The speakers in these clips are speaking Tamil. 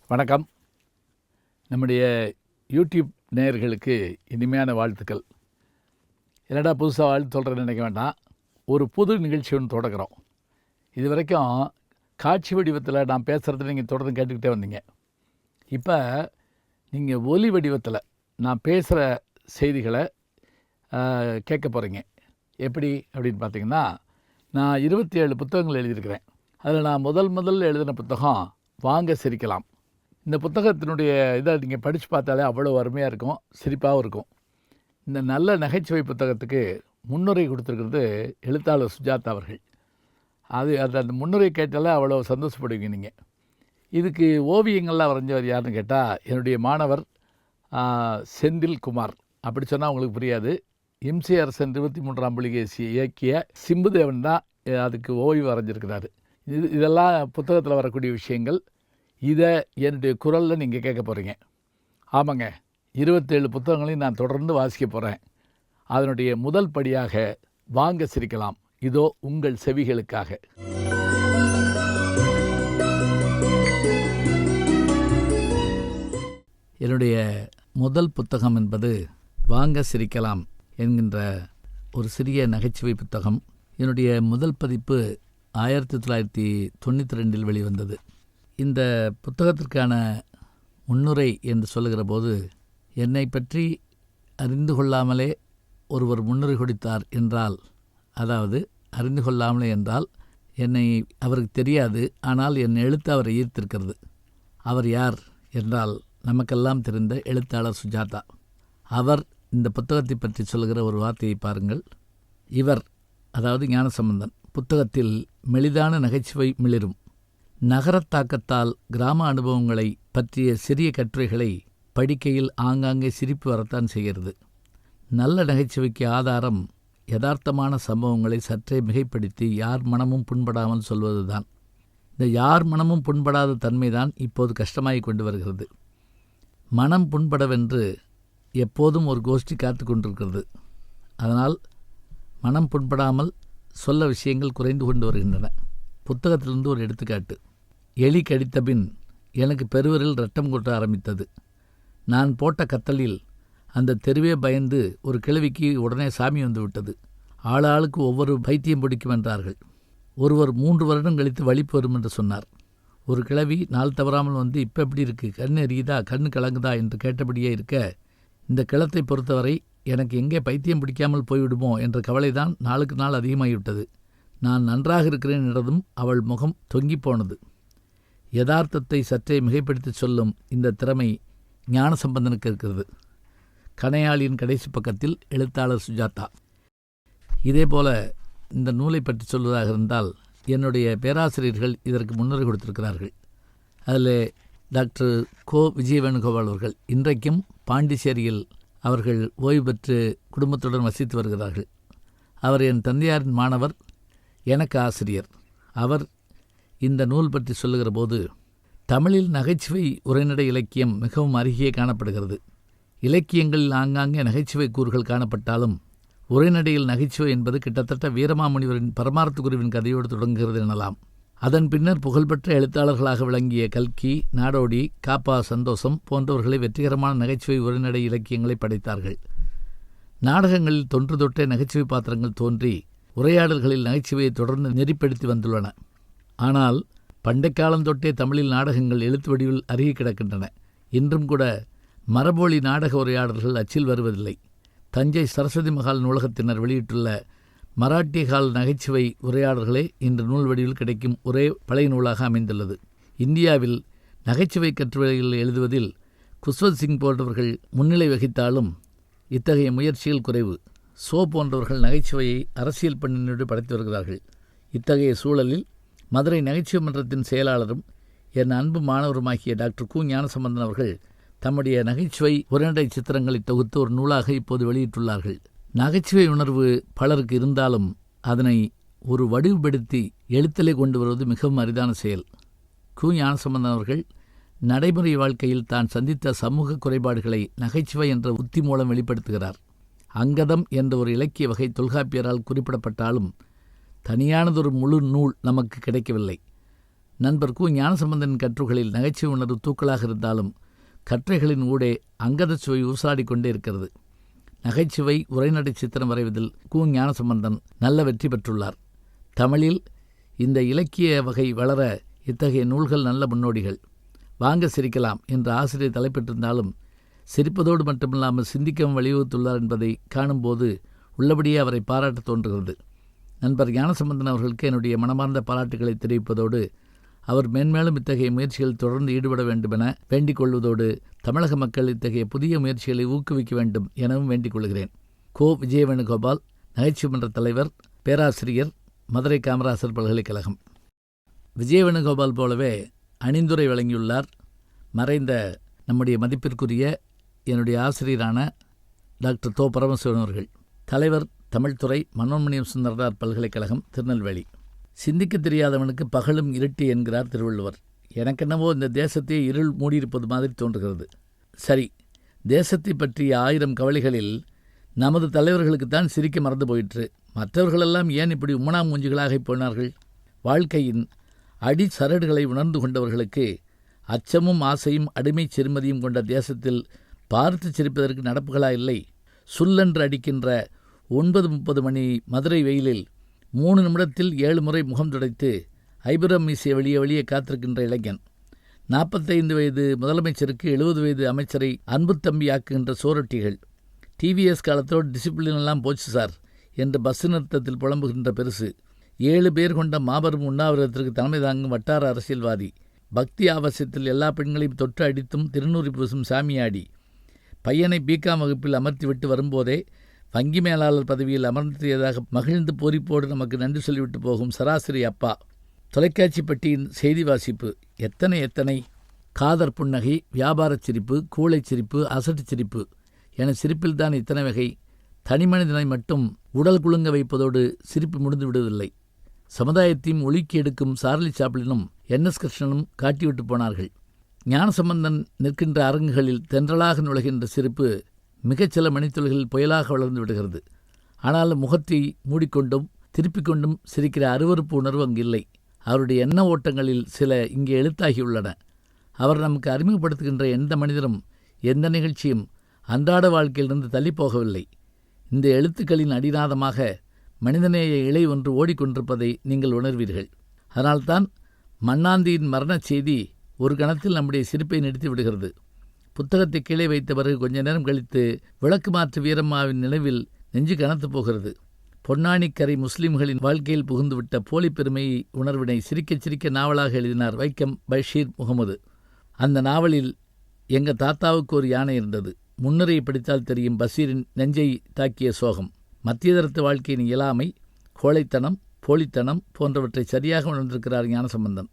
வணக்கம். நம்முடைய யூடியூப் நேயர்களுக்கு இனிமையான வாழ்த்துக்கள். என்னடா புதுசாக வாழ்த்து சொல்கிறேன்னு நினைக்க வேண்டாம். ஒரு புது நிகழ்ச்சி ஒன்று தொடங்குறோம். இது வரைக்கும் காட்சி வடிவத்தில் நான் பேசுகிறது நீங்கள் தொடர்ந்து கேட்டுக்கிட்டே வந்தீங்க. இப்போ நீங்கள் ஒலி வடிவத்தில் நான் பேசுகிற செய்திகளை கேட்க போகிறீங்க. எப்படி அப்படின்னு பார்த்தீங்கன்னா, நான் 27 புத்தகங்கள் எழுதியிருக்கிறேன். அதில் நான் முதல் எழுதின புத்தகம் வாங்க சிரிக்கலாம். இந்த புத்தகத்தினுடைய இதை நீங்கள் படித்து பார்த்தாலே அவ்வளோ அருமையாக இருக்கும், சிரிப்பாகவும் இருக்கும். இந்த நல்ல நகைச்சுவை புத்தகத்துக்கு முன்னுரை கொடுத்துருக்கிறது எழுத்தாளர் சுஜாதா அவர்கள். அந்த முன்னுரை கேட்டாலே அவ்வளோ சந்தோஷப்படுவீங்க நீங்கள். இதுக்கு ஓவியங்கள்லாம் வரைஞ்சவர் யாருன்னு கேட்டால் என்னுடைய மாணவர் செந்தில் குமார். அப்படி சொன்னால் உங்களுக்கு புரியாது. இம்சி அரசன் 23ஆம் புலிகேசி இயக்கிய சிம்புதேவன் தான் அதுக்கு ஓவியம் வரைஞ்சிருக்கிறாரு. இதெல்லாம் புத்தகத்தில் வரக்கூடிய விஷயங்கள். இதை என்னுடைய குரலில் நீங்கள் கேட்க போகிறீங்க. ஆமாங்க, 27 புத்தகங்களையும் நான் தொடர்ந்து வாசிக்க போகிறேன். அதனுடைய முதல் படியாக வாங்க சிரிக்கலாம். இதோ உங்கள் செவிகளுக்காக. என்னுடைய முதல் புத்தகம் என்பது வாங்க சிரிக்கலாம் என்கின்ற ஒரு சிறிய நகைச்சுவை புத்தகம். என்னுடைய முதல் பதிப்பு 1992 வெளிவந்தது. இந்த புத்தகத்திற்கான முன்னுரை என்று சொல்லுகிற போது, என்னை பற்றி அறிந்து கொள்ளாமலே ஒருவர் முன்னுரை கொடுத்தார் என்றால், அதாவது அறிந்து கொள்ளாமலே என்றால் என்னை அவருக்கு தெரியாது, ஆனால் என் எழுத்து அவரை ஈர்த்திருக்கிறது. அவர் யார் என்றால் நமக்கெல்லாம் தெரிந்த எழுத்தாளர் சுஜாதா. அவர் இந்த புத்தகத்தை பற்றி சொல்லுகிற ஒரு வார்த்தையை பாருங்கள். இவர், அதாவது ஞானசம்பந்தன், புத்தகத்தில் மெலிதான நகைச்சுவை மிளிரும் நகரத்தாக்கத்தால் கிராம அனுபவங்களை பற்றிய சிறிய கட்டுரைகளை படிக்கையில் ஆங்காங்கே சிரிப்பு வரத்தான் செய்கிறது. நல்ல நகைச்சுவைக்கு ஆதாரம் யதார்த்தமான சம்பவங்களை சற்றே மிகைப்படுத்தி யார் மனமும் புண்படாமல் சொல்வதுதான். இந்த யார் மனமும் புண்படாத தன்மைதான் இப்போது கஷ்டமாகிக் கொண்டு வருகிறது. மனம் புண்படவென்று எப்போதும் ஒரு கோஷ்டி காத்து கொண்டிருக்கிறது. அதனால் மனம் புண்படாமல் சொல்ல விஷயங்கள் குறைந்து கொண்டு வருகின்றன. புத்தகத்திலிருந்து ஒரு எடுத்துக்காட்டு. எலி கடித்த பின் எனக்கு பெருவரில் ரத்தம் கொட்ட ஆரம்பித்தது. நான் போட்ட கத்தலில் அந்த தெருவே பயந்து ஒரு கிழவிக்கு உடனே சாமி வந்து விட்டது. ஆளாளுக்கு ஒவ்வொரு பைத்தியம் பிடிக்கும் என்றார்கள். ஒருவர் 3 வருடம் கழித்து வலிப்பு வரும் என்று சொன்னார். ஒரு கிழவி நாள் தவறாமல் வந்து இப்போ எப்படி இருக்கு, கண் எரியுதா, கண் கலங்குதா என்று கேட்டபடியே இருக்க, இந்த கிழத்தை பொறுத்தவரை எனக்கு எங்கே பைத்தியம் பிடிக்காமல் போய்விடுமோ என்ற கவலைதான் நாளுக்கு நாள் அதிகமாகிவிட்டது. நான் நன்றாக இருக்கிறேன் என்றதும் அவள் முகம் தொங்கி போனது. யதார்த்தத்தை சற்றே மிகைப்படுத்தி சொல்லும் இந்த திறமை ஞானசம்பந்தனுக்கு இருக்கிறது. கணையாளியின் கடைசி பக்கத்தில் எழுத்தாளர் சுஜாதா. இதேபோல இந்த நூலை பற்றி சொல்வதாக இருந்தால், என்னுடைய பேராசிரியர்கள் இதற்கு முன்னுரை கொடுத்திருக்கிறார்கள். அதில் டாக்டர் கோ. விஜயவேணுகோபால் அவர்கள் இன்றைக்கும் பாண்டிச்சேரியில் அவர்கள் ஓய்வு பெற்று குடும்பத்துடன் வசித்து வருகிறார்கள். அவர் என் தந்தையாரின் மாணவர், எனக்கு ஆசிரியர். அவர் இந்த நூல் பற்றி சொல்லுகிற போது, தமிழில் நகைச்சுவை உரைநடை இலக்கியம் மிகவும் அருகே காணப்படுகிறது. இலக்கியங்களில் ஆங்காங்கே நகைச்சுவை கூறுகள் காணப்பட்டாலும் உரைநடையில் நகைச்சுவை என்பது கிட்டத்தட்ட வீரமாமுனிவரின் பரமார்த்த குருவின் கதையோடு தொடங்குகிறது எனலாம். அதன் பின்னர் புகழ்பெற்ற எழுத்தாளர்களாக விளங்கிய கல்கி, நாடோடி, காப்பா சந்தோஷம் போன்றவர்களை வெற்றிகரமான நகைச்சுவை உரைநடை இலக்கியங்களை படைத்தார்கள். நாடகங்களில் தொன்று தொட்டே நகைச்சுவை பாத்திரங்கள் தோன்றி உரையாடல்களில் நகைச்சுவையை தொடர்ந்து நெறிப்படுத்தி வந்துள்ளன. ஆனால் பண்டைக்காலம் தொட்டே தமிழில் நாடகங்கள் எழுத்து வடிவில் அருகி கிடக்கின்றன. இன்றும் கூட மரபொழி நாடக உரையாடல்கள் அச்சில் வருவதில்லை. தஞ்சை சரஸ்வதி மகால் நூலகத்தினர் வெளியிட்டுள்ள மராட்டிய கால நகைச்சுவை உரையாடல்களே இன்று நூல் வடிவில் கிடைக்கும் ஒரே பழைய நூலாக அமைந்துள்ளது. இந்தியாவில் நகைச்சுவை கட்டுரைகள் எழுதுவதில் குஷ்வந்த் சிங் போன்றவர்கள் முன்னிலை வகித்தாலும் இத்தகைய முயற்சிகள் குறைவு. சோ போன்றவர்கள் நகைச்சுவையை அரசியல் பணியினோடு படைத்து வருகிறார்கள். இத்தகைய சூழலில் மதுரை நகைச்சுவை மன்றத்தின் செயலாளரும் என் அன்பு மாணவருமாகிய டாக்டர் கு. ஞானசம்பந்தன் அவர்கள் தம்முடைய நகைச்சுவை உரைநடை சித்திரங்களை தொகுத்து ஒரு நூலாக இப்போது வெளியிட்டுள்ளார்கள். நகைச்சுவை உணர்வு பலருக்கு இருந்தாலும் அதனை ஒரு வடிவுபடுத்தி எழுத்திலே கொண்டு வருவது மிகவும் அரிதான செயல். கு. ஞானசம்பந்தன் அவர்கள் நடைமுறை வாழ்க்கையில் தான் சந்தித்த சமூக குறைபாடுகளை நகைச்சுவை என்ற உத்தி மூலம் வெளிப்படுத்துகிறார். அங்கதம் என்ற ஒரு இலக்கிய வகை தொல்காப்பியரால் குறிப்பிடப்பட்டாலும் தனியானதொரு முழு நூல் நமக்கு கிடைக்கவில்லை. நண்பர் கு. ஞானசம்பந்தன் கட்டுரைகளில் நகைச்சுவை உணர்வு தூக்கலாக இருந்தாலும் கட்டுரைகளின் ஊடே அங்கத சுவை ஊசாடிக்கொண்டே இருக்கிறது. நகைச்சுவை உரைநடை சித்திரம் வரைவதில் கு. ஞானசம்பந்தன் நல்ல வெற்றி பெற்றுள்ளார். தமிழில் இந்த இலக்கிய வகை வளர இத்தகைய நூல்கள் நல்ல முன்னோடிகள். வாங்க சிரிக்கலாம் என்ற ஆசிரியர் தலைப்பெற்றிருந்தாலும் சிரிப்பதோடு மட்டுமில்லாமல் சிந்திக்கவும் வழிவகுத்துள்ளார் என்பதை காணும்போது உள்ளபடியே அவரை பாராட்ட தோன்றுகிறது. நண்பர் ஞானசம்பந்தன் அவர்களுக்கு என்னுடைய மனமார்ந்த பாராட்டுகளை தெரிவிப்பதோடு அவர் மேன்மேலும் இத்தகைய முயற்சிகளில் தொடர்ந்து ஈடுபட வேண்டுமென வேண்டிக் கொள்வதோடு தமிழக மக்கள் இத்தகைய புதிய முயற்சிகளை ஊக்குவிக்க வேண்டும் எனவும் வேண்டிக் கொள்கிறேன். கோ. விஜயவேணுகோபால், நகைச்சுவை மன்ற தலைவர், பேராசிரியர், மதுரை காமராசர் பல்கலைக்கழகம். விஜயவேணுகோபால் போலவே அணிந்துரை வழங்கியுள்ளார் மறைந்த நம்முடைய மதிப்பிற்குரிய என்னுடைய ஆசிரியரான டாக்டர் தோ. பரமசிவன் அவர்கள். தலைவர், தமிழ்துறை, மனோன்மணியம் சுந்தரனார் பல்கலைக்கழகம், திருநெல்வேலி. சிந்திக்க தெரியாதவனுக்கு பகலும் இருட்டு என்கிறார் திருவள்ளுவர். எனக்கென்னவோ இந்த தேசத்தையே இருள் மூடியிருப்பது மாதிரி தோன்றுகிறது. சரி, தேசத்தை பற்றிய 1000 கவலைகளில் நமது தலைவர்களுக்குத்தான் சிரிக்க மறந்து போயிற்று. மற்றவர்களெல்லாம் ஏன் இப்படி உம்மனா மூஞ்சிகளாக போனார்கள்? வாழ்க்கையின் அடி சரடுகளை உணர்ந்து கொண்டவர்களுக்கு அச்சமும் ஆசையும் அடிமை சிறுமதியும் கொண்ட தேசத்தில் பார்த்து சிரிப்பதற்கு நடப்புகளா இல்லை? சுல்லென்று அடிக்கின்ற 9:30 மணி மதுரை வெயிலில் 3 நிமிடத்தில் 7 முறை முகம் துடைத்து ஐபுரம் மீசிய வெளியே காத்திருக்கின்ற இளைஞன். 45 வயது முதலமைச்சருக்கு 70 வயது அமைச்சரை அன்பு தம்பி ஆக்குகின்ற சோரட்டிகள். டிவிஎஸ் காலத்தோடு டிசிப்ளின் எல்லாம் போச்சு சார் என்று பஸ் நிறுத்தத்தில் புலம்புகின்ற பெருசு. 7 பேர் கொண்ட மாபெரும் உண்ணாவிரதத்திற்கு தலைமை தாங்கும் வட்டார அரசியல்வாதி. பக்தி ஆவசியத்தில் எல்லா பெண்களையும் தொட்டு அடித்தும் திருநூறி பூசும் சாமியாடி. பையனை பிகாம் வகுப்பில் அமர்த்திவிட்டு வரும்போதே வங்கி மேலாளர் பதவியில் அமர்த்தியதாக மகிழ்ந்து பூரிப்போடு நமக்கு நன்றி சொல்லிவிட்டு போகும் சராசரி அப்பா. தொலைக்காட்சி பெட்டியின் செய்தி வாசிப்பு எத்தனை காதர் புன்னகை, வியாபாரச் சிரிப்பு, கூளைச் சிரிப்பு, அசட்டுச் சிரிப்பு என சிரிப்பில்தான் இத்தனை வகை. தனிமனிதனை மட்டும் உடல் குலுங்க வைப்பதோடு சிரிப்பு முடிந்து விடுவதில்லை. சமுதாயத்தையும் ஒழுக்கி எடுக்கும் சார்லி சாப்ளினும் என்.எஸ். கிருஷ்ணனும் காட்டிவிட்டு போனார்கள். ஞானசம்பந்தன் நிற்கின்ற அரங்குகளில் தென்றலாக நுழைகின்ற சிரிப்பு மிகச் சில மணித்துளிகளில் புயலாக வளர்ந்து விடுகிறது. ஆனாலும் முகத்தை மூடிக்கொண்டும் திருப்பிக் கொண்டும் சிரிக்கிற அருவருப்பு உணர்வு அங்கில்லை. அவருடைய எண்ண ஓட்டங்களில் சில இங்கே எழுத்தாகியுள்ளன. அவர் நமக்கு அறிமுகப்படுத்துகின்ற எந்த மனிதரும் எந்த நிகழ்ச்சியும் அன்றாட வாழ்க்கையிலிருந்து தள்ளிப்போகவில்லை. இந்த எழுத்துக்களின் அடிநாதமாக மனிதநேய இழை ஒன்று ஓடிக்கொண்டிருப்பதை நீங்கள் உணர்வீர்கள். அதனால்தான் மண்ணாந்தியின் மரணச் செய்தி ஒரு கணத்தில் நம்முடைய சிரிப்பை நிறுத்தி விடுகிறது. புத்தகத்தை கீழே வைத்த பிறகு கொஞ்ச நேரம் கழித்து விளக்கு மாற்று வீரம்மாவின் நினைவில் நெஞ்சு கனத்து போகிறது. பொன்னானிக்கரை முஸ்லிம்களின் வாழ்க்கையில் புகுந்துவிட்ட போலி பெருமை உணர்வினை சிரிக்க சிரிக்க நாவலாக எழுதினார் வைக்கம் பஷீர் முகமது. அந்த நாவலில் எங்கள் தாத்தாவுக்கு ஒரு யானை இருந்தது. முன்னுரையை படித்தால் தெரியும் பஷீரின் நெஞ்சை தாக்கிய சோகம். மத்தியதரத்து வாழ்க்கையின் இயலாமை, கோழைத்தனம், போலித்தனம் போன்றவற்றை சரியாக உணர்ந்திருக்கிறார் ஞானசம்பந்தன்.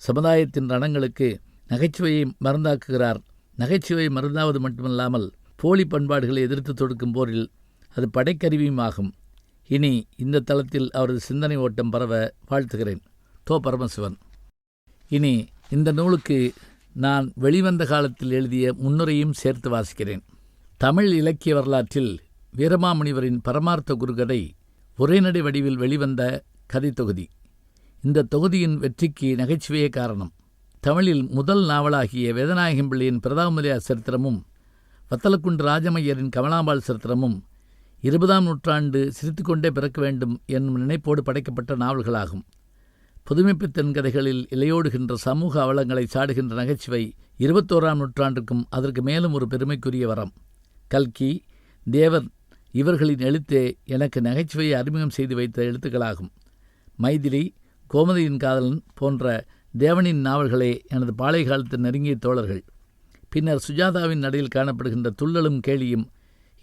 சமுதாயத்தின் ரணங்களுக்கு நகைச்சுவையை மருந்தாக்குகிறார். நகைச்சுவை மருந்தாவது மட்டுமல்லாமல் போலி பண்பாடுகளை எதிர்த்து தொடுக்கும் போரில் அது படைக்கருவியும் ஆகும். இனி இந்த தளத்தில் அவரது சிந்தனை ஓட்டம் பரவ வாழ்த்துகிறேன். தோ. பரமசிவன். இனி இந்த நூலுக்கு நான் வெளிவந்த காலத்தில் எழுதிய முன்னுரையும் சேர்த்து வாசிக்கிறேன். தமிழ் இலக்கிய வரலாற்றில் வீரமாமுனிவரின் பரமார்த்த குருகதை உரைநடை வடிவில் வெளிவந்த கதை தொகுதி. இந்த தொகுதியின் வெற்றிக்கு நகைச்சுவையே காரணம். தமிழில் முதல் நாவலாகிய வேதநாயகம் பிள்ளையின் பிரதாபமுதலியார் சரித்திரமும் வத்தலக்குண்டு ராஜமையரின் கமலாம்பாள் சரித்திரமும் 20ஆம் நூற்றாண்டு சிரித்துக்கொண்டே பிறக்க வேண்டும் என்னும் நினைப்போடு படைக்கப்பட்ட நாவல்களாகும். புதுமைப்பித்தன் கதைகளில் இலையோடுகின்ற சமூக அவலங்களை சாடுகின்ற நகைச்சுவை 21ஆம் நூற்றாண்டுக்கும் அதற்கு மேலும் ஒரு பெருமைக்குரிய வரம். கல்கி, தேவர் இவர்களின் எழுத்தே எனக்கு நகைச்சுவையை அறிமுகம் செய்து வைத்த எழுத்துக்களாகும். மைதிலி, கோமதியின் காதலன் போன்ற தேவனின் நாவல்களே எனது பாலை காலத்து நெருங்கிய தோழர்கள். பின்னர் சுஜாதாவின் நடையில் காணப்படுகின்ற துள்ளலும் கேலியும்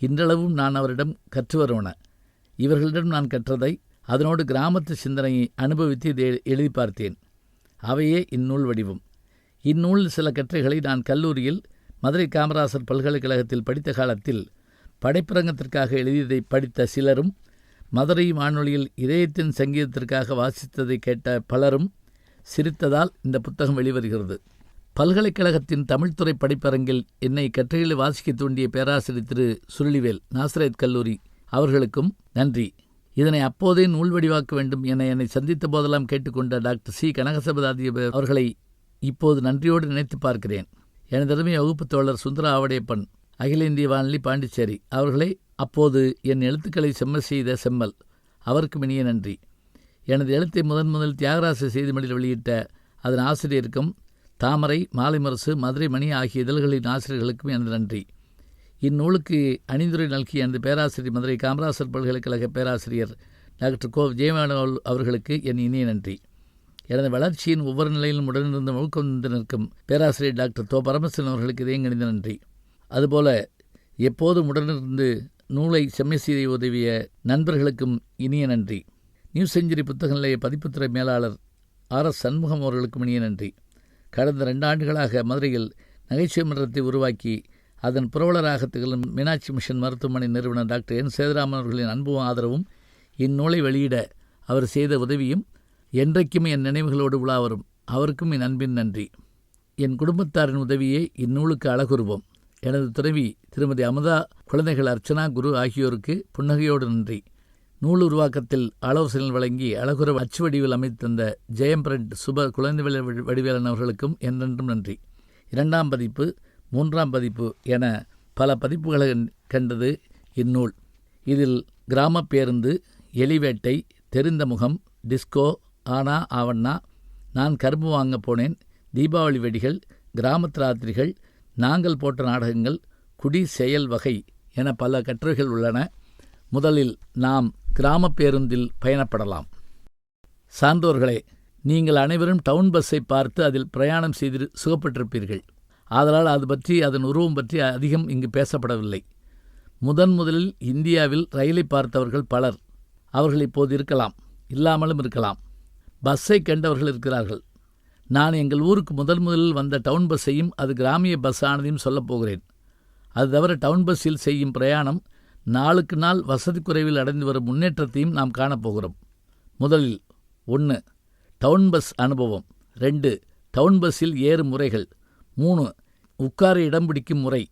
இன்றளவும் நான் அவரிடம் கற்று வருவன. இவர்களிடம் நான் கற்றதை அதனோடு கிராமத்து சிந்தனையை அனுபவித்து இதை எழுதி பார்த்தேன். அவையே இந்நூல் வடிவம். இந்நூல் சில கற்றைகளை நான் கல்லூரியில் மதுரை காமராசர் பல்கலைக்கழகத்தில் படித்த காலத்தில் படைப்பிரங்கத்திற்காக எழுதியதை படித்த சிலரும், மதுரை வானொலியில் இதயத்தின் சங்கீதத்திற்காக வாசித்ததை கேட்ட பலரும் சிரித்ததால் இந்த புத்தகம் வெளிவருகிறது. பல்கலைக்கழகத்தின் தமிழ்துறை படிப்பரங்கில் என்னை கற்றையில் வாசிக்க தூண்டிய பேராசிரியர் திரு சுருளிவேல், நாசரேத் கல்லூரி அவர்களுக்கும் நன்றி. இதனை அப்போதே நூல் வடிவாக்க வேண்டும் என என்னை சந்தித்த போதெல்லாம் கேட்டுக்கொண்ட டாக்டர் சி கனகசபதி அவர்களை இப்போது நன்றியோடு நினைத்து பார்க்கிறேன். எனதருமை வகுப்பு தோழர் சுந்தர ஆவடையப்பன், அகில இந்திய வானொலி, பாண்டிச்சேரி அவர்களை அப்போது என் எழுத்துக்களை செம்ம செய்த செம்மல், அவருக்கும் இனிய நன்றி. எனது எழுத்தை முதல் தியாகராச செய்திமொழியில் வெளியிட்ட அதன் ஆசிரியருக்கும், தாமரை, மாலை முரசு, மதுரை மணி ஆகிய இதழ்களின் ஆசிரியர்களுக்கும் எனது நன்றி. இந்நூலுக்கு அணிந்துரை நல்கிய எனது பேராசிரியர், மதுரை காமராசர் பல்கலைக்கழக பேராசிரியர் டாக்டர் கோ விஜயவாணன் அவர்களுக்கு என் இனிய நன்றி. எனது வளர்ச்சியின் ஒவ்வொரு நிலையிலும் உடனிருந்த முழுக்க நிற்கும் பேராசிரியர் டாக்டர் தோ பரமசிவன் அவர்களுக்கு இதே கணித நன்றி. அதுபோல எப்போதும் உடனிருந்து நூலை செம்மை செய்ய உதவிய நண்பர்களுக்கும் இனிய நன்றி. நியூ செஞ்சுரி புத்தக நிலைய பதிப்புத்துறை மேலாளர் RS சண்முகம் அவர்களுக்கும் இனிய நன்றி. கடந்த 2 ஆண்டுகளாக மதுரையில் நகைச்சுவை மன்றத்தை உருவாக்கி அதன் புரவலராக திகழும் மீனாட்சி மிஷன் மருத்துவமனை நிறுவனர் டாக்டர் என் சேதுராமன் அவர்களின் அன்பும் ஆதரவும் இந்நூலை வெளியிட அவர் செய்த உதவியும் என்றைக்கும் என் நினைவுகளோடு உலா வரும். அவருக்கும் என் அன்பின் நன்றி. என் குடும்பத்தாரின் உதவியே இந்நூலுக்கு அழகுருவம். எனது துணைவி திருமதி அமுதா, குழந்தைகள் அர்ச்சனா, குரு ஆகியோருக்கு புன்னகையோடு நன்றி. நூல் உருவாக்கத்தில் ஆலோசனை வழங்கி அழகுற அச்சு வடிவில் அமைத்தந்த ஜெயம் பிரிண்ட் சுப குழந்தை வடிவேலன் அவர்களுக்கும் என்றென்றும் நன்றி. 2ஆம் பதிப்பு, 3ஆம் பதிப்பு என பல பதிப்புகளை கண்டது இந்நூல். இதில் கிராம பேருந்து, எலிவேட்டை, தெரிந்த முகம், டிஸ்கோ, ஆனா ஆவண்ணா, நான் கரும்பு வாங்க போனேன், தீபாவளி வெடிகள், கிராமத்து ராத்திரிகள், நாங்கள் போட்ட நாடகங்கள், குடி செயல் வகை என பல கட்டுரைகள் உள்ளன. முதலில் நாம் கிராம பேருந்தில் பயணப்படலாம். சான்றோர்களே, நீங்கள் அனைவரும் டவுன் பஸ்ஸை பார்த்து அதில் பிரயாணம் செய்து சுகப்பட்டிருப்பீர்கள். ஆதலால் அது பற்றி, அதன் உருவம் பற்றி அதிகம் இங்கு பேசப்படவில்லை. முதலில் இந்தியாவில் ரயிலை பார்த்தவர்கள் பலர். அவர்கள் இப்போது இருக்கலாம், இல்லாமலும் இருக்கலாம். பஸ்ஸை கண்டவர்கள் இருக்கிறார்கள். நான் எங்கள் ஊருக்கு முதலில் வந்த டவுன் பஸ்ஸையும் அது கிராமிய பஸ் ஆனதையும் சொல்லப்போகிறேன். அது தவிர டவுன் பஸ்ஸில் செய்யும் பிரயாணம் நாளுக்கு நாள் வசதி குறைவில் அடைந்து வரும் முன்னேற்றத்தையும் நாம் காணப்போகிறோம். முதலில் 1. டவுன் பஸ் அனுபவம். 2. டவுன் பஸ்ஸில் ஏறும் முறைகள். 3. உட்கார இடம் பிடிக்கும் முறை.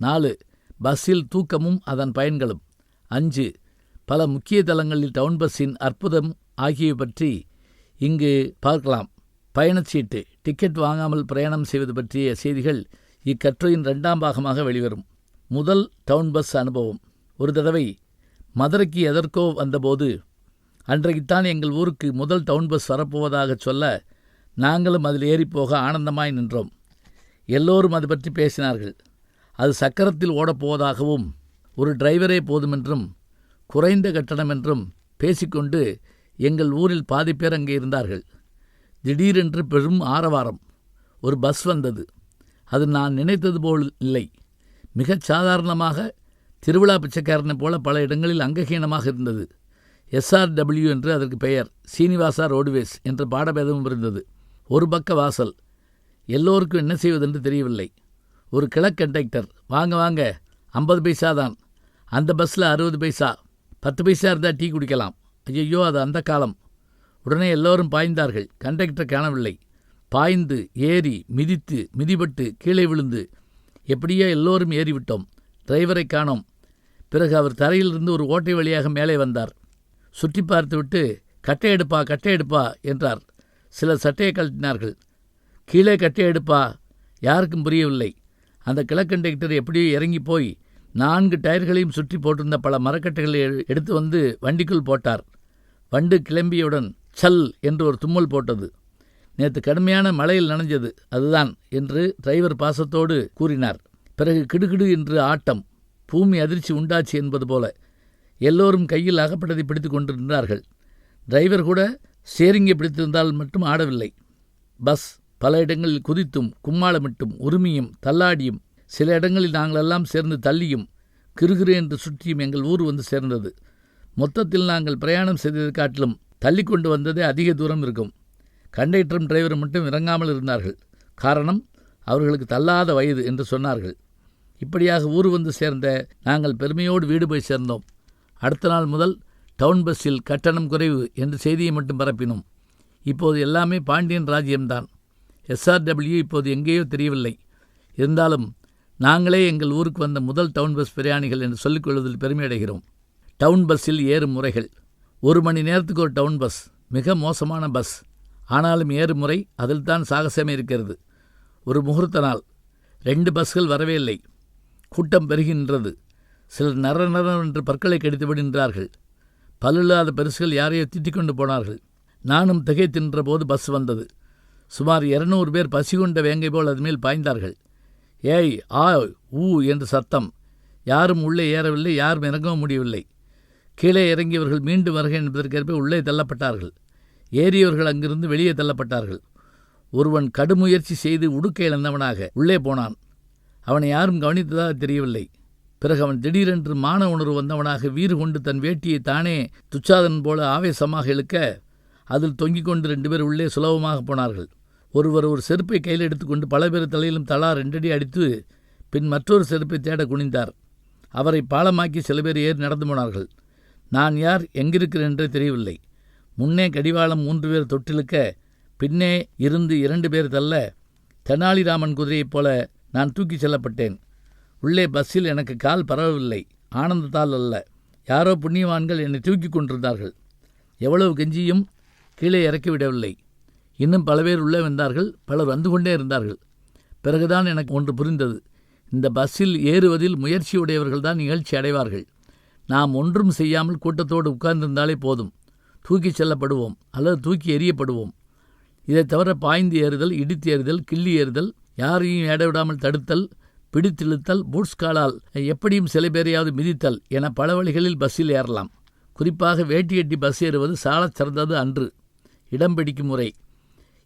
4. பஸ்ஸில் தூக்கமும் அதன் பயன்களும். 5. பல முக்கிய தலங்களில் டவுன் பஸ்ஸின் அற்புதம் ஆகியவை பற்றி இங்கு பார்க்கலாம். பயணச்சீட்டு, டிக்கெட் வாங்காமல் பிரயாணம் செய்வது பற்றிய செய்திகள் இக்கட்டுரையின் 2ஆம் பாகமாக வெளிவரும். முதல் டவுன் பஸ் அனுபவம். ஒரு தடவை மதுரைக்கு எதற்கோ வந்தபோது, அன்றைக்குத்தான் எங்கள் ஊருக்கு முதல் டவுன் பஸ் வரப்போவதாக சொல்ல, நாங்களும் அதில் ஏறிப்போக ஆனந்தமாய் நின்றோம். எல்லோரும் அது பற்றி பேசினார்கள். அது சக்கரத்தில் ஓடப்போவதாகவும், ஒரு டிரைவரே போதுமென்றும், குறைந்த கட்டணம் என்றும் பேசிக்கொண்டு எங்கள் ஊரில் பாதி பேர் அங்கே இருந்தார்கள். திடீரென்று பெரும் ஆரவாரம். ஒரு பஸ் வந்தது. அது நான் நினைத்தது போல் இல்லை. மிகச் சாதாரணமாக திருவிழா பிச்சைக்காரனை போல பல இடங்களில் அங்ககீனமாக இருந்தது. SRW என்று அதற்கு பெயர். சீனிவாசா ரோடுவேஸ் என்ற பாடபேதமும் இருந்தது. ஒரு பக்க வாசல். எல்லோருக்கும் என்ன செய்வதென்று தெரியவில்லை. ஒரு கிழக் கண்டக்டர், வாங்க வாங்க, 50 பைசா தான், அந்த பஸ்ஸில் 60 பைசா, 10 பைசா இருந்தால் டீ குடிக்கலாம். ஐயோ, அது அந்த காலம். உடனே எல்லோரும் பாய்ந்தார்கள். கண்டக்டர் காணவில்லை. பாய்ந்து, ஏறி, மிதித்து, மிதிபட்டு, கீழே விழுந்து, எப்படியோ எல்லோரும் ஏறிவிட்டோம். டிரைவரை காணோம். பிறகு அவர் தரையிலிருந்து ஒரு ஓட்டை வழியாக மேலே வந்தார். சுற்றி பார்த்துவிட்டு, கட்டை எடுப்பா என்றார். சிலர் சட்டையை கழட்டினார்கள். கீழே கட்டை எடுப்பா. யாருக்கும் புரியவில்லை. அந்த கிழக்கண்டக்டர் எப்படியோ இறங்கி போய் 4 டயர்களையும் சுற்றி போட்டிருந்த பல மரக்கட்டைகளை எடுத்து வந்து வண்டிக்குள் போட்டார். வண்டு கிளம்பியவுடன் சல் என்று ஒரு தும்மல் போட்டது. நேற்று கடுமையான மழையில் நனைஞ்சது, அதுதான் என்று டிரைவர் பாசத்தோடு கூறினார். பிறகு கிடுகிடு என்று ஆட்டம். பூமி அதிர்ச்சி உண்டாச்சு என்பது போல எல்லோரும் கையில் அகப்பட்டதை பிடித்து கொண்டிருந்தார்கள். டிரைவர் கூட ஸ்டேரிங்கை பிடித்திருந்தால் மட்டும் ஆடவில்லை. பஸ் பல இடங்களில் குதித்தும் கும்மாளமிட்டும் உரிமையும் தள்ளாடியும், சில இடங்களில் நாங்களெல்லாம் சேர்ந்து தள்ளியும் கிறுகிறு என்று சுற்றியும் எங்கள் ஊர் வந்து சேர்ந்தது. மொத்தத்தில் நாங்கள் பிரயாணம் செய்ததை காட்டிலும் தள்ளி கொண்டு வந்ததே அதிக தூரம் இருக்கும். கண்டக்டரும் டிரைவரும் மட்டும் இறங்காமல் இருந்தார்கள். காரணம், அவர்களுக்கு தள்ளாத வயது என்று சொன்னார்கள். இப்படியாக ஊர் வந்து சேர்ந்த நாங்கள் பெருமையோடு வீடு போய் சேர்ந்தோம். அடுத்த நாள் முதல் டவுன் பஸ்ஸில் கட்டணம் குறைவு என்று செய்தியை மட்டும் பரப்பினோம். இப்போது எல்லாமே பாண்டியன் ராஜ்யம்தான். SRW இப்போது எங்கேயோ தெரியவில்லை. இருந்தாலும் நாங்களே எங்கள் ஊருக்கு வந்த முதல் டவுன் பஸ் பிரயாணிகள் என்று சொல்லிக்கொள்வதில் பெருமையடைகிறோம். டவுன் பஸ்ஸில் ஏறும் முறைகள். 1 மணி நேரத்துக்கு ஒரு டவுன் பஸ், மிக மோசமான பஸ். ஆனாலும் ஏறும் முறை அதில் தான் சாகசமே இருக்கிறது. ஒரு முகூர்த்த நாள், 2 பஸ்கள் வரவே இல்லை. கூட்டம் பெருகின்றது. சிலர் நர பற்களை கடித்து நின்றார்கள். பல்லில்லாத பெருசுகள் யாரையோ திட்டிக் கொண்டு போனார்கள். நானும் திகைத்தின்ற போது பஸ் வந்தது. சுமார் 200 பேர் பசி கொண்ட வேங்கை போல் அது மேல் பாய்ந்தார்கள். ஏய், ஆ, ஊ என்று சத்தம். யாரும் உள்ளே ஏறவில்லை, யாரும் இறங்கவும் முடியவில்லை. கீழே இறங்கியவர்கள் மீண்டும் வருக என்பதற்கேற்ப உள்ளே தள்ளப்பட்டார்கள். ஏறியவர்கள் அங்கிருந்து வெளியே தள்ளப்பட்டார்கள். ஒருவன் கடுமுயற்சி செய்து உடுக்க இழந்தவனாக உள்ளே போனான். அவனை யாரும் கவனித்ததாக தெரியவில்லை. பிறகு அவன் திடீரென்று மான உணர்வு வந்தவனாக வீறு கொண்டு தன் வேட்டியை தானே துச்சாதன் போல ஆவேசமாக இழுக்க, அதில் தொங்கிக் கொண்டு 2 பேர் உள்ளே சுலபமாக போனார்கள். ஒருவர் ஒரு செருப்பை கையில் எடுத்துக்கொண்டு பல பேர் தலையிலும் தலா 2 அடி அடித்து பின் மற்றொரு செருப்பை தேட குனிந்தார். அவரை பாலமாக்கி சில பேர் ஏறி நடந்து போனார்கள். நான் யார், எங்கிருக்கிறேன் என்றே தெரியவில்லை. முன்னே கடிவாளம் 3 பேர் தொட்டிலுக்க, பின்னே இருந்து 2 பேர் தள்ள, தெனாலிராமன் குதிரையைப் போல நான் தூக்கிச் செல்லப்பட்டேன். உள்ளே பஸ்ஸில் எனக்கு கால் பரவவில்லை, ஆனந்தத்தால் அல்ல. யாரோ புண்ணியவான்கள் என்னை தூக்கி கொண்டிருந்தார்கள். எவ்வளவு கெஞ்சியும் கீழே இறக்கிவிடவில்லை. இன்னும் பல பேர் உள்ளே வந்தார்கள். பலர் வந்து கொண்டே இருந்தார்கள். பிறகுதான் எனக்கு ஒன்று புரிந்தது. இந்த பஸ்ஸில் ஏறுவதில் முயற்சியுடையவர்கள்தான் நிகழ்ச்சி அடைவார்கள். நாம் ஒன்றும் செய்யாமல் கூட்டத்தோடு உட்கார்ந்திருந்தாலே போதும். தூக்கிச் செல்லப்படுவோம் அல்லது தூக்கி எறியப்படுவோம். இதை தவிர பாய்ந்து ஏறுதல், இடித்து ஏறுதல், கிள்ளி ஏறுதல், யாரையும் ஏட விடாமல் தடுத்தல், பிடித்திழுத்தல், பூட்ஸ் காலால் எப்படியும் சில பேரையாவது மிதித்தல் என பல வழிகளில் பஸ்ஸில் ஏறலாம். குறிப்பாக வேட்டி கட்டி பஸ் ஏறுவது சாலச் சிறந்தது அன்று. இடம் பிடிக்கும் முறை,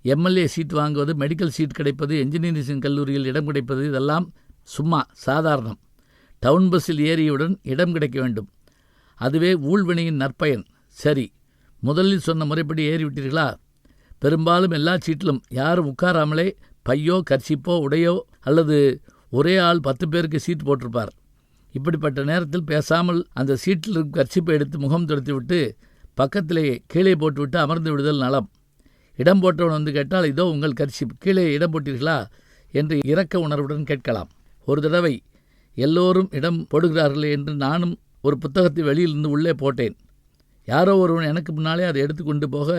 எம்எல்ஏ சீட் வாங்குவது, மெடிக்கல் சீட் கிடைப்பது, என்ஜினியரிங் கல்லூரியில் இடம் கிடைப்பது இதெல்லாம் சும்மா சாதாரணம். டவுன் பஸ்ஸில் ஏறியவுடன் இடம் கிடைக்க வேண்டும். அதுவே ஊழ்வினையின் நற்பயன். சரி, முதலில் சொன்ன முறைப்படி ஏறிவிட்டீர்களா? பெரும்பாலும் எல்லா சீட்டிலும் யாரும் உட்காராமலே பையோ கர்ச்சிப்போ உடையோ அல்லது ஒரே ஆள் 10 பேருக்கு சீட் போட்டிருப்பார். இப்படிப்பட்ட நேரத்தில் பேசாமல் அந்த சீட்டில் இருக்கும் கர்ச்சிப்பை எடுத்து முகம் துடைத்துவிட்டு பக்கத்திலேயே கீழே போட்டுவிட்டு அமர்ந்து விடுதல் நலம். இடம் போட்டவன் வந்து கேட்டால், இதோ உங்கள் கர்ச்சிப், கீழே இடம் போட்டீர்களா என்று இரக்க உணர்வுடன் கேட்கலாம். ஒரு தடவை எல்லோரும் இடம் போடுகிறார்களே என்று நானும் ஒரு புத்தகத்தை வெளியிலிருந்து உள்ளே போட்டேன். யாரோ ஒருவன் எனக்கு முன்னாலே அதை எடுத்துக்கொண்டு போக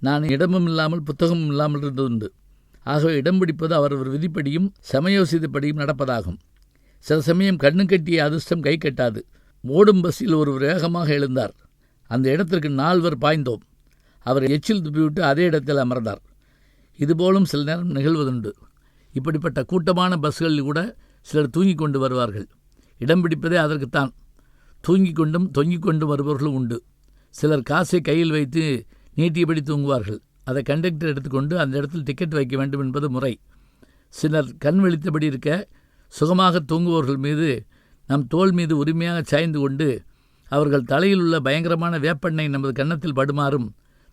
நான் இடமும் இல்லாமல் புத்தகமும் இல்லாமல் இருந்ததுண்டு. ஆகவே இடம் பிடிப்பது அவரவர் விதிப்படியும் சமயோசித்தபடியும் நடப்பதாகும். சில சமயம் கண்ணு கட்டிய அதிர்ஷ்டம் கை கட்டாது. ஓடும் பஸ்ஸில் ஒருவர் வேகமாக எழுந்தார். அந்த இடத்திற்கு 4 பாய்ந்தோம். அவர் எச்சில் துப்பிவிட்டு அதே இடத்தில் அமர்ந்தார். இதுபோலும் சில நேரம் நிகழ்வதுண்டு. இப்படிப்பட்ட கூட்டமான பஸ்களில் கூட சிலர் தூங்கிக் கொண்டு வருவார்கள். இடம் பிடிப்பதே அதற்குத்தான். தூங்கிக் கொண்டும் தொங்கிக் கொண்டும் வருபவர்களும் உண்டு. சிலர் காசை கையில் வைத்து நீட்டியபடி தூங்குவார்கள். அதை கண்டக்டர் எடுத்துக்கொண்டு அந்த இடத்தில் டிக்கெட் வைக்க வேண்டும் என்பது முறை. சிலர் கண் விழித்தபடி இருக்க சுகமாக தூங்குபவர்கள் மீது நம் தோள் மீது உரிமையாக சாய்ந்து கொண்டு அவர்கள் தலையில் உள்ள பயங்கரமான வேப்பெண்ணெய் நமது கன்னத்தில் படுமாறும்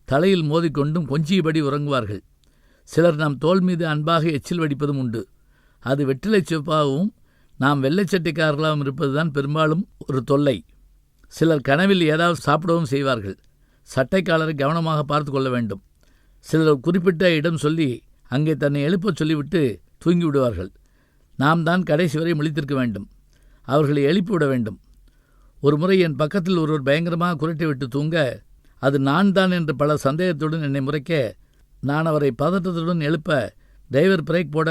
தலையில் மோதிக்கொண்டும் கொஞ்சியபடி உறங்குவார்கள். சிலர் நம் தோள் மீது அன்பாக எச்சில் வடிப்பதும் உண்டு. அது வெற்றிலை சிவப்பாகவும் நாம் வெள்ளைச்சட்டைக்காரர்களாகவும் இருப்பதுதான் பெரும்பாலும் ஒரு தொல்லை. சிலர் கனவில் ஏதாவது சாப்பிடவும் செய்வார்கள். சட்டைக்காலரை கவனமாக பார்த்து கொள்ள வேண்டும். சிலர் குறிப்பிட்ட இடம் சொல்லி அங்கே தன்னை எழுப்பச் சொல்லிவிட்டு தூங்கிவிடுவார்கள். நாம் தான் கடைசி வரை முழித்திருக்க வேண்டும். அவர்களை எழுப்பிவிட வேண்டும். ஒரு முறை என் பக்கத்தில் ஒருவர் பயங்கரமாக குரட்டை விட்டு தூங்க, அது நான் தான் என்று பல சந்தேகத்துடன் என்னை முறைக்க, நான் அவரை பதட்டத்துடன் எழுப்ப டிரைவர் பிரேக் போட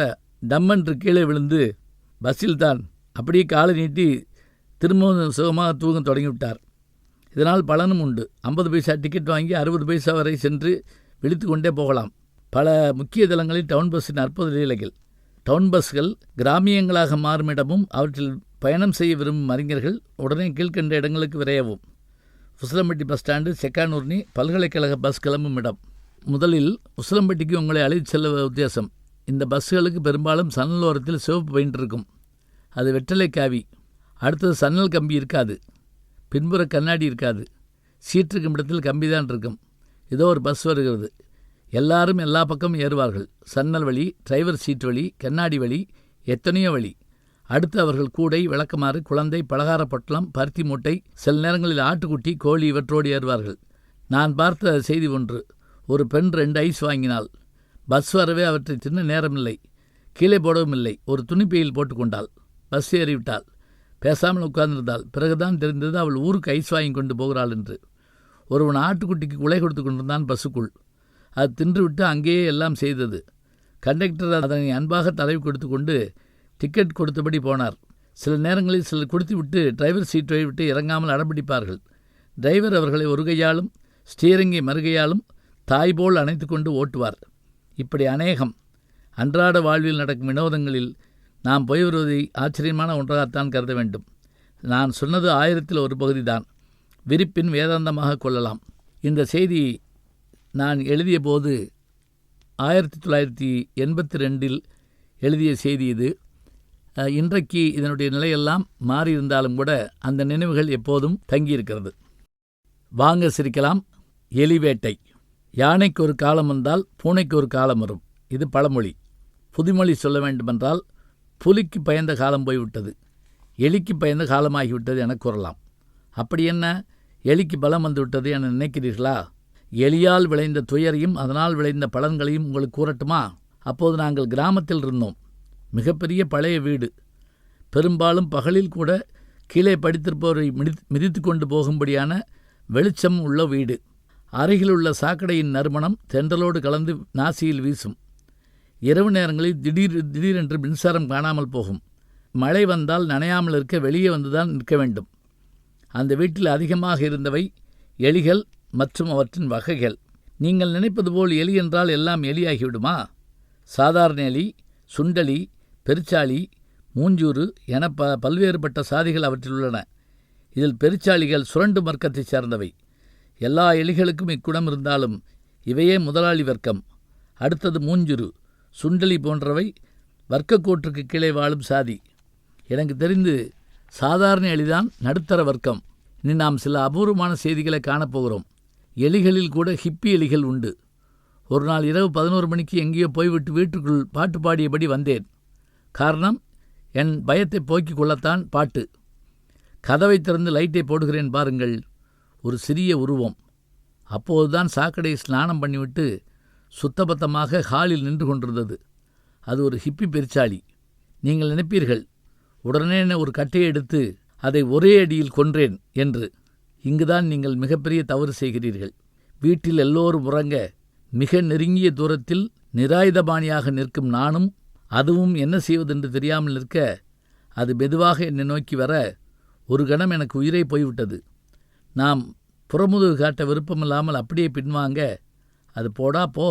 டம்மென்று கீழே விழுந்து பஸ்ஸில் தான் அப்படியே காலை நீட்டி திரும்பவும் சுகமாக தூங்க தொடங்கிவிட்டார். இதனால் பலனும் உண்டு. 50 பைசா டிக்கெட் வாங்கி 60 பைசா வரை சென்று விழித்து கொண்டே போகலாம். பல முக்கிய தலங்களில் டவுன் பஸ்ஸின் அற்புத லீலைகள். டவுன் பஸ்கள் கிராமியங்களாக மாறும் இடமும் அவற்றில் பயணம் செய்ய விரும்பும் அறிஞர்கள் உடனே கீழ்கண்ட இடங்களுக்கு விரையவும். உசிலம்பட்டி பஸ் ஸ்டாண்டு, செக்கானூர்னி பல்கலைக்கழக பஸ் கிளம்பும் இடம். முதலில் உசிலம்பட்டிக்கு உங்களை அழைத்து செல்ல உத்தேசம். இந்த பஸ்ஸுகளுக்கு பெரும்பாலும் சன்னல் ஓரத்தில் சிவப்பு பெயிண்ட் இருக்கும். அது வெற்றிலை காவி. அடுத்தது சன்னல் கம்பி இருக்காது. பின்புற கண்ணாடி இருக்காது. சீட்டிருக்கும் இடத்தில் கம்பி தான் இருக்கும். ஏதோ ஒரு பஸ் வருகிறது. எல்லாரும் எல்லா பக்கமும் ஏறுவார்கள். சன்னல் வழி, டிரைவர் சீட் வழி, கண்ணாடி வழி, எத்தனையோ வழி. அடுத்து அவர்கள் கூடை, விளக்கமாறு, குழந்தை, பலகார பொட்டலம், பருத்தி மூட்டை, சில நேரங்களில் ஆட்டுக்குட்டி, கோழி இவற்றோடு ஏறுவார்கள். நான் பார்த்த செய்தி ஒன்று. ஒரு பெண் 2 ஐஸ் வாங்கினாள். பஸ் வரவே அவற்றை தின்ன நேரமில்லை. கீழே போடவும் இல்லை. ஒரு துணிப்பையில் போட்டுக்கொண்டாள். பஸ் ஏறிவிட்டாள். பேசாமல் உட்கார்ந்திருந்தாள். பிறகுதான் தெரிந்தது அவள் ஊருக்கு ஐஸ் வாங்கி கொண்டு போகிறாள் என்று. ஒருவன் ஆட்டுக்குட்டிக்கு குலை கொடுத்து கொண்டிருந்தான் பஸ்ஸுக்குள். அது தின்றுவிட்டு அங்கேயே எல்லாம் செய்தது. கண்டக்டர் அதனை அன்பாக தடவி கொடுத்து கொண்டு டிக்கெட் கொடுத்தபடி போனார். சில நேரங்களில் சிலர் குடித்துவிட்டு டிரைவர் சீட்டை விட்டு இறங்காமல் அடம்பிடிப்பார்கள். டிரைவர் அவர்களை ஒரு கையாலும் ஸ்டீரிங்கை மறுகையாலும் தாய்போல் அணைத்து கொண்டு ஓட்டுவார். இப்படி அநேகம் அன்றாட வாழ்வில் நடக்கும் வினோதங்களில் நாம் போய் வருவதை ஆச்சரியமான ஒன்றாகத்தான் கருத வேண்டும். நான் சொன்னது 1000ல் ஒரு பகுதிதான். விரிப்பின் வேதாந்தமாக கொள்ளலாம். இந்த செய்தி நான் எழுதிய போது 1982 எழுதிய செய்தி இது. இன்றைக்கு இதனுடைய நிலையெல்லாம் மாறியிருந்தாலும் கூட அந்த நினைவுகள் எப்போதும் தங்கியிருக்கிறது. வாங்க சிரிக்கலாம். எலிவேட்டை. யானைக்கு ஒரு காலம் வந்தால் பூனைக்கு ஒரு காலம் வரும். இது பழமொழி. புதுமொழி சொல்ல வேண்டுமென்றால் புலிக்கு பயந்த காலம் போய்விட்டது, எலிக்கு பயந்த காலமாகிவிட்டது என கூறலாம். அப்படி என்ன, எலிக்கு பலம் வந்துவிட்டது என நினைக்கிறீர்களா? எலியால் விளைந்த துயரையும் அதனால் விளைந்த பலன்களையும் உங்களுக்கு கூறட்டுமா? அப்போது நாங்கள் கிராமத்தில் இருந்தோம். மிகப்பெரிய பழைய வீடு. பெரும்பாலும் பகலில் கூட கீழே படித்திருப்பவரை மிதித்து கொண்டு போகும்படியான வெளிச்சம் உள்ள வீடு. அருகிலுள்ள சாக்கடையின் நறுமணம் தென்றலோடு கலந்து நாசியில் வீசும். இரவு நேரங்களில் திடீரென்று மின்சாரம் காணாமல் போகும். மழை வந்தால் நனையாமல் இருக்க வெளியே வந்துதான் நிற்க வேண்டும். அந்த வீட்டில் அதிகமாக இருந்தவை எலிகள் மற்றும் அவற்றின் வகைகள். நீங்கள் நினைப்பது போல் எலி என்றால் எல்லாம் எலியாகிவிடுமா? சாதாரண எலி, சுண்டலி, பெருச்சாளி, மூஞ்சூறு என பல்வேறுபட்ட சாதிகள் அவற்றில் உள்ளன. இதில் பெருச்சாளிகள் சுரண்டு வர்க்கத்தைச் சேர்ந்தவை. எல்லா எலிகளுக்கும் இக்குணம் இருந்தாலும் இவையே முதலாளி வர்க்கம். அடுத்தது மூஞ்சுரு, சுண்டலி போன்றவை வர்க்கக்கோட்டுக்கு கீழே வாழும் சாதி. எனக்கு தெரிந்து சாதாரண எலிதான் நடுத்தர வர்க்கம். இனி நாம் சில அபூர்வமான செய்திகளை காணப்போகிறோம். எலிகளில் கூட ஹிப்பி எலிகள் உண்டு. ஒரு நாள் இரவு 11 மணிக்கு எங்கேயோ போய்விட்டு வீட்டுக்குள் பாட்டு பாடியபடி வந்தேன். காரணம், என் பயத்தை போக்கிக் கொள்ளத்தான் பாட்டு. கதவை திறந்து லைட்டை போடுகிறேன் பாருங்கள். ஒரு சிறிய உருவம். அப்போதுதான் சாக்கடையை ஸ்நானம் பண்ணிவிட்டு சுத்தபத்தமாக ஹாலில் நின்று கொண்டிருந்தது. அது ஒரு ஹிப்பி பெருச்சாளி. நீங்கள் நினைப்பீர்கள், உடனே ஒரு கட்டையை எடுத்து அதை ஒரே அடியில் கொன்றேன் என்று. இங்குதான் நீங்கள் மிகப்பெரிய தவறு செய்கிறீர்கள். வீட்டில் எல்லோரும் உறங்க மிக நெருங்கிய தூரத்தில் நிராயுதபாணியாக நிற்கும் நானும், அதுவும் என்ன செய்வதென்று தெரியாமல் நிற்க, அது மெதுவாக என்னை நோக்கி வர ஒரு கணம் எனக்கு உயிரை போய்விட்டது. நாம் புறமுதுகு காட்ட விருப்பமில்லாமல் அப்படியே பின்வாங்க, அது போடா போ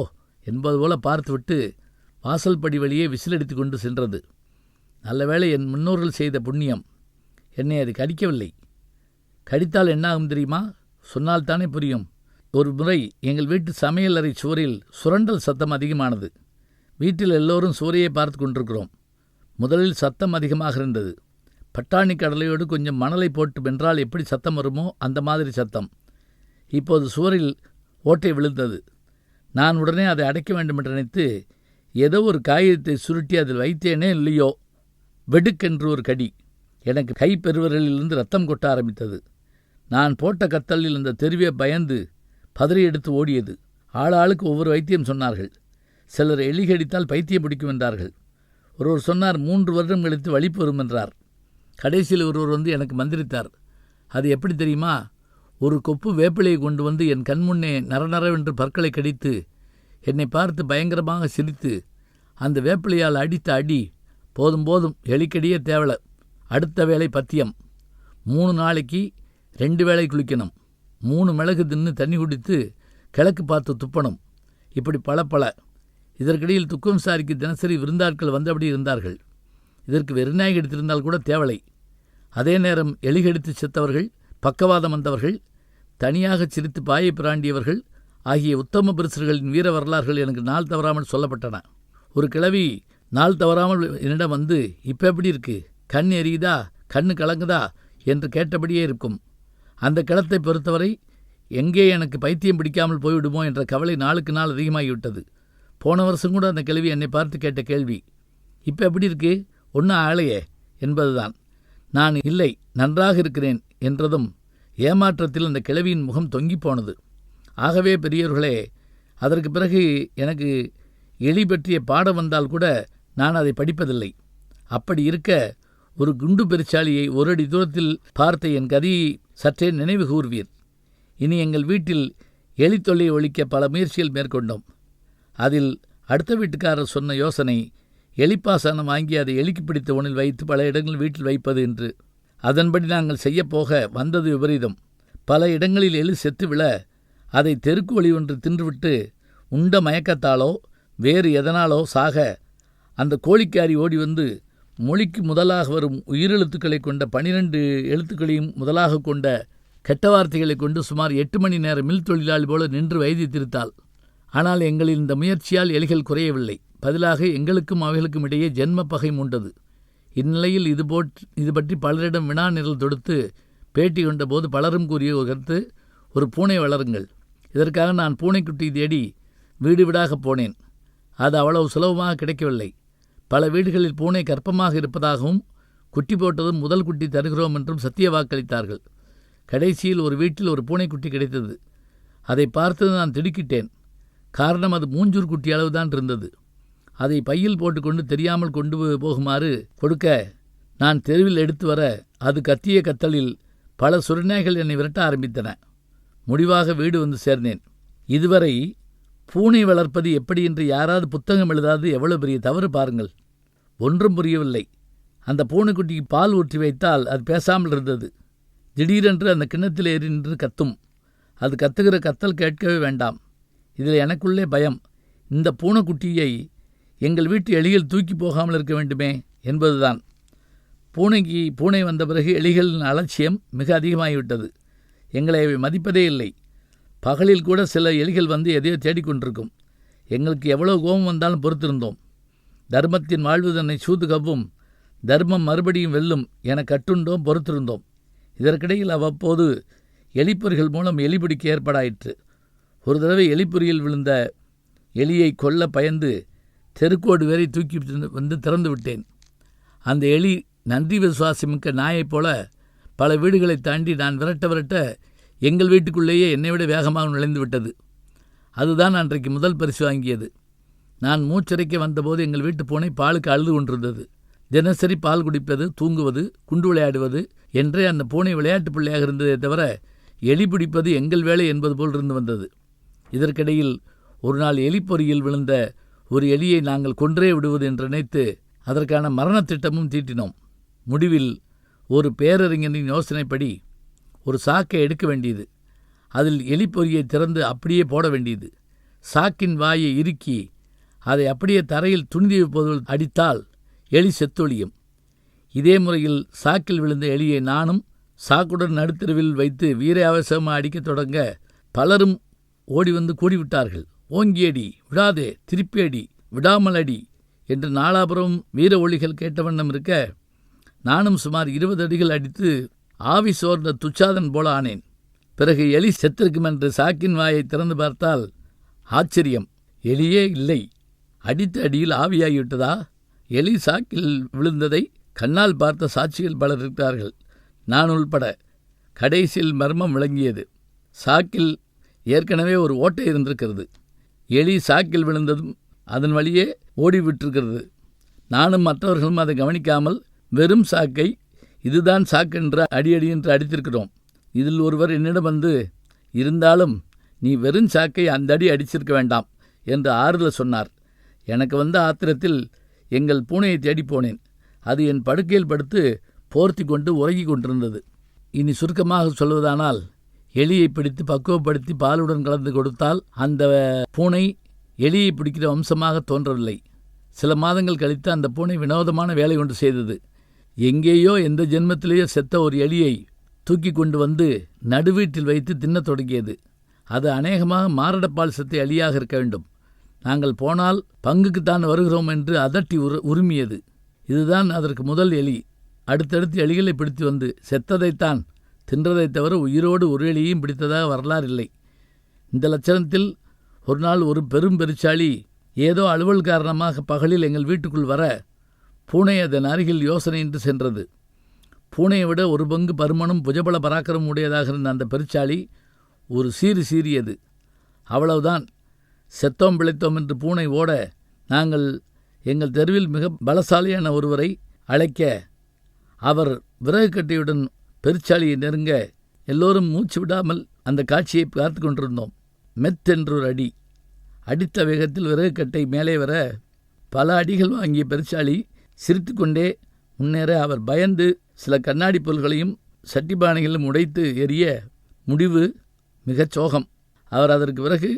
என்பது போல பார்த்துவிட்டு வாசல் படி வழியே விசிலடித்து கொண்டு சென்றது. நல்லவேளை என் முன்னோர்கள் செய்த புண்ணியம். என்னை அது கடிக்கவில்லை. கடித்தால் என்னாகும் தெரியுமா? சொன்னால்தானே புரியும். ஒரு முறை எங்கள் வீட்டு சமையல் அறை சுவரில் சுரண்டல் சத்தம் அதிகமானது. வீட்டில் எல்லோரும் சுவரையே பார்த்து கொண்டிருக்கிறோம். முதலில் சத்தம் அதிகமாக இருந்தது. பட்டாணி கடலையோடு கொஞ்சம் மணலை போட்டு வென்றால் எப்படி சத்தம் வருமோ அந்த மாதிரி சத்தம். இப்போது சுவரில் ஓட்டை விழுந்தது. நான் உடனே அதை அடைக்க வேண்டும் என்று நினைத்து ஏதோ ஒரு காகிதத்தை சுருட்டி அதில் வைத்தேனே இல்லையோ, வெடுக்கென்று ஒரு கடி. எனக்கு கை பெருவிரலிலிருந்து ரத்தம் கொட்ட ஆரம்பித்தது. நான் போட்ட கத்தலில் இந்த தெருவே பயந்து பதறி எடுத்து ஓடியது. ஆளாளுக்கு ஒவ்வொரு வைத்தியம் சொன்னார்கள். சிலர் எலி கடித்தால் பைத்தியம் பிடிக்கும் என்றார்கள். ஒருவர் சொன்னார் 3 வருடம் கழித்து வலிப்பு வரும் என்றார். கடைசியில் ஒருவர் வந்து எனக்கு மந்திரித்தார். அது எப்படி தெரியுமா? ஒரு கொப்பு வேப்பிலையை கொண்டு வந்து என் கண்முன்னே நரநரவென்று பற்களை கடித்து என்னை பார்த்து பயங்கரமாக சிரித்து, அந்த வேப்பிலையால் அடித்த அடி போதும் போதும், எலிக்கடியே தேவலை, அடுத்த வேளை பத்தியம், 3 நாளைக்கு 2 வேளை குளிக்கணும், 3 மிளகு தின்னு தண்ணி குடித்து கிழக்கு பார்த்து துப்பணும், இப்படி பல. இதற்கிடையில் துக்கம் விசாரிக்கு தினசரி விருந்தாட்கள் வந்தபடி இருந்தார்கள். இதற்கு வெறிநாய் கடித்திருந்தால் கூட தேவலை. அதே நேரம் எலி கடித்து செத்தவர்கள், பக்கவாதம் வந்தவர்கள், தனியாக சிரித்து பாயை பிராண்டியவர்கள் ஆகிய உத்தம புருஷர்களின் வீர வரலாறுகள் எனக்கு நாள் தவறாமல் சொல்லப்பட்டன. ஒரு கிழவி நாள் தவறாமல் என்னிடம் வந்து, இப்போ எப்படி இருக்கு, கண் எரியுதா, கண்ணு கலங்குதா என்று கேட்டபடியே இருக்கும். அந்த கிழத்தை பொறுத்தவரை எங்கே எனக்கு பைத்தியம் பிடிக்காமல் போய்விடுமோ என்ற கவலை நாளுக்கு நாள் அதிகமாகிவிட்டது. போன வருஷம் கூட அந்த கிழவி என்னை பார்த்து கேட்ட கேள்வி, இப்போ எப்படி இருக்கு, ஒன்றும் ஆளையே என்பதுதான். நான் இல்லை, நன்றாக இருக்கிறேன் என்றதும் ஏமாற்றத்தில் அந்த கிழவியின் முகம் தொங்கி போனது. ஆகவே பெரியவர்களே, அதற்கு பிறகு எனக்கு எலி பற்றிய பாடம் வந்தால் கூட நான் அதை படிப்பதில்லை. அப்படி இருக்க ஒரு குண்டு பெருச்சாளியை 1 அடி தூரத்தில் பார்த்த என் கதையை சற்றே நினைவு கூர்வீர். இனி எங்கள் வீட்டில் எலி தொல்லையை ஒழிக்க பல முயற்சிகள் மேற்கொண்டோம். அதில் அடுத்த வீட்டுக்காரர் சொன்ன யோசனை எலிப்பாசனம் வாங்கி அதை எலிக்கு பிடித்த உணவில் வைத்து பல இடங்களில் வீட்டில் வைப்பது என்று. அதன்படி நாங்கள் செய்யப்போக வந்தது விபரீதம். பல இடங்களில் எலி செத்து விழ அதை தெருக்கு வழி ஒன்று தின்றுவிட்டு உண்ட மயக்கத்தாலோ வேறு எதனாலோ சாக அந்த கோழிக்காரி ஓடி வந்து மொழிக்கு முதலாக வரும் உயிரெழுத்துக்களை கொண்ட 12 எழுத்துக்களையும் முதலாக கொண்ட கெட்ட வார்த்தைகளை கொண்டு சுமார் 8 மணி நேர மில் தொழிலாளி போல நின்று வைத்திருத்தாள். ஆனால் எங்களின் இந்த முயற்சியால் எலிகள் குறையவில்லை. பதிலாக எங்களுக்கும் அவைகளுக்கும் இடையே ஜென்ம பகை மூண்டது. இந்நிலையில் இது பற்றி பலரிடம் வினா நிரல் தொடுத்து பேட்டி கொண்ட போது பலரும் கூறிய ஒரு கருத்து, ஒரு பூனை வளருங்கள். இதற்காக நான் பூனைக்குட்டி தேடி வீடு வீடாக போனேன். அது அவ்வளவு சுலபமாக கிடைக்கவில்லை. பல வீடுகளில் பூனை கர்ப்பமாக இருப்பதாகவும் குட்டி போட்டதும் முதல் குட்டி தருகிறோம் என்றும் சத்திய வாக்களித்தார்கள். கடைசியில் ஒரு வீட்டில் ஒரு பூனைக்குட்டி கிடைத்தது. அதை பார்த்து நான் திடுக்கிட்டேன். காரணம், அது மூஞ்சூர் குட்டி அளவுதான் இருந்தது. அதை பையில் போட்டுக்கொண்டு தெரியாமல் கொண்டு போகுமாறு கொடுக்க நான் தெருவில் எடுத்து வர அது கத்திய கத்தலில் பல சுரநாய்கள் என்னை விரட்ட ஆரம்பித்தன. முடிவாக வீடு வந்து சேர்ந்தேன். இதுவரை பூனை வளர்ப்பது எப்படி என்று யாராவது புத்தகம் எழுதாது எவ்வளவு பெரிய தவறு பாருங்கள். ஒன்றும் புரியவில்லை. அந்த பூனைக்குட்டிக்கு பால் ஊற்றி வைத்தால் அது பேசாமல் இருந்தது. திடீரென்று அந்த கிண்ணத்தில் ஏறி நின்று கத்தும். அது கத்துகிற கத்தல் கேட்கவே வேண்டாம். இதில் எனக்குள்ளே பயம். இந்த பூனைக்குட்டியை எங்கள் வீட்டு எலிகள் தூக்கி போகாமல் இருக்க வேண்டுமே என்பதுதான். பூனை வந்த பிறகு எலிகளின் அலட்சியம் மிக அதிகமாகிவிட்டது. எங்களை அவை மதிப்பதே இல்லை. பகலில் கூட சில எலிகள் வந்து எதையோ தேடிக்கொண்டிருக்கும். எங்களுக்கு எவ்வளோ கோபம் வந்தாலும் பொறுத்திருந்தோம். தர்மத்தின் வாழ்வு தன்னை சூது கவ்வும், தர்மம் மறுபடியும் வெல்லும் என கட்டுண்டோம், பொறுத்திருந்தோம். இதற்கிடையில் அவ்வப்போது எலிப்பொறிகள் மூலம் எலி பிடிக்க ஏற்பாடாயிற்று. ஒரு தடவை எலிப்பொறியில் விழுந்த எலியை கொல்ல பயந்து தெருக்கோடு வரை தூக்கி வந்து திறந்து விட்டேன். அந்த எலி நன்றி விசுவாசமிக்க நாயைப் போல பல வீடுகளை தாண்டி நான் விரட்ட எங்கள் வீட்டுக்குள்ளேயே என்னை விட வேகமாக நுழைந்து விட்டது. அதுதான் அன்றைக்கு முதல் பரிசு வாங்கியது. நான் மூச்சரைக்க வந்தபோது எங்கள் வீட்டு பூனை பாலுக்கு அழுது கொண்டிருந்தது. தினசரி பால் குடிப்பது, தூங்குவது, குண்டு விளையாடுவது என்றே அந்த பூனை விளையாட்டு பிள்ளையாக இருந்ததே தவிர எலி பிடிப்பது எங்கள் வேலை என்பது போல் இருந்து வந்தது. இதற்கிடையில் ஒரு நாள் எலிப்பொறியில் விழுந்த ஒரு எலியை நாங்கள் கொன்றே விடுவது என்று நினைத்து அதற்கான மரண திட்டமும் தீட்டினோம். முடிவில் ஒரு பேரறிஞரின் யோசனைப்படி ஒரு சாக்கை எடுக்க வேண்டியது. அதில் எலிப்பொறியை திறந்து அப்படியே போட வேண்டியது. சாக்கின் வாயை இறுக்கி அதை அப்படியே தரையில் துணிதீவு போது அடித்தால் எலி செத்தொழியும். இதே முறையில் சாக்கில் விழுந்த எலியை நானும் சாக்குடன் நடுத்தருவில் வைத்து வீராவசமாக அடிக்கத் தொடங்க பலரும் ஓடி வந்து கூடிவிட்டார்கள். ஓங்கியடி, விடாதே, திருப்பி அடி, விடாமல் அடி என்று நாலாபுரம் வீர ஒலிகள் கேட்ட வண்ணம் இருக்க நானும் சுமார் 20 அடிகள் அடித்து ஆவி சோர்ந்த துச்சாதன் போல ஆனேன். பிறகு எலி செத்திருக்கும் என்று சாக்கின் வாயை திறந்து பார்த்தால் ஆச்சரியம், எலியே இல்லை. அடித்த அடியில் ஆவியாகிவிட்டதா? எலி சாக்கில் விழுந்ததை கண்ணால் பார்த்த சாட்சிகள் பலர் இருக்கிறார்கள், நான் உள்பட. கடைசியில் மர்மம் விளங்கியது. சாக்கில் ஏற்கனவே ஒரு ஓட்டை இருந்திருக்கிறது. எலி சாக்கில் விழுந்ததும் அதன் வழியே ஓடிவிட்டிருக்கிறது. நானும் மற்றவர்களும் அதை கவனிக்காமல் வெறும் சாக்கை இதுதான் சாக்கென்ற அடியடி என்று அடித்திருக்கிறோம். இதில் ஒருவர் என்னிடம் வந்து, இருந்தாலும் நீ வெறும் சாக்கை அந்த அடி அடிச்சிருக்க வேண்டாம் என்று ஆறுதல் சொன்னார். எனக்கு வந்த ஆத்திரத்தில் எங்கள் பூனையை தேடி போனேன். அது என் படுக்கையில் படுத்து போர்த்தி கொண்டு உறங்கி கொண்டிருந்தது. இனி சுருக்கமாக சொல்வதானால், எலியை பிடித்து பக்குவப்படுத்தி பாலுடன் கலந்து கொடுத்தால் அந்த பூனை எலியை பிடிக்கிற வம்சமாக தோன்றவில்லை. சில மாதங்கள் கழித்து அந்த பூனை வினோதமான வேலை ஒன்று செய்தது. எங்கேயோ எந்த ஜென்மத்திலேயோ செத்த ஒரு எலியை தூக்கி கொண்டு வந்து நடுவீட்டில் வைத்து தின்னத் தொடங்கியது. அது அநேகமாக மாரடப்பால் செத்த எலியாக இருக்க வேண்டும். நாங்கள் போனால் பங்குக்குத்தான் வருகிறோம் என்று அதட்டி உரிமியது. இதுதான் அதற்கு முதல் எலி. அடுத்தடுத்து எலிகளை பிடித்து வந்து செத்ததைத்தான் தின்றதை தவிர உயிரோடு ஒரு எலியையும் பிடித்ததாக வரலாறு இல்லை. இந்த லட்சணத்தில் ஒரு நாள் ஒரு பெரும் பெருச்சாளி ஏதோ அலுவல் காரணமாக பகலில் எங்கள் வீட்டுக்குள் வர பூனை அதன் அருகில் யோசனையின்றி சென்றது. பூனையை விட ஒரு பங்கு பருமனும் புஜபல பராக்கிரமும் உடையதாக இருந்த அந்த பெருச்சாளி ஒரு சீறியது. அவ்வளவுதான். செத்தோம் பிழைத்தோம் என்று பூனை ஓட நாங்கள் எங்கள் தெருவில் மிக பலசாலியான ஒருவரை அழைக்க அவர் விறகு கட்டையுடன் பெருச்சாலியை நெருங்க எல்லோரும் மூச்சு விடாமல் அந்த காட்சியை பார்த்து கொண்டிருந்தோம். மெத்தென்றொரு அடி. அடித்த வேகத்தில் விறகு கட்டை மேலே வர பல அடிகள் வாங்கிய பெருச்சாளி சிரித்து கொண்டே முன்னேற அவர் பயந்து சில கண்ணாடி பொருள்களையும் சட்டிபானைகளும் உடைத்து எறிய முடிவு மிகச் சோகம். அவர் அதற்கு பிறகு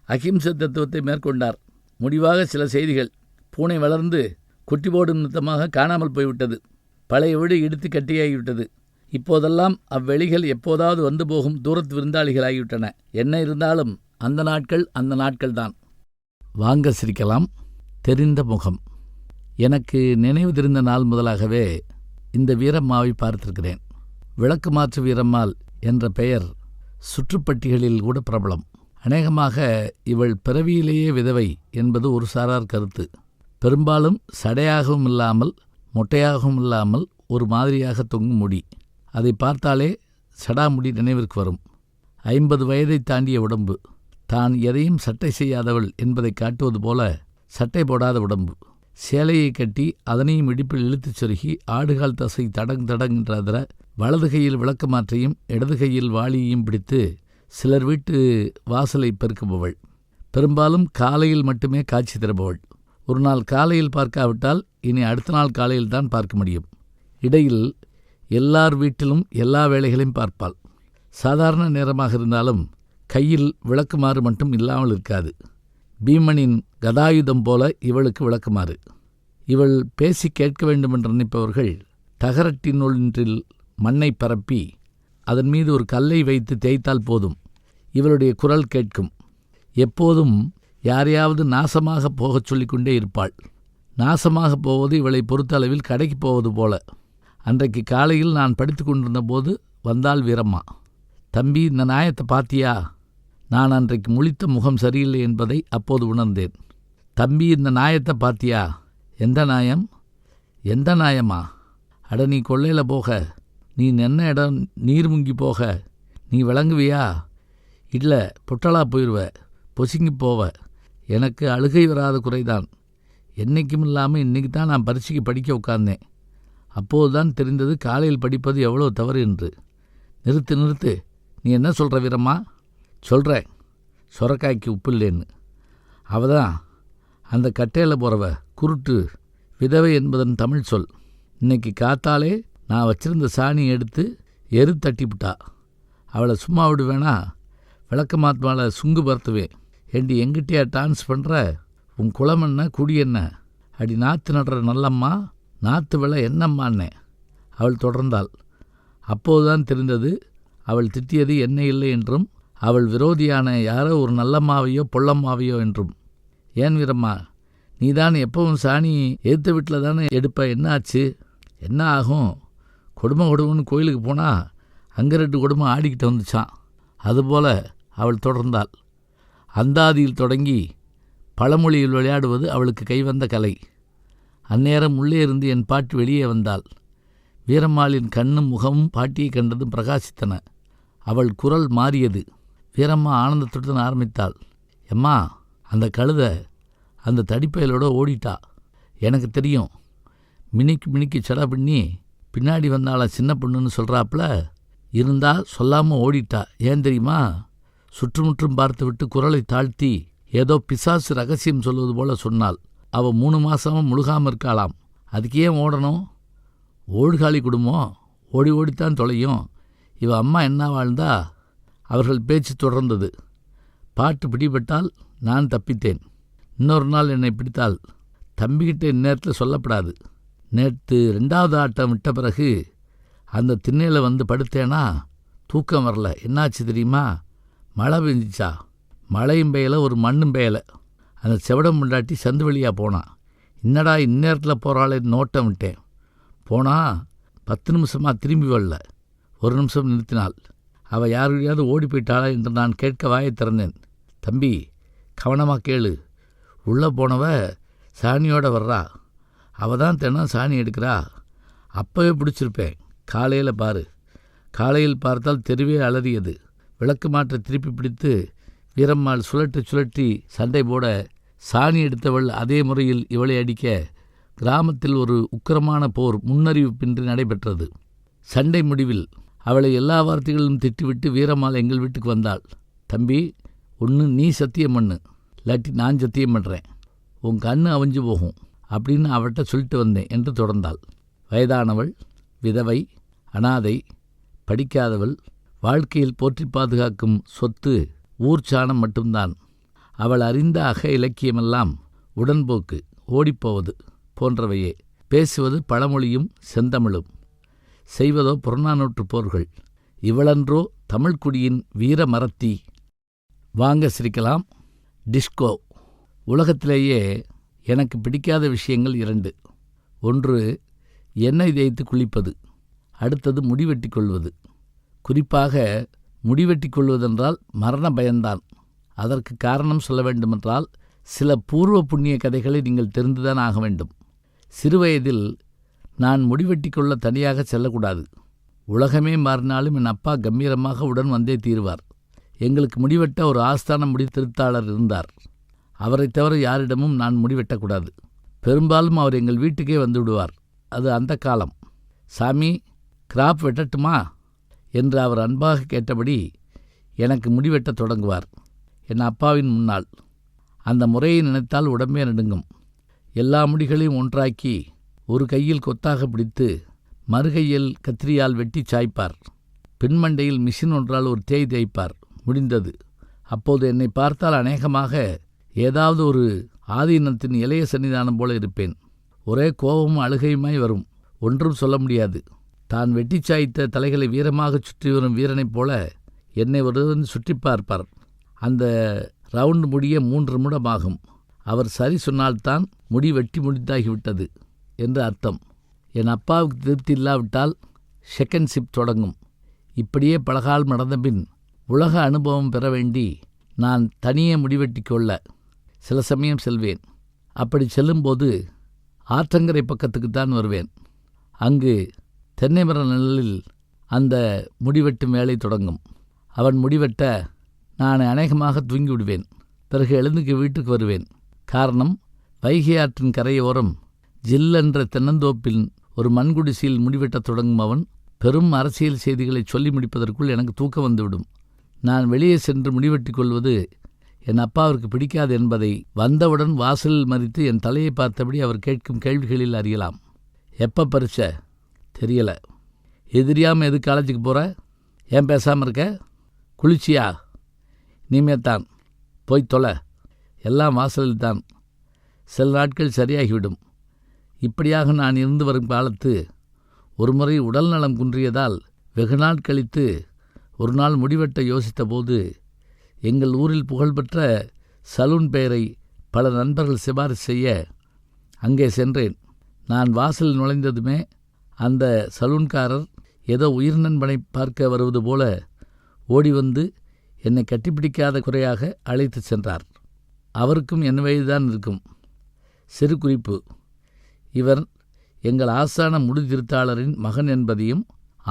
அகிம்சை தத்துவத்தை மேற்கொண்டார். முடிவாக சில செய்திகள். பூனை வளர்ந்து குட்டி போடும் நிமித்தமாக காணாமல் போய்விட்டது. பழைய வீடு இடித்து கட்டியாகிவிட்டது. இப்போதெல்லாம் அவ்வெளிகள் எப்போதாவது வந்து போகும் தூரத்து விருந்தாளிகளாகிவிட்டன. என்ன இருந்தாலும் அந்த நாட்கள்தான். வாங்க சிரிக்கலாம். தெரிந்த முகம். எனக்கு நினைவு தெரிந்த நாள் முதலாகவே இந்த வீரம்மாவை பார்த்திருக்கிறேன். விளக்கு மாற்று வீரம்மாள் என்ற பெயர் சுற்றுப்பட்டிகளில் கூட பிரபலம். அநேகமாக இவள் பிறவியிலேயே விதவை என்பது ஒரு சாரார் கருத்து. பெரும்பாலும் சடையாகவும் இல்லாமல் மொட்டையாகவும் இல்லாமல் ஒரு மாதிரியாக தொங்கும் முடி. அதை பார்த்தாலே சடாமுடி நினைவிற்கு வரும். 50 வயதை தாண்டிய உடம்பு. தான் எதையும் சட்டை செய்யாதவள் என்பதை காட்டுவது போல சட்டை போடாத உடம்பு. சேலையை கட்டி அதனையும் இடுப்பில் இழுத்துச் சொருகி ஆடுகால் தசை தடங் என்றாதர வலது கையில் விளக்கு மாற்றையும் இடது கையில் வாளியையும் பிடித்து சிலர் வீட்டு வாசலை பெருக்குபவள். பெரும்பாலும் காலையில் மட்டுமே காட்சி தருபவள். ஒரு நாள் காலையில் பார்க்காவிட்டால் இனி அடுத்த நாள் காலையில் தான் பார்க்க முடியும். இடையில் எல்லார் வீட்டிலும் எல்லா வேலைகளையும் பார்ப்பாள். சாதாரண நேரமாக இருந்தாலும் கையில் விளக்குமாறு மட்டும் இல்லாமல் இருக்காது. பீமனின் கதாயுதம் போல இவளுக்கு விளக்குமாறு. இவள் பேசி கேட்க வேண்டுமென்று நினைப்பவர்கள் தகரட்டினொன்றில் மண்ணை பரப்பி அதன் மீது ஒரு கல்லை வைத்து தேய்த்தால் போதும், இவளுடைய குரல் கேட்கும். எப்போதும் யாரையாவது நாசமாக போகச் சொல்லிக்கொண்டே இருப்பாள். நாசமாக போவது இவளை பொறுத்தளவில் கடைக்கு போவது போல. அன்றைக்கு காலையில் நான் படித்து கொண்டிருந்த போது வந்தாள் வீரம்மா. தம்பி, இந்த நாயத்தை பாத்தியா? நான் அன்றைக்கு முழித்த முகம் சரியில்லை என்பதை அப்போது உணர்ந்தேன். தம்பி, இந்த நாயத்தை பாத்தியா? எந்த நாயம்? எந்த நாயமா? அட, நீ கொள்ளையில் போக, நீ நென்ன இடம் நீர் முங்கி போக நீ விளங்குவியா? இல்லை, புட்டலா போயிடுவ, பொசுங்கி போவ. எனக்கு அழுகை வராத குறைதான். என்றைக்கும் இல்லாமல் இன்றைக்கி தான் நான் பரீட்சைக்கு படிக்க உட்கார்ந்தேன். அப்போது தான் தெரிந்தது காலையில் படிப்பது எவ்வளோ தவறு என்று. நிறுத்து, நீ என்ன சொல்கிற வீரம்மா? சொல்கிறேன், சொரக்காய்க்கு உப்பு இல்லைன்னு. அவ தான் அந்த கட்டையில் போகிறவ, குருட்டு, விதவை என்பதன் தமிழ் சொல். இன்னைக்கு காத்தாலே நான் வச்சிருந்த சாணியை எடுத்து எரு தட்டிவிட்டா. அவளை சும்மா விடுவேனா? விளக்க மாத்மால சுங்கு பருத்துவேன். ஏண்டி, எங்கிட்டயா டான்ஸ் பண்ணுற? உன் குளம் என்ன, குடி என்ன? அடி நாற்று நடுற நல்லம்மா, நாற்று விலை என்னம்மான்னே. அவள் தொடர்ந்தாள். அப்போதுதான் தெரிந்தது அவள் திட்டியது என்ன இல்லை என்றும், அவள் விரோதியான யாரோ ஒரு நல்லம்மாவையோ பொல்லம்மாவையோ என்றும். ஏன் வீரம்மா, நீதான் எப்பவும் சாணி ஏற்ற வீட்டில் தானே எடுப்ப, என்ன ஆச்சு? என்ன ஆகும்? கொடுமைன்னு கோயிலுக்கு போனால் அங்கே 2 கொடுமை ஆடிக்கிட்டு வந்துச்சான். அதுபோல் அவள் தொடர்ந்தாள். அந்தாதியில் தொடங்கி பழமொழியில் விளையாடுவது அவளுக்கு கைவந்த கலை. அந்நேரம் உள்ளே இருந்து என் பாட்டு வெளியே வந்தாள். வீரம்மாளின் கண்ணும் முகமும் பாட்டியை கண்டதும் பிரகாசித்தன. அவள் குரல் மாறியது. வீரம்மா ஆனந்தத்துடன் ஆரம்பித்தாள். எம்மா, அந்த கழுதை அந்த தடிப்பயலோட ஓடிட்டா. எனக்கு தெரியும். மினிக்கு சடா பண்ணி பின்னாடி வந்தாளா சின்ன பொண்ணுன்னு சொல்கிறாப்புல இருந்தா சொல்லாமல் ஓடிட்டா. ஏன் தெரியுமா? சுற்றுமுற்றும் பார்த்து விட்டு குரலை தாழ்த்தி ஏதோ பிசாசு ரகசியம் சொல்வது போல சொன்னாள். அவள் 3 மாதமும் முழுகாமல் இருக்காளாம். அதுக்கு ஏன் ஓடணும்? ஓடுகாலி குடும்பம் ஓடித்தான் தொலையும். இவ அம்மா என்ன வாழ்ந்தா? அவர்கள் பேச்சு தொடர்ந்தது. பாட்டு பிடிபட்டால் நான் தப்பித்தேன். இன்னொரு நாள் என்னை பிடித்தாள். தம்பிக்கிட்ட இந்நேரத்தில் சொல்லப்படாது. நேற்று 2வது ஆட்டம் விட்ட பிறகு அந்த திண்ணையில் வந்து படுத்தேனா தூக்கம் வரல. என்னாச்சு தெரியுமா? மழை பெஞ்சிச்சா. மழையும் பெயலை, ஒரு மண்ணும் பெயலை. அந்த செவடம் முண்டாட்டி சந்து வழியாக போனான். என்னடா இந்நேரத்தில் போகிறாளே நோட்டம் விட்டேன். போனால் 10 நிமிஷமாக திரும்பி வரல. 1 நிமிஷம் நிறுத்தினாள். அவள் யாரையாவது ஓடி போயிட்டாளா என்று நான் கேட்க வாயை திறந்தேன். தம்பி, கவனமாக கேளு. உள்ளே போனவ சாணியோடு வர்றா. அவள் தான் தினம் சாணி எடுக்கிறா. அப்போவே பிடிச்சிருப்பேன். காலையில் பாரு. காலையில் பார்த்தால் தெருவே அலறியது. விளக்கு மாற்ற திருப்பி பிடித்து வீரம்மாள் சுழற்றி சண்டை போட சாணி எடுத்தவள் அதே முறையில் இவளை அடிக்க கிராமத்தில் ஒரு உக்கிரமான போர் முன்னறிவிப்பின்றி நடைபெற்றது. சண்டை முடிவில் அவளை எல்லா வார்த்தைகளிலும் திட்டிவிட்டு வீரம்மாள் எங்கள் வீட்டுக்கு வந்தாள். தம்பி, ஒன்று நீ சத்தியம் பண்ணு, இல்லாட்டி நான் சத்தியம் பண்ணுறேன், உன் கண்ணு அவிஞ்சு போகும் அப்படின்னு அவட்ட சொல்லிட்டு வந்தேன் என்று தொடர்ந்தாள். வயதானவள், விதவை, அனாதை, படிக்காதவள், வாழ்க்கையில் போற்றி பாதுகாக்கும் சொத்து ஊர்ச்சாணம் மட்டும்தான். அவள் அறிந்த அக இலக்கியமெல்லாம் உடன்போக்கு, ஓடிப்போவது போன்றவையே. பேசுவது பழமொழியும் செந்தமிழும், செய்வதோ புறநானூற்று போர்கள். இவளன்றோ தமிழ்குடியின் வீர மரத்தி. வாங்க சிரிக்கலாம். டிஸ்கோ. உலகத்திலேயே எனக்கு பிடிக்காத விஷயங்கள் 2. ஒன்று எண்ணெய் தேய்த்து குளிப்பது, அடுத்தது முடிவெட்டி கொள்வது. குறிப்பாக முடிவெட்டி கொள்வதென்றால் மரண பயம்தான். அதற்கு காரணம் சொல்ல வேண்டுமென்றால் சில பூர்வ புண்ணிய கதைகளை நீங்கள் தெரிந்துதான் ஆக வேண்டும். சிறுவயதில் நான் முடிவெட்டி கொள்ள தனியாக செல்லக்கூடாது. உலகமே மாறினாலும் என் அப்பா கம்பீரமாக உடன் வந்தே தீருவார். எங்களுக்கு முடிவெட்ட ஒரு ஆஸ்தான முடி திருத்தாளர் இருந்தார். அவரை தவிர யாரிடமும் நான் முடிவெட்டக்கூடாது. பெரும்பாலும் அவர் எங்கள் வீட்டுக்கே வந்து விடுவார். அது அந்த காலம். சாமி, கிராப் வெட்டட்டுமா என்று அவர் அன்பாக கேட்டபடி எனக்கு முடிவெட்டத் தொடங்குவார். என் அப்பாவின் முன்னால். அந்த முறையை நினைத்தால் உடம்பே நடுங்கும். எல்லா முடிகளையும் ஒன்றாக்கி ஒரு கையில் கொத்தாக பிடித்து மறுகையில் கத்திரியால் வெட்டி சாய்ப்பார். பின்மண்டையில் மிஷின் ஒன்றால் ஒரு தேய் தேய்ப்பார். முடிந்தது. அப்போது என்னை பார்த்தால் அநேகமாக ஏதாவது ஒரு ஆதீனத்தின் இளைய சன்னிதானம் போல இருப்பேன். ஒரே கோபமும் அழுகையுமாய் வரும். ஒன்றும் சொல்ல முடியாது. தான் வெட்டி சாய்த்த தலைகளை வீரமாக சுற்றி வரும் வீரனைப் போல என்னை ஒருவன் சுற்றி பார்ப்பார். அந்த ரவுண்ட் முடிய 3 நிமிடமாகும். அவர் சரி சொன்னால்தான் முடி வெட்டி முடித்தாகிவிட்டது என்று அர்த்தம். என் அப்பாவுக்கு திருப்தி இல்லாவிட்டால் செகண்ட் ஷிப் தொடங்கும். இப்படியே பலகாலம் நடந்தபின் உலக அனுபவம் பெற வேண்டி நான் தனியே முடிவெட்டி கொள்ள சில சமயம் செல்வேன். அப்படி செல்லும்போது ஆற்றங்கரை பக்கத்துக்குத்தான் வருவேன். அங்கு தென்னை மர நிழலில் அந்த முடிவெட்டும் வேலை தொடங்கும். அவன் முடிவெட்ட நான் அநேகமாக தூங்கி விடுவேன். பிறகு எழுந்துக்கு வீட்டுக்கு வருவேன். காரணம், வைகை ஆற்றின் கரையோரம் ஜில்லென்ற தென்னந்தோப்பில் ஒரு மண்குடிசையில் முடிவெட்டத் தொடங்கும் அவன் பெரும் அரசியல் செய்திகளை சொல்லி முடிப்பதற்குள் எனக்கு தூக்கம் வந்துவிடும். நான் வெளியே சென்று முடிவெட்டி கொள்வது என் அப்பாவிற்கு பிடிக்காது என்பதை வந்தவுடன் வாசலில் மறித்து என் தலையை பார்த்தபடி அவர் கேட்கும் கேள்விகளில் அறியலாம். எப்போ பரீட்சை? தெரியல. எதிரியாமல் எது காலேஜுக்கு போகிற? ஏன் பேசாமல் இருக்க? குளிச்சியா? இனிமேத்தான். போய் தொலை. எல்லாம் வாசலில் தான். சில நாட்கள் சரியாகிவிடும். இப்படியாக நான் இருந்து வரும் காலத்து ஒரு முறை உடல் நலம் குன்றியதால் வெகு நாள் கழித்து ஒரு நாள் முடிவெட்ட யோசித்த போது எங்கள் ஊரில் புகழ்பெற்ற சலூன் பெயரை பல நண்பர்கள் சிபாரிசு செய்ய அங்கே சென்றேன். நான் வாசலில் நுழைந்ததுமே அந்த சலூன்காரர் ஏதோ உயிர் நண்பனை பார்க்க வருவது போல ஓடி வந்து என்னை கட்டிப்பிடிக்காத குறையாக அழைத்து சென்றார். அவருக்கும் என் வயதுதான் இருக்கும். சிறு குறிப்பு, இவர் எங்கள் ஆஸ்தான முடிதிருத்தாளரின் மகன் என்பதையும்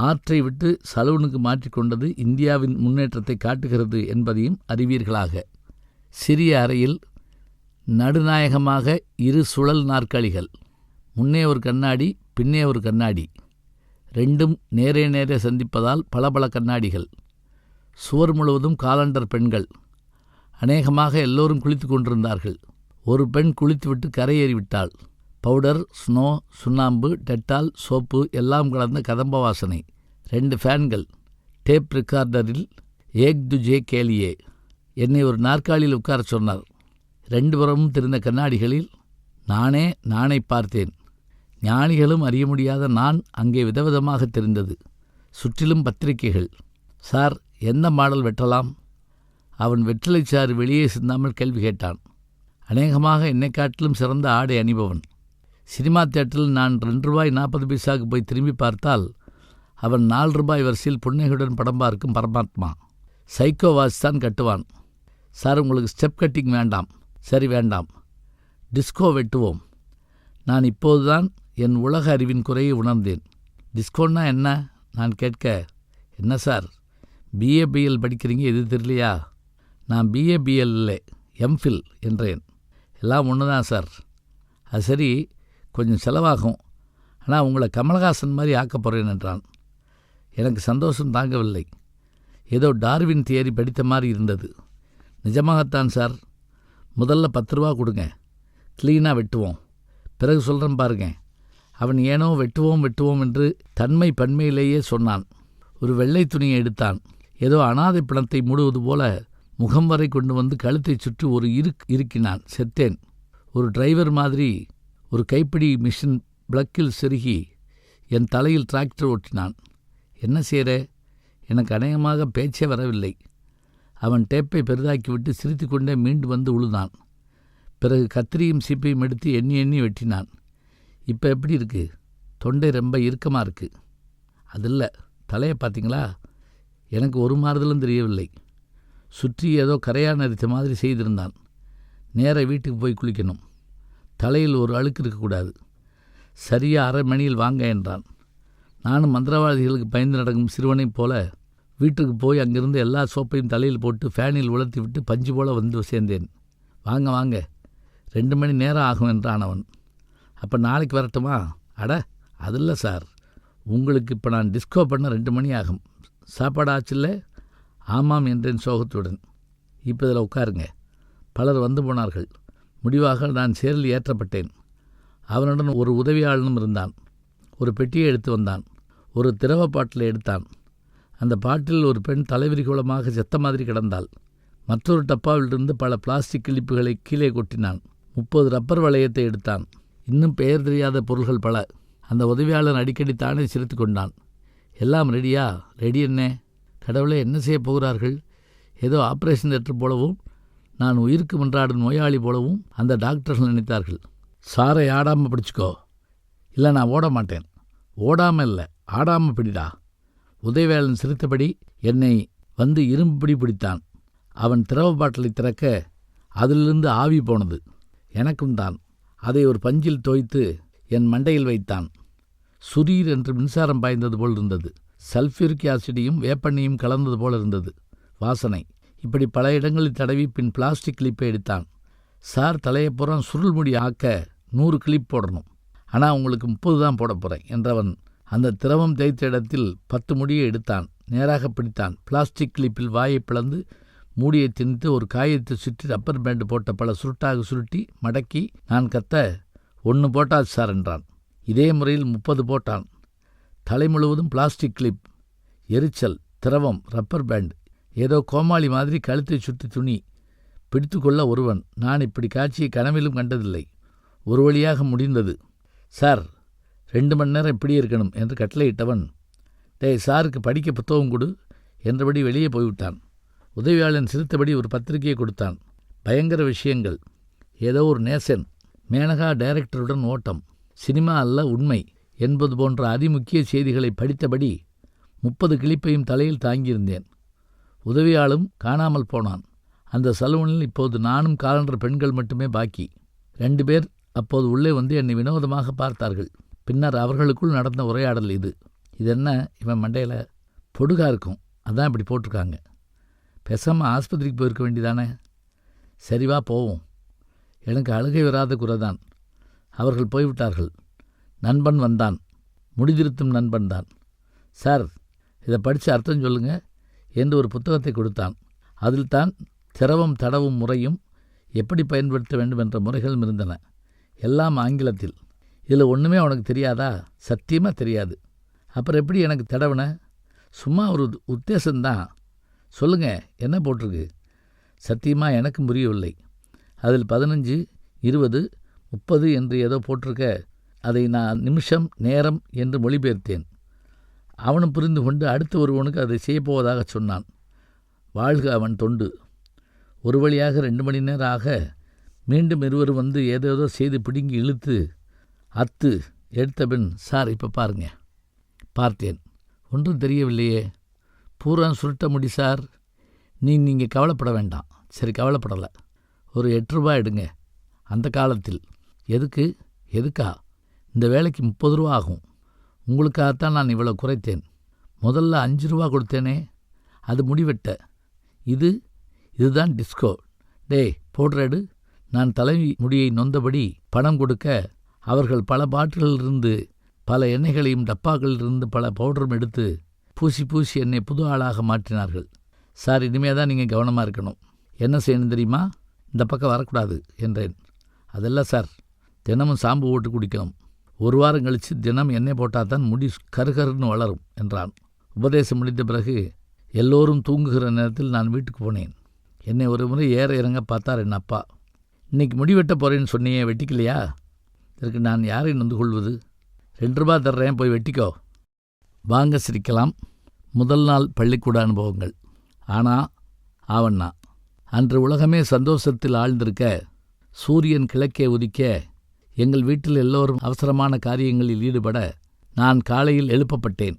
ஆற்றை விட்டு சலூனுக்கு மாற்றிக்கொண்டது இந்தியாவின் முன்னேற்றத்தை காட்டுகிறது என்பதையும் அறிவீர்களாக. சிறிய அறையில் நடுநாயகமாக 2 சுழல் நாற்காலிகள். முன்னே ஒரு கண்ணாடி, பின்னே ஒரு கண்ணாடி. 2ம் நேரே நேரே சந்திப்பதால் பல கண்ணாடிகள். சுவர் முழுவதும் காலண்டர் பெண்கள். அநேகமாக எல்லோரும் குளித்து கொண்டிருந்தார்கள். ஒரு பெண் குளித்துவிட்டு கரையேறிவிட்டாள். பவுடர், ஸ்னோ, சுண்ணாம்பு, டெட்டால், சோப்பு எல்லாம் கலந்த கதம்ப வாசனை. 2 ஃபேன்கள். டேப் ரெக்கார்டரில் ஏக் துஜே கேலியே. என்னை ஒரு நாற்காலியில் உட்கார சொன்னார். 2 புறமும் தெரிந்த கண்ணாடிகளில் நானே பார்த்தேன். ஞானிகளும் அறிய முடியாத நான் அங்கே விதவிதமாக தெரிந்தது. சுற்றிலும் பத்திரிகைகள். சார், எந்த மாடல் வெட்டலாம்? அவன் வெற்றிலைச்சாறு வெளியே சிந்தாமல் கேள்வி கேட்டான். அநேகமாக என்னை காட்டிலும் சிறந்த ஆடை அணிபவன். சினிமா தியேட்டரில் நான் ₹2.40 போய் திரும்பி பார்த்தால் அவன் ₹4 வரிசையில் புன்னகையுடன் படம் பார்க்கும் பரமாத்மா. சைக்கோ வாட்ச் தான் கட்டுவான். சார், உங்களுக்கு ஸ்டெப் கட்டிங் வேண்டாம். சரி, வேண்டாம். டிஸ்கோ வெட்டுவோம். நான் இப்போதுதான் என் உலக அறிவின் குறையை உணர்ந்தேன். டிஸ்கோன்னா என்ன? நான் கேட்க, என்ன சார், BA-BL படிக்கிறீங்க, இது தெரியலையா? நான் BA-BL இல்லை, எம்ஃபில் என்றேன். எல்லாம் ஒன்று தான் சார். அது சரி, கொஞ்சம் செலவாகும். ஆனால் உங்களை கமலஹாசன் மாதிரி ஆக்க போகிறேன் என்றான். எனக்கு சந்தோஷம் தாங்கவில்லை. ஏதோ டார்வின் தியரி படித்த மாதிரி இருந்தது. நிஜமாகத்தான் சார். முதல்ல 10 ரூபா கொடுங்க, க்ளீனாக வெட்டுவோம், பிறகு சொல்கிறேன் பாருங்க. அவன் ஏனோ வெட்டுவோம் என்று தன்மை பன்மையிலேயே சொன்னான். ஒரு வெள்ளை துணியை எடுத்தான். ஏதோ அனாதை பிணத்தை மூடுவது போல முகம் வரை கொண்டு வந்து கழுத்தை சுற்றி ஒரு இருக்கினான். செத்தேன். ஒரு டிரைவர் மாதிரி ஒரு கைப்பிடி மிஷின் பிளக்கில் செருகி என் தலையில் டிராக்டர் ஓட்டினான். என்ன செய்கிற? எனக்கு அநேகமாக பேச்சே வரவில்லை. அவன் டேப்பை பெரிதாக்கிவிட்டு சிரித்து கொண்டே மீண்டு வந்து உழுதான். பிறகு கத்திரியும் சீப்பையும் எடுத்து எண்ணி வெட்டினான். இப்போ எப்படி இருக்கு? தொண்டை ரொம்ப இறுக்கமாக இருக்குது. அதில்ல, தலையை பார்த்தீங்களா? எனக்கு ஒரு மாறுதலும் தெரியவில்லை. சுற்றி ஏதோ கரையான் அரித்த மாதிரி செய்திருந்தான். நேர வீட்டுக்கு போய் குளிக்கணும். தலையில் ஒரு அழுக்கு இருக்கக்கூடாது. சரியாக 1/2 மணியில் வாங்க என்றான். நானும் மந்திரவாதிகளுக்கு பயந்து நடக்கும் சிறுவனைப் போல வீட்டுக்கு போய் அங்கிருந்து எல்லா சோப்பையும் தலையில் போட்டு ஃபேனில் உலர்த்தி விட்டு பஞ்சு போல வந்து சேர்ந்தேன். வாங்க 2 மணி நேரம் ஆகும் என்றான் அவன். அப்போ நாளைக்கு வரட்டுமா? அட அதில்ல சார், உங்களுக்கு இப்போ நான் டிஸ்கோ பண்ண 2 மணி ஆகும். சாப்பாடு ஆச்சுல்ல? ஆமாம் என்றேன் சோகத்துடன். இப்போ இதில் உட்காருங்க. பலர் வந்து போனார்கள். முடிவாக நான் சேரில் ஏற்றப்பட்டேன். அவனுடன் ஒரு உதவியாளனும் இருந்தான். ஒரு பெட்டியை எடுத்து வந்தான். ஒரு திரவ பாட்டிலை எடுத்தான். அந்த பாட்டில் ஒரு பெண் தலைவிரிகோலமாக செத்த மாதிரி கிடந்தாள். மற்றொரு டப்பாவிலிருந்து பல பிளாஸ்டிக் கிளிப்புகளை கீழே கொட்டினான். 30 ரப்பர் வளையத்தை எடுத்தான். இன்னும் பெயர் தெரியாத பொருள்கள் பல. அந்த உதவியாளன் அடிக்கடி தானே சிரித்து கொண்டான். எல்லாம் ரெடியா? ரெடி என்ன? கடவுளே, என்ன செய்ய போகிறார்கள்? ஏதோ ஆப்ரேஷன் தேட்டர் போலவும் நான் உயிருக்கு மன்றாடும் நோயாளி போலவும் அந்த டாக்டர்கள் நினைத்தார்கள். சாரை ஆடாமல் பிடிச்சிக்கோ. இல்லை, நான் ஓட மாட்டேன். ஓடாமல் இல்லை, ஆடாமல் பிடிடா. உதவியாளன் சிரித்தபடி என்னை வந்து இரும்பு பிடித்தான். அவன் திரவ பாட்டிலை திறக்க அதிலிருந்து ஆவி போனது. எனக்கும் தான். அதை ஒரு பஞ்சில் தோய்த்து என் மண்டையில் வைத்தான். சுரீர் என்று மின்சாரம் பாய்ந்தது போல் இருந்தது. சல்ஃபியூரிக் ஆசிடையும் வேப்பெண்ணையும் கலந்தது போல் இருந்தது வாசனை. இப்படி பல இடங்களில் தடவி பின் பிளாஸ்டிக் கிளிப்பை எடுத்தான். சார், தலையப்புறம் சுருள் முடி ஆக்க 100 கிளிப் போடணும். ஆனால் உங்களுக்கு 30 தான் போட போகிறேன் என்றவன் அந்த திரவம் தேய்த்த இடத்தில் 10 முடியை எடுத்தான். நேராக பிடித்தான். பிளாஸ்டிக் கிளிப்பில் வாயை பிளந்து மூடியை திணித்து ஒரு காயத்தை சுற்றி ரப்பர் பேண்டு போட்ட பல சுருட்டாக சுருட்டி மடக்கி நான் கத்த 1 போட்டாச்சு சார் என்றான். இதே முறையில் 30 போட்டான். தலை முழுவதும் பிளாஸ்டிக் கிளிப், எரிச்சல், திரவம், ரப்பர் பேண்ட். ஏதோ கோமாளி மாதிரி கழுத்தை சுற்றி துணி. பிடித்து கொள்ள ஒருவன். நான் இப்படி காட்சியை கனவிலும் கண்டதில்லை. ஒரு வழியாக முடிந்தது. சார், 2 மணி நேரம் இப்படி இருக்கணும் என்று கட்டளையிட்டவன், டேய் சாருக்கு படிக்க புத்தகம் கொடு என்றபடி வெளியே போய்விட்டான். உதவியாளன் சிரித்தபடி ஒரு பத்திரிகையை கொடுத்தான். பயங்கர விஷயங்கள். ஏதோ ஒரு நேசன், மேனகா டைரக்டருடன் ஓட்டம், சினிமா அல்ல உண்மை என்பது போன்ற அதிமுக்கிய செய்திகளை படித்தபடி 30 கிளிப்பையும் தலையில் தாங்கியிருந்தேன். உதவியாளும் காணாமல் போனான். அந்த சலூனில் இப்போது நானும் காலண்டர் பெண்கள் மட்டுமே பாக்கி. 2 பேர் அப்போது உள்ளே வந்து என்னை வினோதமாக பார்த்தார்கள். பின்னர் அவர்களுக்குள் நடந்த உரையாடல் இது. என்ன இவன் மண்டையில் பொடுகா இருக்கும், அதான் இப்படி போட்டிருக்காங்க. பேசாமல் ஆஸ்பத்திரிக்கு போயிருக்க வேண்டியதானே? சரிவா போவோம். எனக்கு அழுகை வராத குறைதான். அவர்கள் போய்விட்டார்கள். நண்பன் வந்தான். முடிதிருத்தும் நண்பன் தான். சார், இதை படித்து அர்த்தம் சொல்லுங்க என்று ஒரு புத்தகத்தை கொடுத்தான். அதில் தான் திரவம் தடவும் முறையும் எப்படி பயன்படுத்த வேண்டும் என்ற முறைகளும் இருந்தன. எல்லாம் ஆங்கிலத்தில். இதில் ஒன்றுமே உனக்கு தெரியாதா? சத்தியமாக தெரியாது. அப்புறம் எப்படி எனக்கு தடவின? சும்மா ஒரு உத்தேசம்தான். சொல்லுங்க, என்ன போட்டிருக்கு? சத்தியமாக எனக்கும் புரியவில்லை. அதில் 15, 20, 30 என்று ஏதோ போட்டிருக்க. அதை நான் நிமிஷம், நேரம் என்று மொழிபெயர்த்தேன். அவனும் புரிந்து கொண்டு அடுத்த ஒருவனுக்கு அதை செய்யப்போவதாக சொன்னான். வாழ்க அவன் தொண்டு. ஒரு வழியாக 2 மணி நேரம் ஆக மீண்டும் இருவர் வந்து ஏதேதோ செய்து பிடுங்கி இழுத்து அத்து எடுத்த பின், சார் இப்போ பாருங்க. பார்த்தேன். ஒன்றும் தெரியவில்லையே. பூரா சுருட்ட முடி சார். நீங்கள் கவலைப்பட வேண்டாம். சரி, கவலைப்படலை. ஒரு 8 ரூபா எடுங்க. அந்த காலத்தில். எதுக்கா? இந்த வேலைக்கு 30 ரூபா ஆகும். உங்களுக்காகத்தான் நான் இவ்வளோ குறைத்தேன். முதல்ல 5 ரூபா கொடுத்தேனே, அது முடிவெட்ட. இதுதான் டிஸ்கோ. டேய் போடுறேடு. நான் தலை முடியை நொந்தபடி பணம் கொடுக்க அவர்கள் பல பாட்டிலிருந்து பல எண்ணெய்களையும் டப்பாக்களிலிருந்து பல பவுடரும் எடுத்து பூசி பூசி என்னை புது ஆளாக மாற்றினார்கள். சார், இனிமேல் தான் நீங்கள் கவனமாக இருக்கணும். என்ன செய்யணும் தெரியுமா? இந்த பக்கம் வரக்கூடாது என்றேன். அதெல்லாம் சார், தினமும் சாம்பு போட்டு குடிக்கணும். 1 வாரம் கழித்து தினம் எண்ணெய் போட்டால் தான் முடி கருகருன்னு வளரும் என்றான். உபதேசம் முடிந்த பிறகு எல்லோரும் தூங்குகிற நேரத்தில் நான் வீட்டுக்கு போனேன். என்னை ஒரு முறை ஏற இறங்க பார்த்தார் என் அப்பா. இன்றைக்கி முடி வெட்ட போகிறேன்னு சொன்னியே, வெட்டிக்கலையா? இதற்கு நான் யாரை நொந்து கொள்வது? 2 ரூபா தர்றேன், போய் வெட்டிக்கோ. வாங்க, சிரிக்கலாம். முதல் நாள் பள்ளிக்கூட அனுபவங்கள். ஆவண்ணா, அன்று உலகமே சந்தோஷத்தில் ஆழ்ந்திருக்க, சூரியன் கிழக்கே உதிக்க, எங்கள் வீட்டில் எல்லோரும் அவசரமான காரியங்களில் ஈடுபட, நான் காலையில் எழுப்பப்பட்டேன்.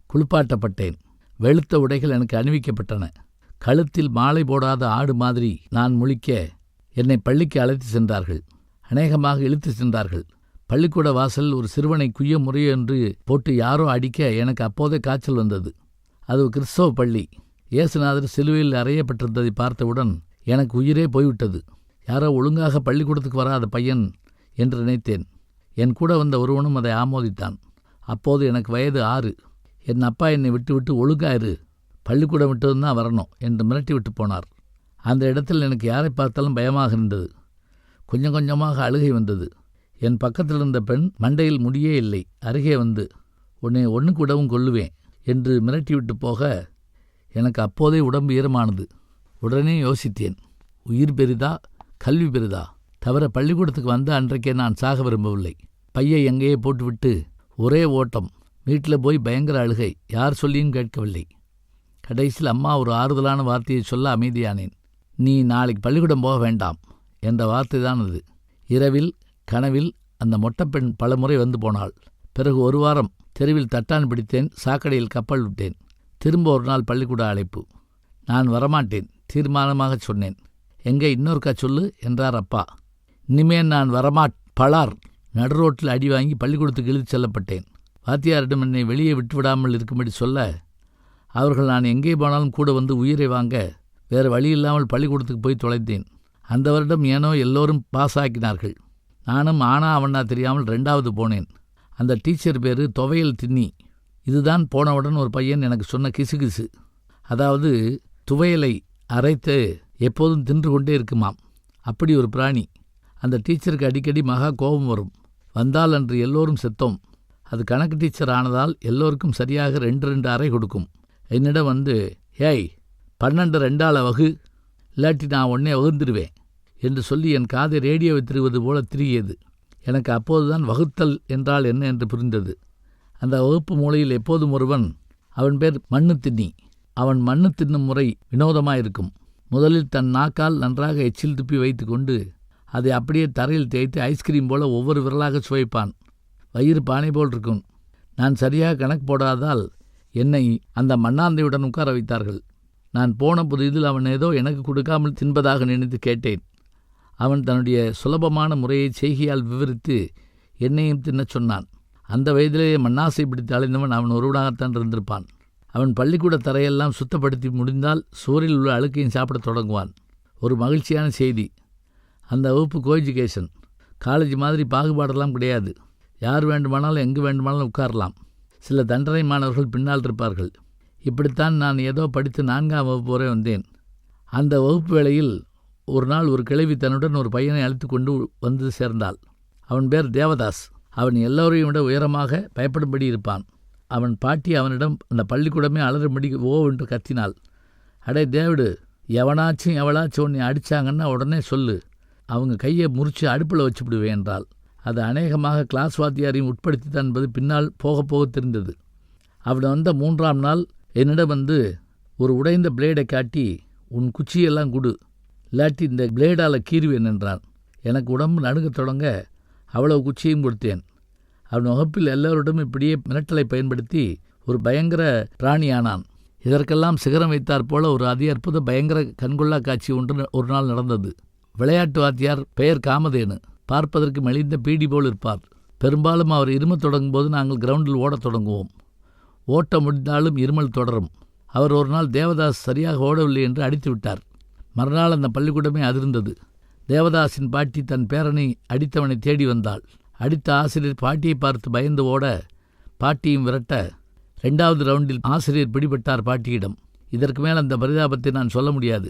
குளிப்பாட்டப்பட்டேன். வெளுத்த உடைகள் எனக்கு அணிவிக்கப்பட்டன. கழுத்தில் மாலை போடாத ஆடு மாதிரி நான் முழிக்க என்னை பள்ளிக்கு அழைத்து சென்றார்கள். அநேகமாக இழுத்து சென்றார்கள். பள்ளிக்கூட வாசல் ஒரு சிறுவனை குய்ய முறையோ என்று போட்டு யாரோ அடிக்க எனக்கு அப்போதே காய்ச்சல் வந்தது. அது கிறிஸ்தவ பள்ளி. இயேசுநாதர் சிலுவையில் அறையப்பட்டிருந்ததை பார்த்தவுடன் எனக்கு உயிரே போய்விட்டது. யாரோ ஒழுங்காக பள்ளிக்கூடத்துக்கு வராத பையன் என்று நினைத்தேன். என் கூட வந்த ஒருவனும் அதை ஆமோதித்தான். அப்போது எனக்கு வயது 6. என் அப்பா என்னை விட்டு ஒழுங்காயிரு, பள்ளிக்கூடம் விட்டதும் தான் வரணும் என்று மிரட்டி விட்டு போனார். அந்த இடத்தில் எனக்கு யாரை பார்த்தாலும் பயமாக இருந்தது. கொஞ்சம் கொஞ்சமாக அழுகை வந்தது. என் பக்கத்தில் இருந்த பெண், மண்டையில் முடியே இல்லை, அருகே வந்து உன்னை ஒன்றுக்கு விடவும் கொல்லுவேன் என்று மிரட்டிவிட்டு போக எனக்கு அப்போதே உடம்பு ஈரமானது. உடனே யோசித்தேன், உயிர் பெரிதா கல்வி பெரிதா? தவிர பள்ளிக்கூடத்துக்கு வந்த அன்றைக்கே நான் சாக விரும்பவில்லை. பையை எங்கேயே போட்டுவிட்டு ஒரே ஓட்டம். வீட்டில் போய் பயங்கர அழுகை. யார் சொல்லியும் கேட்கவில்லை. கடைசியில் அம்மா ஒரு ஆறுதலான வார்த்தையை சொல்ல அமைதியானேன். நீ நாளைக்கு பள்ளிக்கூடம் போக வேண்டாம் என்ற வார்த்தை தான் அது. இரவில் கனவில் அந்த மொட்டைப்பெண் பலமுறை வந்து போனாள். பிறகு 1 வாரம் தெருவில் தட்டான் பிடித்தேன். சாக்கடையில் கப்பல் விட்டேன். திரும்ப ஒரு நாள் பள்ளிக்கூட அழைப்பு. நான் வரமாட்டேன் தீர்மானமாக சொன்னேன். எங்கே இன்னொருக்கா சொல்லு என்றார் அப்பா. இனிமேல் நான் பலார். நடுரோட்டில் அடி வாங்கி பள்ளிக்கூடத்துக்கு இழுத்து செல்லப்பட்டேன். வாத்தியாரிடம் என்னை வெளியே விட்டுவிடாமல் இருக்கும்படி சொல்ல, அவர்கள் நான் எங்கே போனாலும் கூட வந்து உயிரை வாங்க வேறு வழியில்லாமல் பள்ளிக்கூடத்துக்கு போய் தொலைத்தேன். அந்த வருடம் ஏனோ எல்லோரும் பாஸ் ஆக்கினார்கள். நானும் அவனா தெரியாமல் 2வது போனேன். அந்த டீச்சர் பேர் துவையல் தின்னி. இதுதான் போனவுடன் ஒரு பையன் எனக்கு சொன்ன கிசுகிசு. அதாவது துவையலை அரைத்து எப்போதும் தின்று கொண்டே இருக்குமாம். அப்படி ஒரு பிராணி. அந்த டீச்சருக்கு அடிக்கடி மகா கோபம் வரும். வந்தால் அன்று எல்லோரும் செத்தோம். அது கணக்கு டீச்சர் ஆனதால் எல்லோருக்கும் சரியாக 2 அறை கொடுக்கும். என்னிடம் வந்து, ஏய் 12 2ஆல் வகு, இல்லாட்டி நான் உடனே வகுந்துடுவேன் என்று சொல்லி என் காதை ரேடியோவை திருவது போல திரிகியது. எனக்கு அப்போதுதான் வகுத்தல் என்றால் என்ன என்று புரிந்தது. அந்த வகுப்பு மூலையில் எப்போதும் ஒருவன். அவன் பேர் மண்ணு தின்னி. அவன் மண்ணு தின்னும் முறை வினோதமாயிருக்கும். முதலில் தன் நாக்கால் நன்றாக எச்சில் துப்பி வைத்து கொண்டு அதை அப்படியே தரையில் தேய்த்து ஐஸ்கிரீம் போல ஒவ்வொரு விரலாக சுவைப்பான். வயிறு பானை போல் இருக்கும். நான் சரியாக கணக்கு போடாதால் என்னை அந்த மண்ணாந்தையுடன் உட்கார வைத்தார்கள். நான் போன புதிதில் அவன் ஏதோ எனக்கு கொடுக்காமல் தின்பதாக நினைத்து கேட்டேன். அவன் தன்னுடைய சுலபமான முறையை செய்கையால் விவரித்து என்னையும் தின்னச் சொன்னான். அந்த வயதிலேயே மண்ணாசை பிடித்து அலைந்தவன் அவன் ஒருவனாகத்தான் இருந்திருப்பான். அவன் பள்ளிக்கூட தரையெல்லாம் சுத்தப்படுத்தி முடிந்தால் சுவரில் உள்ள அழுக்கையும் சாப்பிடத் தொடங்குவான். ஒரு மகிழ்ச்சியான செய்தி. அந்த வகுப்பு கோஎஜுகேஷன். காலேஜ் மாதிரி பாகுபாடெல்லாம் கிடையாது. யார் வேண்டுமானாலும் எங்கு வேண்டுமானாலும் உட்காரலாம். சில தண்டனை மாணவர்கள் பின்னால் இருப்பார்கள். இப்படித்தான் நான் ஏதோ படித்து 4ஆம் வகுப்பு வரை வந்தேன். அந்த வகுப்பு வேளையில் ஒரு நாள் ஒரு கிழவி தன்னுடன் ஒரு பையனை அழைத்து கொண்டு வந்து சேர்ந்தாள். அவன் பேர் தேவதாஸ். அவன் எல்லோரையும் விட உயரமாக பயப்படும்படி இருப்பான். அவன் பாட்டி அவனிடம் அந்த பள்ளிக்கூடமே அலறும்படி என்று கத்தினாள். அடே தேவிடு, எவளாச்சும் உன்னை அடித்தாங்கன்னா உடனே சொல்லு, அவங்க கையை முறித்து அடுப்பில் வச்சுவிடுவேன் என்றாள். அது அநேகமாக கிளாஸ் வாத்தியாரையும் உட்படுத்தித்தான் என்பது பின்னால் போக போக தெரிந்தது. அவன் வந்த 3ஆம் நாள் என்னிடம் வந்து ஒரு உடைந்த பிளேடை காட்டி, உன் குச்சியெல்லாம் கொடு, இல்லாட்டி இந்த பிளேடால் கீறுவேன் என்றான். எனக்கு உடம்பு நடுங்கத் தொடங்க அவ்வளவு குச்சியும் கொடுத்தேன். அவன் வகுப்பில் எல்லோரிடமும் இப்படியே மிரட்டலை பயன்படுத்தி ஒரு பயங்கர பிராணியானான். இதற்கெல்லாம் சிகரம் வைத்தாற் போல ஒரு அற்புத பயங்கர கண்கொள்ளா காட்சி ஒன்று ஒரு நாள் நடந்தது. விளையாட்டு வாத்தியார் பெயர் காமதேனு. பார்ப்பதற்கு மெலிந்த பீடி போல் இருப்பார். பெரும்பாலும் அவர் இருமல் தொடங்கும் போது நாங்கள் கிரவுண்டில் ஓடத் தொடங்குவோம். ஓட்ட முடிந்தாலும் இருமல் தொடரும். அவர் ஒரு நாள் தேவதாஸ் சரியாக ஓடவில்லை என்று அடித்து விட்டார். மறுநாள் அந்த பள்ளிக்கூடமே அதிர்ந்தது. தேவதாஸின் பாட்டி தன் பேரனை அடித்தவனை தேடி வந்தாள். அடித்த ஆசிரியர் பாட்டியை பார்த்து பயந்து ஓட, பாட்டியும் விரட்ட, 2வது ரவுண்டில் ஆசிரியர் பிடிபட்டார் பாட்டியிடம். இதற்கு மேல் அந்த பரிதாபத்தை நான் சொல்ல முடியாது.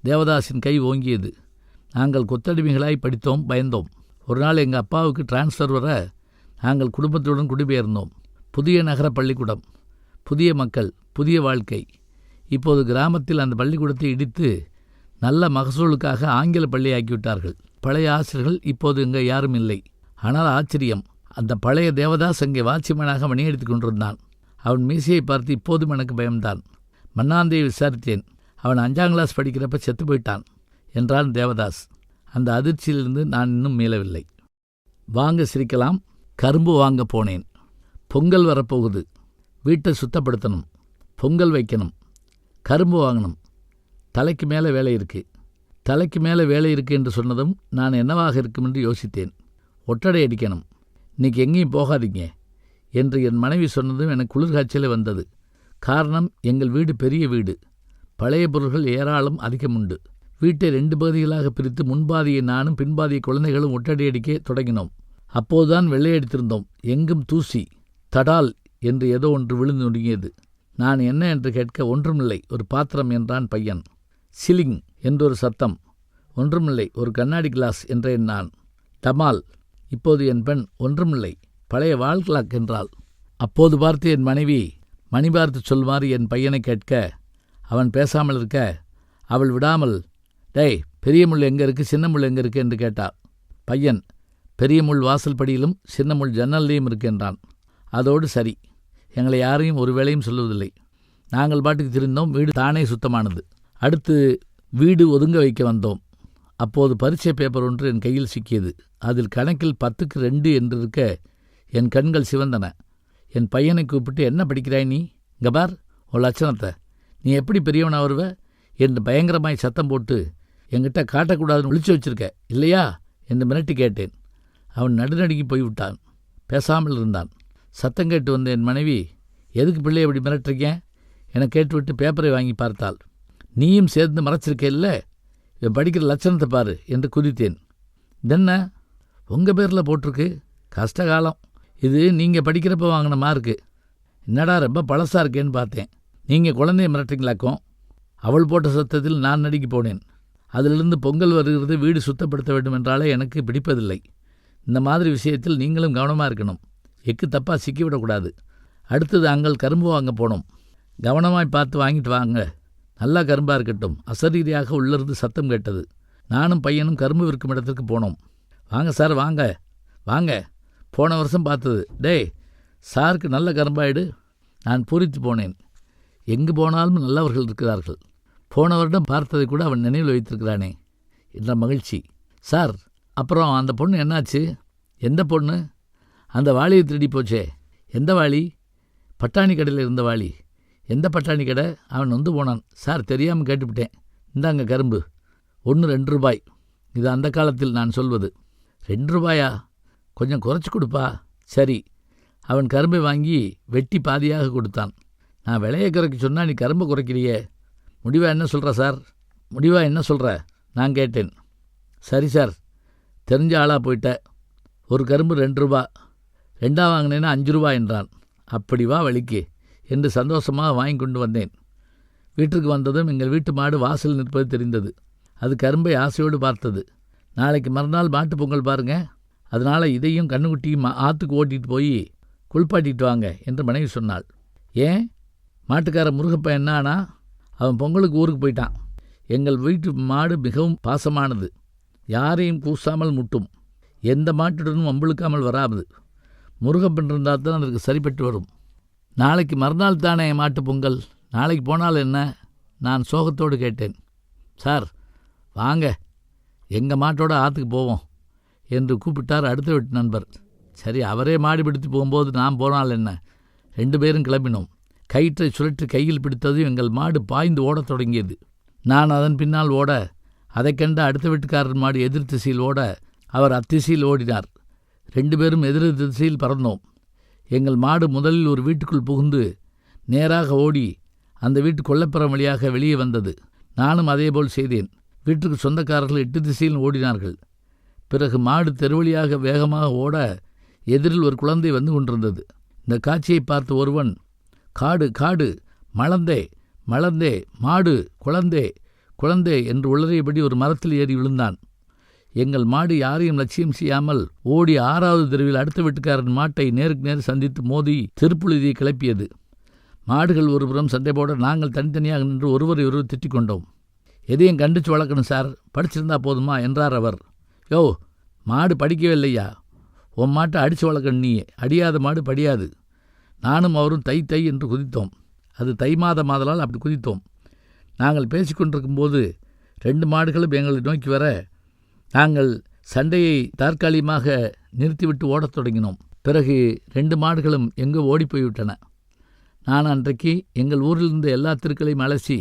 தேவதாஸின் கை ஓங்கியது. நாங்கள் கொத்தடிமைகளாய் படித்தோம், பயந்தோம். ஒரு நாள் எங்கள் அப்பாவுக்கு டிரான்ஸ்ஃபர் வர நாங்கள் குடும்பத்துடன் குடிபெயர்ந்தோம். புதிய நகர பள்ளிக்கூடம், புதிய மக்கள், புதிய வாழ்க்கை. இப்போது கிராமத்தில் அந்த பள்ளிக்கூடத்தை இடித்து நல்ல மகசூலுக்காக ஆங்கில பள்ளியாக்கிவிட்டார்கள். பழைய ஆசிரியர்கள் இப்போது இங்கே யாரும் இல்லை. ஆனால் ஆச்சரியம், அந்த பழைய தேவதாஸ் அங்கே வாட்சிமேனாக மணியடித்து கொண்டிருந்தான். அவன் மீசையை பார்த்து இப்போதும் எனக்கு பயம்தான். மன்னாந்தையை விசாரித்தேன். அவன் 5ஆம் கிளாஸ் படிக்கிறப்ப செத்து போயிட்டான் என்றான் தேவதாஸ். அந்த அதிர்ச்சியிலிருந்து நான் இன்னும் மீளவில்லை. வாங்க சிரிக்கலாம். கரும்பு வாங்க போனேன். பொங்கல் வரப்போகுது. வீட்டை சுத்தப்படுத்தணும், பொங்கல் வைக்கணும், கரும்பு வாங்கணும். தலைக்கு மேலே வேலை இருக்குது. தலைக்கு மேலே வேலை இருக்குது என்று சொன்னதும் நான் என்னவாக இருக்கும் என்று யோசித்தேன். ஒட்டடை அடிக்கணும். இன்றைக்கி எங்கேயும் போகாதீங்க என்று என் மனைவி சொன்னதும் எனக்கு குளிர்காய்ச்சலே வந்தது. காரணம், எங்கள் வீடு பெரிய வீடு. பழைய பொருள்கள் ஏராளம், அதிகம் உண்டு. வீட்டை 2 பகுதிகளாக பிரித்து முன்பாதியை நானும் பின்பாதியை குழந்தைகளும் ஒட்டடை அடிக்க தொடங்கினோம். அப்போதுதான் வெள்ளையடித்திருந்தோம். எங்கும் தூசி. தடால் என்று ஏதோ ஒன்று விழுந்து நொடுங்கியது. நான் என்ன என்று கேட்க, ஒன்றுமில்லை, ஒரு பாத்திரம் என்றான் பையன். சிலிங் என்றொரு சத்தம். ஒன்றுமில்லை, ஒரு கண்ணாடி கிளாஸ் என்றேன் நான். டமால். இப்போது என் பெண் ஒன்றுமில்லை, பழைய வால் கிளாக் என்றாள். அப்போது பார்த்து என் மனைவி மணி பார்த்து சொல்லுமாறு என் பையனை கேட்க, அவன் பேசாமல் இருக்க அவள் விடாமல், டேய், பெரிய முள் எங்கே இருக்குது, சின்ன முள் எங்கே இருக்குது என்று கேட்டாள். பையன், பெரிய முள் வாசல் படியிலும் சின்ன முள் ஜன்னல்லையும் இருக்கு என்றான். அதோடு சரி. எங்களை யாரையும் ஒரு வேளையும் சொல்லுவதில்லை. நாங்கள் பாட்டுக்கு திரிந்தோம். வீடு தானே சுத்தமானது. அடுத்து வீடு ஒதுங்க வைக்க வந்தோம். அப்போது பரீட்சை பேப்பர் ஒன்று என் கையில் சிக்கியது. அதில் கணக்கில் 10க்கு 2 என்று இருக்க என் கண்கள் சிவந்தன. என் பையனை கூப்பிட்டு, என்ன படிக்கிறாய் நீ? இங்கே பார் உன் லட்சணத்தை. நீ எப்படி பெரியவனா வருவ என்று பயங்கரமாய் சத்தம் போட்டு, என்கிட்ட காட்டக்கூடாதுன்னு ஒளிச்சு வச்சிருக்க இல்லையா என்று மிரட்டி கேட்டேன். அவன் நடுநடுங்கி போய்விட்டான். பேசாமல் இருந்தான். சத்தம் கேட்டு வந்த என் மனைவி, எதுக்கு பிள்ளையை அப்படி மிரட்டுறீங்க என கேட்டுவிட்டு பேப்பரை வாங்கி பார்த்தாள். நீயும் சேர்ந்து மறைச்சிருக்க இல்லை, இவன் படிக்கிற லட்சணத்தை பாரு என்று குதித்தேன். இதென்ன உங்கள் பேரில் போட்டிருக்கு? கஷ்டகாலம். இது நீங்கள் படிக்கிறப்ப வாங்கின மார்க்கு. என்னடா ரொம்ப பழசாக இருக்கேன்னு பார்த்தேன். நீங்கள் குழந்தைய மிரட்டுறீங்களாக்கும். அவள் போட்ட சத்தத்தில் நான் நடுங்கி போனேன். அதிலிருந்து பொங்கல் வருகிறது, வீடு சுத்தப்படுத்த வேண்டும் என்றாலே எனக்கு பிடிப்பதில்லை. இந்த மாதிரி விஷயத்தில் நீங்களும் கவனமாக இருக்கணும். எக்கு தப்பாக சிக்கிவிடக்கூடாது. அடுத்தது அங்கள் கரும்பு வாங்க போனோம். கவனமாய் பார்த்து வாங்கிட்டு வாங்க, நல்லா கரும்பாக இருக்கட்டும். அசரீரியாக உள்ளிருந்து சத்தம் கேட்டது. நானும் பையனும் கரும்பு விற்கும் இடத்திற்கு போனோம். வாங்க சார், வாங்க வாங்க. போன வருஷம் பார்த்தது. டேய், சாருக்கு நல்ல கரும்பாயிடு. நான் பூரித்து போனேன். எங்கு போனாலும் நல்லவர்கள் இருக்கிறார்கள். போன வருடம் பார்த்ததை கூட அவன் நினைவில் வைத்திருக்கிறானே என்ற மகிழ்ச்சி. சார், அப்புறம் அந்த பொண்ணு என்னாச்சு? எந்த பொண்ணு? அந்த வாளியை திருடி போச்சே. எந்த வாளி? பட்டாணி கடையில் இருந்த வாளி. எந்த பட்டாணி கடை? அவன் நொந்து போனான். சார், தெரியாமல் கேட்டுவிட்டேன். இந்தாங்க கரும்பு. ஒன்று 2 ரூபாய். இது அந்த காலத்தில் நான் சொல்வது. 2 ரூபாயா? கொஞ்சம் குறைச்சி கொடுப்பா. சரி. அவன் கரும்பை வாங்கி வெட்டி பாதியாக கொடுத்தான். நான் விலையை குறைக்க சொன்னால் நீ கரும்பை குறைக்கிறியே. முடிவா என்ன சொல்கிற சார்? முடிவா என்ன சொல்கிற நான் கேட்டேன். சரி சார், தெரிஞ்ச ஆளாக போயிட்ட. ஒரு கரும்பு 2 ரூபா. 2ஆ வாங்கினேன்னா 5 ரூபா என்றான். அப்படி வா வழிக்கு என்று சந்தோஷமாக வாங்கி கொண்டு வந்தேன். வீட்டிற்கு வந்ததும் எங்கள் வீட்டு மாடு வாசல் நிற்பது தெரிந்தது. அது கரும்பை ஆசையோடு பார்த்தது. நாளைக்கு மறுநாள் மாட்டு பொங்கல் பாருங்க, அதனால் இதையும் கண்ணுக்குட்டியும் ஆற்றுக்கு ஓட்டிகிட்டு போய் குளிப்பாட்டிட்டு வாங்க என்று மனைவி சொன்னாள். ஏன்? மாட்டுக்கார முருகப்பா என்ன ஆனா? அவன் பொங்கலுக்கு ஊருக்கு போயிட்டான். எங்கள் வீட்டு மாடு மிகவும் பாசமானது. யாரையும் கூசாமல் முட்டும். எந்த மாட்டுடனும் வம்பிழுக்காமல் வராது. முருகப்பன் இருந்தால் தான் அதற்கு சரிப்பட்டு வரும். நாளைக்கு மறுநாள் தானே மாட்டு பொங்கல். நாளைக்கு போனால் என்ன? நான் சோகத்தோடு கேட்டேன். சார், வாங்க எங்கள் மாட்டோட ஆற்றுக்கு போவோம் என்று கூப்பிட்டார் அடுத்த வீட்டு நண்பர். சரி, அவரே மாடி பிடித்து போகும்போது நான் போனால் என்ன? 2 பேரும் கிளம்பினோம். கயிற்றை சுழற்றி கையில் பிடித்ததும் எங்கள் மாடு பாய்ந்து ஓடத் தொடங்கியது. நான் அதன் பின்னால் ஓட, அதை கண்ட அடுத்த வீட்டுக்காரர் மாடு எதிர் திசையில் ஓட, அவர் அத்திசையில் ஓடினார். 2 பேரும் எதிர் திசையில் பறந்தோம். எங்கள் மாடு முதலில் ஒரு வீட்டுக்குள் புகுந்து நேராக ஓடி அந்த வீட்டு கொல்லைப்புறம் வழியாக வெளியே வந்தது. நானும் அதேபோல் செய்தேன். வீட்டுக்கு சொந்தக்காரர்கள் 8 திசையில் ஓடினார்கள். பிறகு மாடு தெருவழியாக வேகமாக ஓட எதிரில் ஒரு குழந்தை வந்து கொண்டிருந்தது. இந்த காட்சியை பார்த்த ஒருவன், காடு காடு, மலர்ந்தே மலர்ந்தே, மாடு குழந்தே குழந்தே என்று உளறியபடி ஒரு மரத்தில் ஏறி விழுந்தான். எங்கள் மாடு யாரையும் லட்சியம் செய்யாமல் ஓடி 6வது தெருவில் அடுத்த வீட்டுக்காரன் மாட்டை நேருக்கு நேர் சந்தித்து மோதி திருப்புழுதியை கிளப்பியது. மாடுகள் ஒருபுறம் சண்டை போட நாங்கள் தனித்தனியாக நின்று ஒருவரை ஒருவர் திட்டிக் கொண்டோம். எதையும் கண்டிச்சு வளர்க்கணும் சார், படிச்சிருந்தா போதுமா என்றார் அவர். யோ, மாடு படிக்கவே இல்லையா, உன் மாட்டை அடித்து வளர்க்கணும், நீ அடியாத மாடு படியாது. நானும் அவரும் தை தை என்று குதித்தோம். அது தை மாதமாதலால் அப்படி குதித்தோம். நாங்கள் பேசிக்கொண்டிருக்கும்போது 2 மாடுகளும் எங்களை நோக்கி வர நாங்கள் சண்டையை தற்காலிகமாக நிறுத்திவிட்டு ஓடத் தொடங்கினோம். பிறகு 2 மாடுகளும் எங்கோ ஓடிப்போய்விட்டன. நான் அன்றைக்கு எங்கள் ஊரில் இருந்த எல்லா தெருக்களையும் அலசி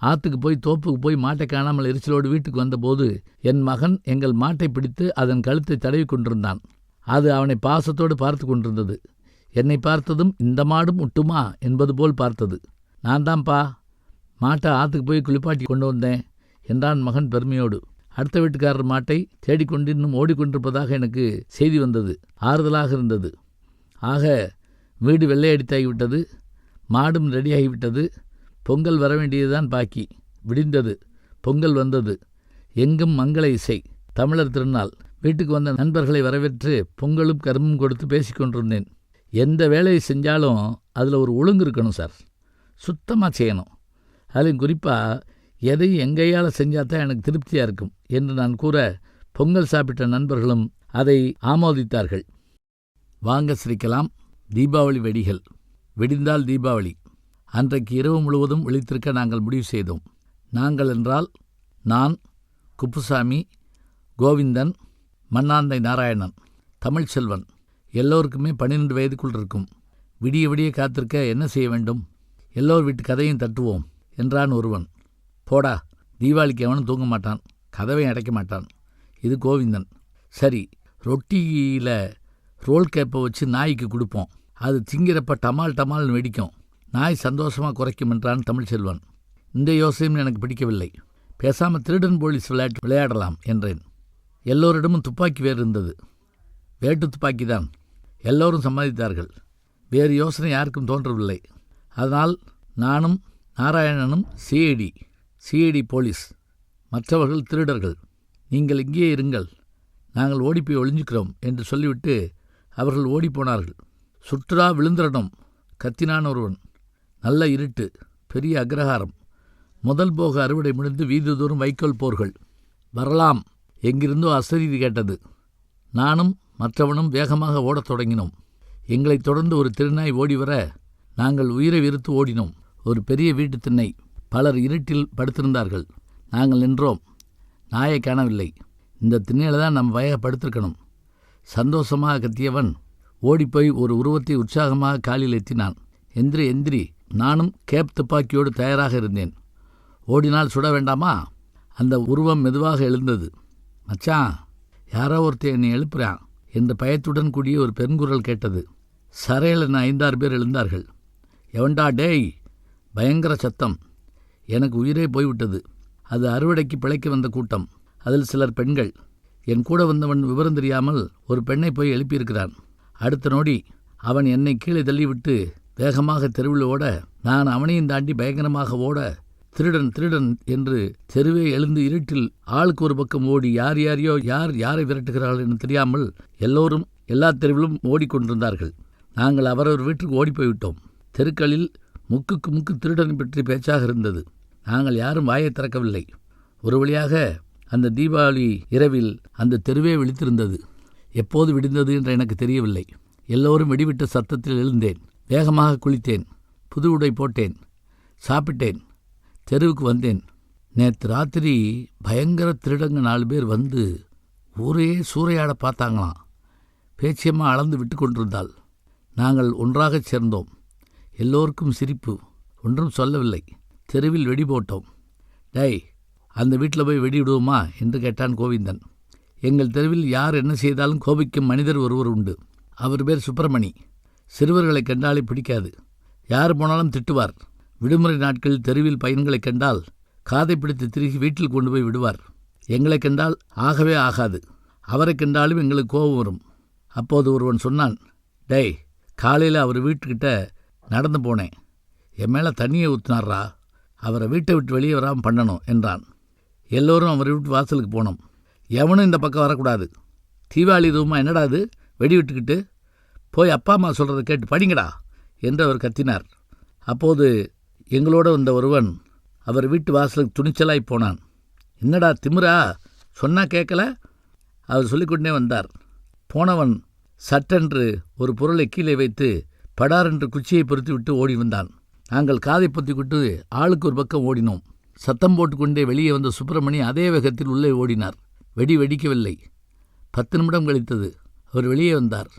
ஆற்றுக்கு போய் தோப்புக்கு போய் மாட்டை காணாமல் எரிச்சலோடு வீட்டுக்கு வந்தபோது என் மகன் எங்கள் மாட்டை பிடித்து அதன் கழுத்தை தடவி கொண்டிருந்தான். அது அவனை பாசத்தோடு பார்த்து கொண்டிருந்தது. என்னை பார்த்ததும் இந்த மாடும் முட்டுமா என்பது போல் பார்த்தது. நான் தான்ப்பா மாட்டை ஆற்றுக்கு போய் குளிப்பாட்டி கொண்டு வந்தேன் என்றான் மகன் பெருமையோடு. அடுத்த வீட்டுக்காரர் மாட்டை தேடிக்கொண்டு இன்னும் ஓடிக்கொண்டிருப்பதாக எனக்கு செய்தி வந்தது. ஆறுதலாக இருந்தது. ஆக வீடு வெள்ளையடித்தாகிவிட்டது, மாடும் ரெடியாகிவிட்டது. பொங்கல் வர வேண்டியதுதான் பாக்கி. விடிந்தது, பொங்கல் வந்தது. எங்கும் மங்கள இசை, தமிழர் திருநாள். வீட்டுக்கு வந்த நண்பர்களை வரவேற்று பொங்கலும் கரும்பும் கொடுத்து பேசி கொண்டிருந்தேன். எந்த வேலையை செஞ்சாலும் அதில் ஒரு ஒழுங்கு இருக்கணும் சார், சுத்தமாக செய்யணும். அதிலும் குறிப்பாக எதையும் எங்கையால் செஞ்சால் தான் எனக்கு திருப்தியாக இருக்கும் என்று நான் கூற பொங்கல் சாப்பிட்ட நண்பர்களும் அதை ஆமோதித்தார்கள். வாங்க சிரிக்கலாம். தீபாவளி வெடிகள். வெடிந்தால் தீபாவளி. அன்றைக்கு இரவு முழுவதும் விழித்திருக்க நாங்கள் முடிவு செய்தோம். நாங்கள் என்றால் நான், குப்புசாமி, கோவிந்தன், மண்ணாந்தை நாராயணன், தமிழ்ச்செல்வன். எல்லோருக்குமே 12 வயதுக்குள் இருக்கும். விடிய விடிய காத்திருக்க என்ன செய்ய வேண்டும்? எல்லோர் வீட்டு கதையும் தட்டுவோம் என்றான் ஒருவன். போடா, தீபாவளிக்கு எவனும் தூங்க மாட்டான், கதவையும் அடைக்க மாட்டான். இது கோவிந்தன். சரி, ரொட்டியில் ரோல் கேப்பை வச்சு நாய்க்கு கொடுப்போம், அது திங்கிறப்ப டமால் டமால்னு வெடிக்கும், நாய் சந்தோஷமாக குறைக்கும் என்றான் தமிழ்ச்செல்வன். இந்த யோசனையும் எனக்கு பிடிக்கவில்லை. பேசாமல் திருடன் போலீஸ் விளையாடலாம் என்றேன். எல்லோரிடமும் துப்பாக்கி வேறு இருந்தது. வேட்டு துப்பாக்கி தான். எல்லோரும் சம்மதித்தார்கள். வேறு யோசனை யாருக்கும் தோன்றவில்லை. அதனால் நானும் நாராயணனும் சிஐடி போலீஸ், மற்றவர்கள் திருடர்கள். நீங்கள் இங்கே இருங்கள், நாங்கள் ஓடிப்போய் ஒளிஞ்சுக்கிறோம் என்று சொல்லிவிட்டு அவர்கள் ஓடிப்போனார்கள். சுற்றுலா விழுந்திரணும் கத்தினான் ஒருவன். நல்ல இருட்டு, பெரிய அக்ரஹாரம். முதல் போக அறுவடை முடிந்து வீதி தோறும் வைக்கோல் போர்கள். வரலாம் எங்கிருந்தோ அசரீதி கேட்டது. நானும் மற்றவனும் வேகமாக ஓடத் தொடங்கினோம். எங்களைத் தொடர்ந்து ஒரு திருநாய் ஓடி வர நாங்கள் உயிரை வெறுத்து ஓடினோம். ஒரு பெரிய வீட்டு திண்ணை. பலர் இருட்டில் படுத்திருந்தார்கள். நாங்கள் நின்றோம். நாயை காணவில்லை. இந்த திண்ணையில் தான் நம்ம வயக படுத்திருக்கணும். சந்தோஷமாக கத்தியவன் ஓடிப்போய் ஒரு உருவத்தை உற்சாகமாக காலில் எத்தினான். எந்திரி எந்திரி. நானும் கேப் துப்பாக்கியோடு தயாராக இருந்தேன். ஓடினால் சுட வேண்டாமா? அந்த உருவம் மெதுவாக எழுந்தது. மச்சான், யாரோ ஒருத்தர் என்னை எழுப்புறான் என்ற பயத்துடன் கூடிய ஒரு பெருங்குரல் கேட்டது. சரையில் 5-6 பேர் எழுந்தார்கள். எவன்டா டேய்? பயங்கர சத்தம். எனக்கு உயிரே போய்விட்டது. அது அறுவடைக்கு பிழைக்க வந்த கூட்டம். அதில் சிலர் பெண்கள். என் கூட வந்தவன் விவரம் தெரியாமல் ஒரு பெண்ணை போய் எழுப்பியிருக்கிறான். அடுத்த நொடி அவன் என்னை கீழே தள்ளிவிட்டு வேகமாக தெருவில் ஓட, நான் அவனையும் தாண்டி பயங்கரமாக ஓட, திருடன் திருடன் என்று தெருவே எழுந்து இருட்டில் ஆளுக்கு ஒரு பக்கம் ஓடி யாரை விரட்டுகிறார்கள் என்று தெரியாமல் எல்லோரும் எல்லா தெருவிலும் ஓடிக்கொண்டிருந்தார்கள். நாங்கள் அவரவர் வீட்டுக்கு ஓடிப்போய்விட்டோம். தெருக்களில் முக்குக்கு முக்கு திருடனை பற்றி பேச்சாக இருந்தது. நாங்கள் யாரும் வாயை திறக்கவில்லை. ஒரு வழியாக அந்த தீபாவளி இரவில் அந்த தெருவே விழித்திருந்தது. எப்போது விடிந்தது என்று எனக்கு தெரியவில்லை. எல்லோரும் வெடிவிட்ட சத்தத்தில் எழுந்தேன். வேகமாக குளித்தேன். புது உடை போட்டேன். சாப்பிட்டேன். தெருவுக்கு வந்தேன். நேற்று ராத்திரி பயங்கர திருடங்க 4 பேர் வந்து ஊரையே சூறையாட பார்த்தாங்களாம். பேச்சியம்மா அளந்து விட்டு கொண்டிருந்தாள். நாங்கள் ஒன்றாகச் சேர்ந்தோம். எல்லோருக்கும் சிரிப்பு. ஒன்றும் சொல்லவில்லை. தெருவில் வெடி போட்டோம். டேய், அந்த வீட்டில் போய் வெடி விடுவோமா என்று கேட்டான் கோவிந்தன். எங்கள் தெருவில் யார் என்ன செய்தாலும் கோபிக்கும் மனிதர் ஒருவர் உண்டு. அவர் பேர் சுப்பிரமணி. சிறுவர்களை கண்டாலே பிடிக்காது. யார் போனாலும் திட்டுவார். விடுமுறை நாட்களில் தெருவில் பையன்களை கண்டால் காதை பிடித்து திருகி வீட்டில் கொண்டு போய் விடுவார். எங்களை கண்டால் ஆகவே ஆகாது. அவரை கண்டாலும் எங்களுக்கு கோபம் வரும். அப்போது ஒருவன் சொன்னான், டேய், காலையில் அவர் வீட்டுக்கிட்ட நடந்து போனேன். என் மேலே தண்ணியை ஊற்றினார்ரா. அவரை வீட்டை விட்டு வெளியே வராமல் பண்ணணும் என்றான். எல்லோரும் அவர் வீட்டு வாசலுக்கு போனோம். எவனும் இந்த பக்கம் வரக்கூடாது. தீபாவளி ரூமா என்னடா அது வெடி விட்டுக்கிட்டு? போய் அப்பா அம்மா சொல்கிறத கேட்டு படிங்கடா என்று அவர் கத்தினார். அப்போது எங்களோட வந்த ஒருவன் அவர் வீட்டு வாசலுக்கு துணிச்சலாய் போனான். என்னடா திமிரா, சொன்னால் கேட்கல? அவர் சொல்லிக்கொண்டே வந்தார். போனவன் சட்டென்று ஒரு பொருளை கீழே வைத்து படாரென்று குச்சியை பொருத்தி விட்டு ஓடி வந்தான். நாங்கள் காதை பொத்திக்கிட்டு ஆளுக்கு ஒரு பக்கம் ஓடினோம். சத்தம் போட்டுக்கொண்டே வெளியே வந்த சுப்பிரமணி அதே வேகத்தில் உள்ளே ஓடினார். வெடி வெடிக்கவில்லை. 10 நிமிடம் கழித்தது. அவர் வெளியே வந்தார்.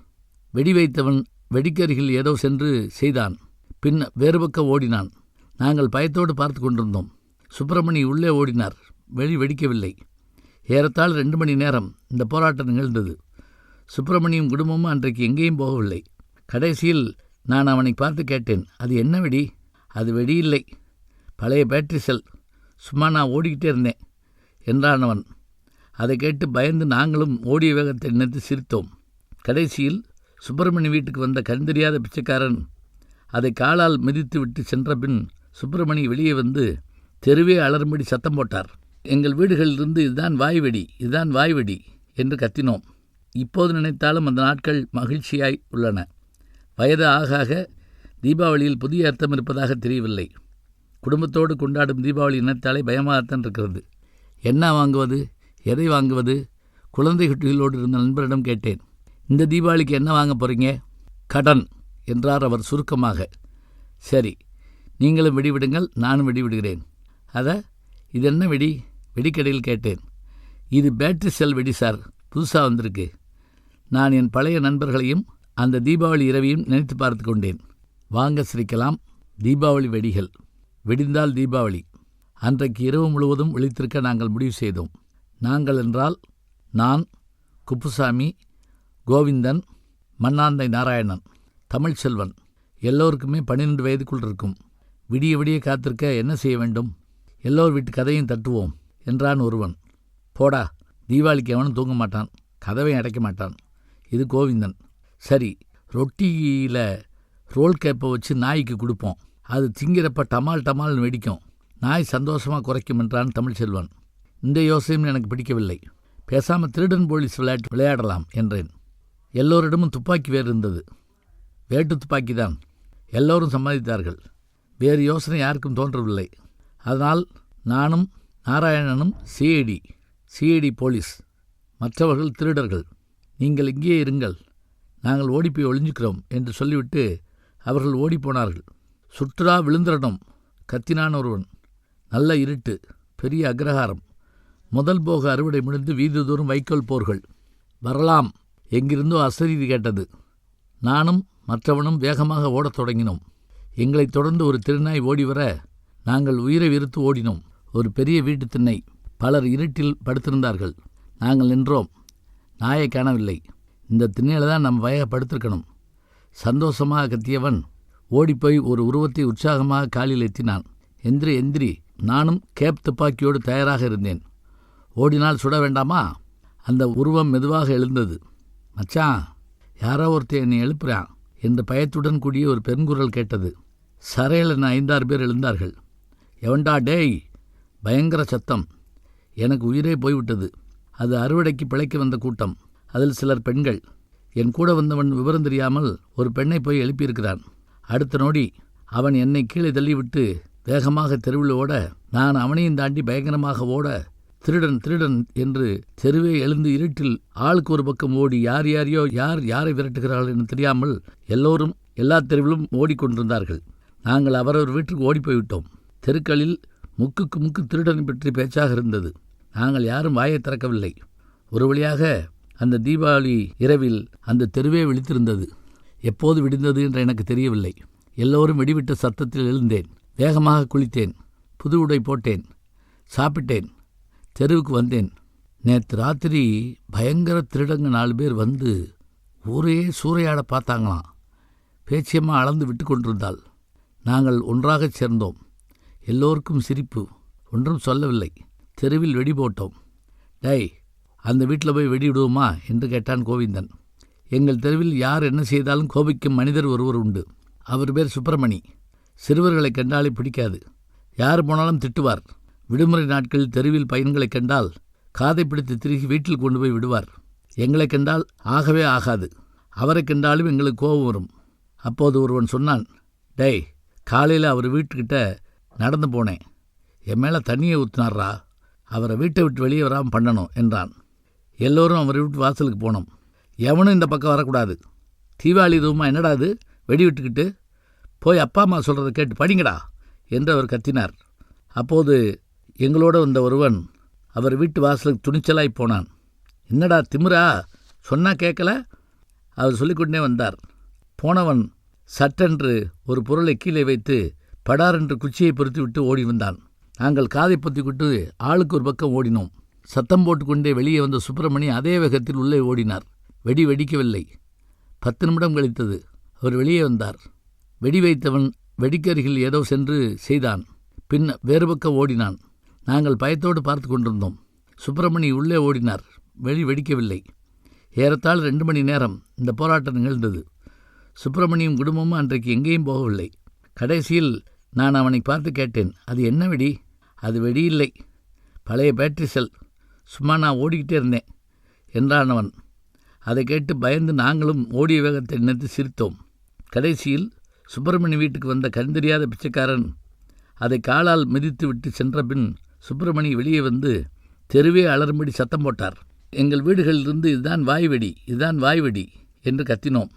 வெடி வைத்தவன் வெடிக்கருகில் ஏதோ சென்று செய்தான். பின் வேறு பக்கம் ஓடினான். நாங்கள் பயத்தோடு பார்த்து கொண்டிருந்தோம். சுப்பிரமணி உள்ளே ஓடினார். வெடி வெடிக்கவில்லை. ஏறத்தாழ 2 மணி நேரம் இந்த போராட்டம் நிகழ்ந்தது. சுப்பிரமணியும் குடும்பமும் அன்றைக்கு எங்கேயும் போகவில்லை. கடைசியில் நான் அவனை பார்த்து கேட்டேன், அது என்ன வெடி? அது வெடி இல்லை, பழைய பேட்டரி செல். சும்மா நான் ஓடிக்கிட்டே இருந்தேன் என்றான் அவன். அதை கேட்டு பயந்து நாங்களும் ஓடிய வேகத்தை நினைத்து சிரித்தோம். கடைசியில் சுப்பிரமணி வீட்டுக்கு வந்த கண்டறியாத பிச்சைக்காரன் அதை காலால் மிதித்து விட்டு சென்ற பின் சுப்பிரமணி வெளியே வந்து தெருவே அலறும்படி சத்தம் போட்டார். எங்கள் வீடுகளிலிருந்து இதுதான் வாய்வெடி, இதுதான் வாய்வெடி என்று கத்தினோம். இப்போது நினைத்தாலும் அந்த நாட்கள் மகிழ்ச்சியாய் உள்ளன. வயது ஆக ஆக தீபாவளியில் புதிய அர்த்தம் இருப்பதாக தெரியவில்லை. குடும்பத்தோடு கொண்டாடும் தீபாவளி நினைத்தாலே பயமாகத்தான் இருக்கிறது. என்ன வாங்குவது, எதை வாங்குவது? குழந்தை குட்டிகளோடு இருந்த நண்பரிடம் கேட்டேன். இந்த தீபாவளிக்கு என்ன வாங்க போகிறீங்க? கடன் என்றார் அவர் சுருக்கமாக. சரி, நீங்களும் வெடிவிடுங்கள், நானும் வெடிவிடுகிறேன். இது என்ன வெடி? வெடிக்கடையில் கேட்டேன். இது பேட்டரி செல் வெடி சார், புதுசாக வந்திருக்கு. நான் என் பழைய நண்பர்களையும் அந்த தீபாவளி இரவையும் நினைத்து பார்த்து கொண்டேன். வாங்க சிரிக்கலாம். தீபாவளி வெடிகள் வெடிந்தால் தீபாவளி. அன்றைக்கு இரவு முழுவதும் விழித்திருக்க நாங்கள் முடிவு செய்தோம். நாங்கள் என்றால் நான், குப்புசாமி, கோவிந்தன், மண்ணாந்தை நாராயணன், தமிழ்ச்செல்வன். எல்லோருக்குமே 12 வயதுக்குள் இருக்கும். விடிய விடிய காத்திருக்க என்ன செய்ய வேண்டும்? எல்லோர் வீட்டு கதையும் தட்டுவோம் என்றான் ஒருவன். போடா, தீபாவளிக்கு எவனும் தூங்க மாட்டான், கதவையும் அடைக்க மாட்டான். இது கோவிந்தன். சரி, ரொட்டியில் ரோல் கேப்பை வச்சு நாய்க்கு கொடுப்போம். அது திங்கிறப்ப டமால் டமால்னு வெடிக்கும். நாய் சந்தோஷமாக குறைக்கும் என்றான் தமிழ்ச்செல்வன். இந்த யோசனையும் எனக்கு பிடிக்கவில்லை. பேசாமல் திருடன் போலீஸ் விளையாடலாம் என்றேன். எல்லோரிடமும் துப்பாக்கி வேறு இருந்தது. வேட்டு துப்பாக்கி தான். எல்லோரும் சம்மதித்தார்கள். வேறு யோசனை யாருக்கும் தோன்றவில்லை. அதனால் நானும் நாராயணனும் சிஐடி போலீஸ், மற்றவர்கள் திருடர்கள். நீங்கள் இங்கே இருங்கள், நாங்கள் ஓடிப்போய் ஒளிஞ்சுக்கிறோம் என்று சொல்லிவிட்டு அவர்கள் ஓடிப்போனார்கள். சுற்றுலா விழுந்துடணும் கத்தினான் ஒருவன். நல்ல இருட்டு, பெரிய அக்ரஹாரம். முதல் போக அறுவடை முடிந்து வீதி தூரம் வைக்கோல் போர்கள். வரலாம். எங்கிருந்தோ அசரீதி கேட்டது. நானும் மற்றவனும் வேகமாக ஓடத் தொடங்கினோம். எங்களைத் தொடர்ந்து ஒரு திருநாய் ஓடிவர நாங்கள் உயிரை வெறுத்து ஓடினோம். ஒரு பெரிய வீட்டு திண்ணை. பலர் இருட்டில் படுத்திருந்தார்கள். நாங்கள் நின்றோம். நாயை காணவில்லை. இந்த திண்ணையில் தான் நம்ம வயக படுத்திருக்கணும். சந்தோஷமாக கத்தியவன் ஓடிப்போய் ஒரு உருவத்தை உற்சாகமாக காலில் எத்தினான். எந்திரி. நானும் கேப் துப்பாக்கியோடு தயாராக இருந்தேன். ஓடினால் சுட வேண்டாமா? அந்த உருவம் மெதுவாக எழுந்தது. மச்சான், யாரோ ஒருத்தர் என்னை எழுப்புறான் என்று பயத்துடன் கூடிய ஒரு பெருங்குரல் கேட்டது. சரையில் 5-6 பேர் எழுந்தார்கள். எவன்டா டேய்? பயங்கர சத்தம். எனக்கு உயிரே போய்விட்டது. அது அறுவடைக்கு பிழைக்க வந்த கூட்டம். அதில் சிலர் பெண்கள். என் கூட வந்தவன் விவரம் தெரியாமல் ஒரு பெண்ணை போய் எழுப்பியிருக்கிறான். அடுத்த நொடி அவன் என்னை கீழே தள்ளிவிட்டு வேகமாக தெருவில் ஓட, நான் அவனையும் தாண்டி பயங்கரமாக ஓட, திருடன் என்று தெருவே எழுந்து இருட்டில் ஆளுக்கு ஒரு பக்கம் ஓடி யாரை விரட்டுகிறார்கள் என்று தெரியாமல் எல்லோரும் எல்லா தெருவிலும் ஓடிக்கொண்டிருந்தார்கள். நாங்கள் அவரவர் வீட்டுக்கு ஓடிப்போய்விட்டோம். தெருக்களில் முக்குக்கு முக்கு திருடனை பற்றி பேச்சாக இருந்தது. நாங்கள் யாரும் வாயை திறக்கவில்லை. ஒரு வழியாக அந்த தீபாவளி இரவில் அந்த தெருவே விழித்திருந்தது. எப்போது விடிந்தது என்று எனக்கு தெரியவில்லை. எல்லோரும் வெடிவிட்ட சத்தத்தில் எழுந்தேன். வேகமாக குளித்தேன். புது உடை போட்டேன். சாப்பிட்டேன். தெருவுக்கு வந்தேன். நேற்று ராத்திரி பயங்கர திருடங்க 4 பேர் வந்து ஊரே சூறையாட பார்த்தாங்களாம். பேச்சியம்மா அளந்து விட்டு கொண்டிருந்தாள். நாங்கள் ஒன்றாகச் சேர்ந்தோம். எல்லோருக்கும் சிரிப்பு. ஒன்றும் சொல்லவில்லை. தெருவில் வெடி போட்டோம். டேய், அந்த வீட்டில் போய் வெடி விடுவோமா என்று கேட்டான் கோவிந்தன். எங்கள் தெருவில் யார் என்ன செய்தாலும் கோபிக்கும் மனிதர் ஒருவர் உண்டு. அவர் பேர் சுப்பிரமணி. சிறுவர்களை கண்டாலே பிடிக்காது. யார் போனாலும் திட்டுவார். விடுமுறை நாட்களில் தெருவில் பையன்களை கண்டால் காதை பிடித்து திருகி வீட்டில் கொண்டு போய் விடுவார். எங்களை கண்டால் ஆகவே ஆகாது. அவரை கண்டாலும் எங்களுக்கு கோபம் வரும். அப்போது ஒருவன் சொன்னான், டேய், காலையில் அவர் வீட்டுக்கிட்ட நடந்து போனேன். என் மேலே தண்ணியை ஊற்றினார்ரா. அவரை வீட்டை விட்டு வெளியே வராமல் பண்ணணும் என்றான். எல்லோரும் அவர் வீட்டு வாசலுக்கு போனோம். எவனும் இந்த பக்கம் வரக்கூடாது. தீபாவளி ரூமா என்னடா அது வெடி விட்டுக்கிட்டு, போய் அப்பா அம்மா சொல்கிறத கேட்டு படிங்கடா என்று அவர் கத்தினார். அப்போது எங்களோட வந்த ஒருவன் அவர் வீட்டு வாசலுக்கு துணிச்சலாய் போனான். என்னடா திமிரா, சொன்னால் கேட்கல? அவர் சொல்லிக்கொண்டே வந்தார். போனவன் சட்டென்று ஒரு பொருளை கீழே வைத்து படாரென்று குச்சியை பொருத்தி விட்டு ஓடி வந்தான். நாங்கள் காதை பொத்திக்கிட்டு ஆளுக்கு ஒரு பக்கம் ஓடினோம். சத்தம் போட்டுக்கொண்டே வெளியே வந்த சுப்பிரமணி அதே வேகத்தில் உள்ளே ஓடினார். வெடி வெடிக்கவில்லை. 10 நிமிடம் கழித்தது. அவர் வெளியே வந்தார். வெடி வைத்தவன் வெடிக்கருகில் ஏதோ சென்று செய்தான். பின் வேறு பக்கம் ஓடினான். நாங்கள் பயத்தோடு பார்த்து கொண்டிருந்தோம். சுப்பிரமணி உள்ளே ஓடினார். வெடி வெடிக்கவில்லை. ஏறத்தாழ 2 மணி நேரம் இந்த போராட்டம் நிகழ்ந்தது. சுப்பிரமணியும் குடும்பமும் அன்றைக்கு எங்கேயும் போகவில்லை. கடைசியில் நான் அவனை பார்த்து கேட்டேன், அது என்ன வெடி? அது வெடி இல்லை, பழைய பேட்டரி செல். சும்மா நான் ஓடிக்கிட்டே இருந்தேன் என்றான் அவன். அதை கேட்டு பயந்து நாங்களும் ஓடிய வேகத்தை நினைத்து சிரித்தோம். கடைசியில் சுப்பிரமணி வீட்டுக்கு வந்த கண்டறியாத பிச்சைக்காரன் அதை காலால் மிதித்து விட்டு சென்ற பின் சுப்பிரமணி வெளியே வந்து தெருவே அலறும்படி சத்தம் போட்டார். எங்கள் வீடுகளிலிருந்து இதுதான் வாய்வெடி, இதுதான் வாய்வெடி என்று கத்தினோம்.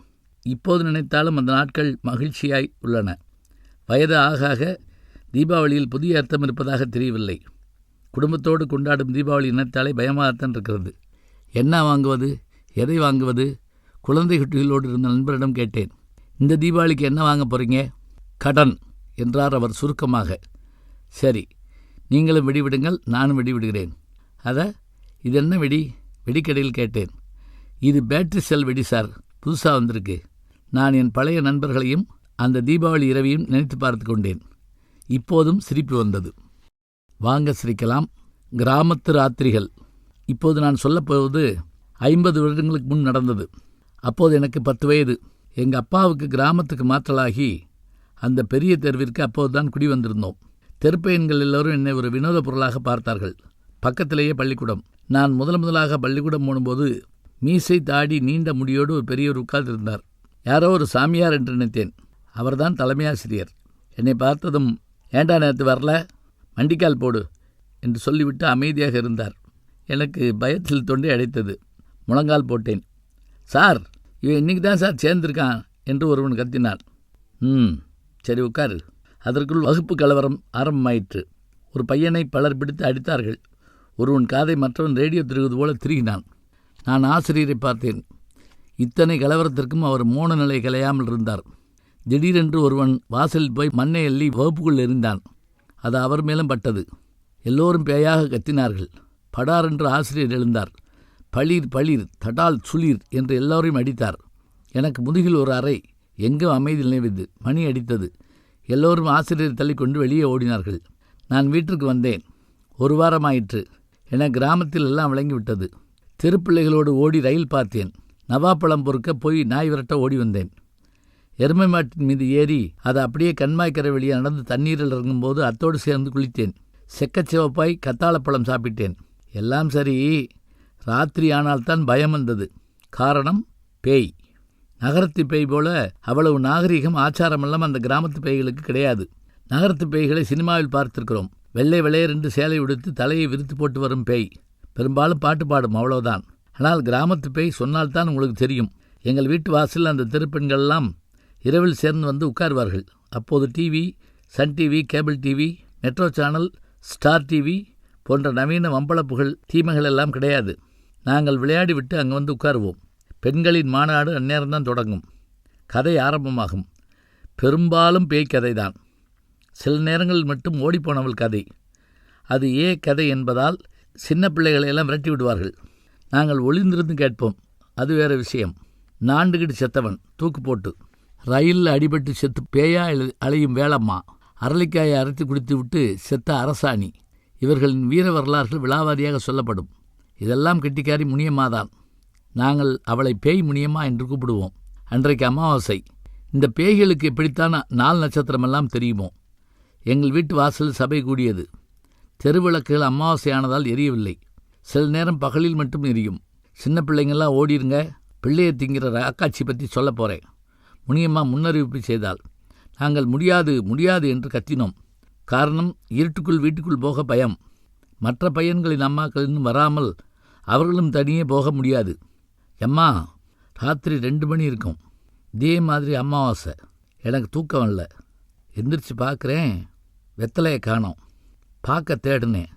இப்போது நினைத்தாலும் அந்த நாட்கள் மகிழ்ச்சியாய் உள்ளன. வயது ஆக ஆக தீபாவளியில் புதிய அர்த்தம் இருப்பதாக தெரியவில்லை. குடும்பத்தோடு கொண்டாடும் தீபாவளி நினைத்தாலே பயமாகத்தான் இருக்கிறது. என்ன வாங்குவது, எதை வாங்குவது? குழந்தை குட்டிகளோடு இருந்த நண்பரிடம் கேட்டேன், இந்த தீபாவளிக்கு என்ன வாங்க போகிறீங்க? கடன் என்றார் அவர் சுருக்கமாக. சரி, நீங்களும் வெடிவிடுங்கள், நானும் வெடிவிடுகிறேன். இது என்ன வெடி? வெடிக்கடையில் கேட்டேன். இது பேட்டரி செல் வெடி சார், புதுசாக வந்திருக்கு. நான் என் பழைய நண்பர்களையும் அந்த தீபாவளி இரவையும் நினைத்து பார்த்து கொண்டேன். இப்போதும் சிரிப்பு வந்தது. வாங்க சிரிக்கலாம். கிராமத்து ராத்திரிகள். இப்போது நான் சொல்லப்போவது 50 வருடங்களுக்கு முன் நடந்தது. அப்போது எனக்கு 10 வயது. எங்கள் அப்பாவுக்கு கிராமத்துக்கு மாற்றலாகி அந்த பெரிய தெருவிற்கு அப்போதுதான் குடி வந்திருந்தோம். தெருப்பையன்கள் எல்லோரும் என்னை ஒரு வினோத பொருளாக பார்த்தார்கள். பக்கத்திலேயே பள்ளிக்கூடம். நான் முதலாக பள்ளிக்கூடம் போகும்போது மீசை தாடி நீண்ட முடியோடு ஒரு பெரியவர் உட்கார்ந்திருந்தார். யாரோ ஒரு சாமியார் என்று நினைத்தேன். அவர்தான் தலைமையாசிரியர். என்னை பார்த்ததும், ஏண்டா நேற்று வரல, மண்டிக்கால் போடு என்று சொல்லிவிட்டு அமைதியாக இருந்தார். எனக்கு பயத்தில் தொண்டை அடைத்தது. முழங்கால் போட்டேன். சார், இவன் இன்றைக்கி தான் சார் சேர்ந்திருக்கான் என்று ஒருவன் கத்தினான். சரி உட்காரு. அதற்குள் வகுப்பு கலவரம் ஆரம்பமாயிற்று. ஒரு பையனை பலர் பிடித்து அடித்தார்கள். ஒருவன் காதை மற்றவன் ரேடியோ திருகுவது போல திருகினான். நான் ஆசிரியரை பார்த்தேன். இத்தனை கலவரத்திற்கும் அவர் மோன நிலை கலையாமல் இருந்தார். திடீரென்று ஒருவன் வாசலில் போய் மண்ணை அள்ளி வகுப்புக்குள் எறிந்தான். அது அவர் மேலும் பட்டது. எல்லோரும் பேயாக கத்தினார்கள். படாரென்று ஆசிரியர் எழுந்தார். பளீர் பளீர், தடால் சுளீர் என்று எல்லோரையும் அடித்தார். எனக்கு முதுகில் ஒரு அறை. எங்கும் அமைதி நிலவியது. மணி அடித்தது. எல்லோரும் ஆசிரியரை தள்ளிக்கொண்டு வெளியே ஓடினார்கள். நான் வீட்டிற்கு வந்தேன். 1 வாரமாயிற்று. என கிராமத்தில் எல்லாம் விளங்கிவிட்டது. தெருப்பிள்ளைகளோடு ஓடி ரயில் பார்த்தேன். நவாப்பழம் பொறுக்க போய் நாய் விரட்ட ஓடி வந்தேன். எருமை மாட்டின் மீது ஏறி அதை அப்படியே கண்மாய்க்கரை வெளியே நடந்து தண்ணீரில் இறங்கும்போது அத்தோடு சேர்ந்து குளித்தேன். செக்கச்சிவப்பாய் கத்தாழப்பழம் சாப்பிட்டேன். எல்லாம் சரி, ராத்திரி ஆனால்தான் பயம் வந்தது. காரணம், பேய். நகரத்து பேய் போல அவ்வளவு நாகரிகம் ஆச்சாரமெல்லாம் அந்த கிராமத்து பேய்களுக்கு கிடையாது. நகரத்து பேய்களை சினிமாவில் பார்த்திருக்கிறோம். வெள்ளை வெள்ளையரென்று சேலை உடுத்து தலையை விரித்து போட்டு வரும் பேய். பெரும்பாலும் பாட்டு பாடும், அவ்வளவுதான். ஆனால் கிராமத்து பேய் சொன்னால்தான் உங்களுக்கு தெரியும். எங்கள் வீட்டு வாசலில் அந்த தெருப்பெண்கள்லாம் இரவில் சேர்ந்து வந்து உட்கார்வார்கள். அப்போது TV, Sun TV, cable TV, metro channel, Star TV போன்ற நவீன வம்பளப்புகள் தீமைகள் எல்லாம் கிடையாது. நாங்கள் விளையாடி விட்டு அங்கே வந்து உட்காருவோம். பெண்களின் மாநாடு அந்நேரம்தான் தொடங்கும். கதை ஆரம்பமாகும். பெரும்பாலும் பேய் கதை தான். சில நேரங்களில் மட்டும் ஓடிப்போனவள் கதை. அது கதை என்பதால் சின்ன பிள்ளைகளையெல்லாம் விரட்டி விடுவார்கள். நாங்கள் ஒளிந்திருந்து கேட்போம். அது வேறு விஷயம். நாண்டுகிட்டு செத்தவன் தூக்கு போட்டு, ரயிலில் அடிபட்டு செத்து பேயா அலையும் வேளம்மா, அரளிக்காயை அரைத்து குடித்து விட்டு செத்த அரசாணி, இவர்களின் வீர வரலாறுகள் விழாவாரியாக சொல்லப்படும். இதெல்லாம் கெட்டிக்காரி முனியம்மாதான். நாங்கள் அவளை பேய் முனியம்மா என்று கூப்பிடுவோம். அன்றைக்கு அமாவாசை. இந்த பேய்களுக்கு எப்படித்தான் 4 நட்சத்திரமெல்லாம் தெரியுமோ? எங்கள் வீட்டு வாசல் சபை கூடியது. தெருவிளக்குகள் அமாவாசையானதால் எரியவில்லை. சில நேரம் பகலில் மட்டும் எரியும். சின்ன பிள்ளைங்கள்லாம் ஓடிருங்க, பிள்ளையை திங்கிற ராக்காட்சி பற்றி சொல்ல போகிறேன். முனியம்மா முன்னறிவிப்பு செய்தால் நாங்கள் முடியாது முடியாது என்று கத்தினோம். காரணம், இருட்டுக்குள் வீட்டுக்குள் போக பயம். மற்ற பையன்களின் அம்மாக்கள் இன்னும் வராமல் அவர்களும் தனியே போக முடியாது. எம்மா, ராத்திரி 2 மணி இருக்கும். இதே மாதிரி அமாவாசை. எனக்கு தூக்கம் இல்லை. எந்திரிச்சு பார்க்குறேன், வெத்தலையை காணோம். பார்க்க தேடினேன்,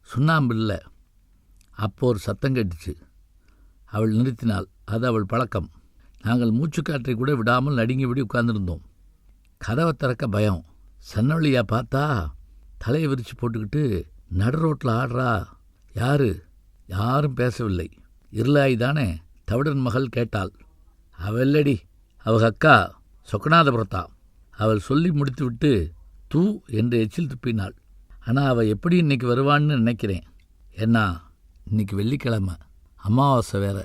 சுண்ணாம்பு இல்லை. அப்போ ஒரு சத்தம் கேட்டுச்சு. அவள் நிறுத்தினாள். அது அவள் பழக்கம். நாங்கள் மூச்சுக்காற்றை கூட விடாமல் நடுங்கிவிடி உட்கார்ந்துருந்தோம். கதவை திறக்க பயம். சன்னவழியா பார்த்தா தலையை விரித்து போட்டுக்கிட்டு நடு ரோட்டில் ஆடுறா. யாரு? யாரும் பேசவில்லை. இருளாய் தானே? தவிடன் மகள் கேட்டாள். அவல்லடி, அவள் அக்கா சொக்கநாதபுரத்தா. அவள் சொல்லி முடித்து விட்டு தூ என்று எச்சில் துப்பினாள். ஆனால் அவள் எப்படி இன்னைக்கு வருவான்னு நினைக்கிறேன். ஏன்னா இன்னைக்கு வெள்ளிக்கிழமை, அமாவாசை வேற.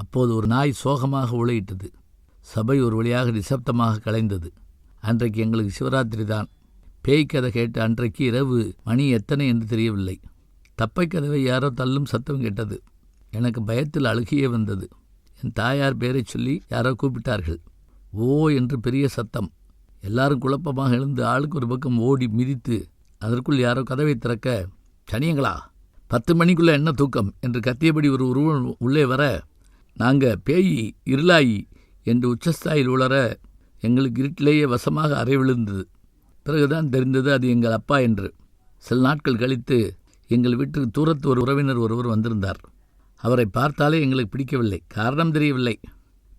அப்போது ஒரு நாய் சோகமாக உளையிட்டது. சபை ஒரு வழியாக நிசப்தமாக கலைந்தது. அன்றைக்கு எங்களுக்கு சிவராத்திரி தான். பேய் கதை கேட்டு அன்றைக்கு இரவு மணி எத்தனை என்று தெரியவில்லை. தப்பை கதவை யாரோ தள்ளும் சத்தம் கேட்டது. எனக்கு பயத்தில் அழுகியே வந்தது. என் தாயார் பேரை சொல்லி யாரோ கூப்பிட்டார்கள். ஓ என்று பெரிய சத்தம். எல்லாரும் குழப்பமாக எழுந்து ஆளுக்கு ஒரு பக்கம் ஓடி மிதித்து அதற்குள் யாரோ கதவை திறக்க, சனியங்களா, 10 மணிக்குள்ளே என்ன தூக்கம் என்று கத்தியபடி ஒரு உருவம் உள்ளே வர, நாங்கள் பேய் இருளாயி என்று உச்சஸ்தாயில் உளர எங்களுக்கு இருட்டிலேயே வசமாக அறை விழுந்தது. பிறகுதான் தெரிந்தது அது எங்கள் அப்பா என்று. சில நாட்கள் கழித்து எங்கள் வீட்டுக்கு தூரத்து ஒரு உறவினர் ஒருவர் வந்திருந்தார். அவரை பார்த்தாலே எங்களுக்கு பிடிக்கவில்லை. காரணம் தெரியவில்லை.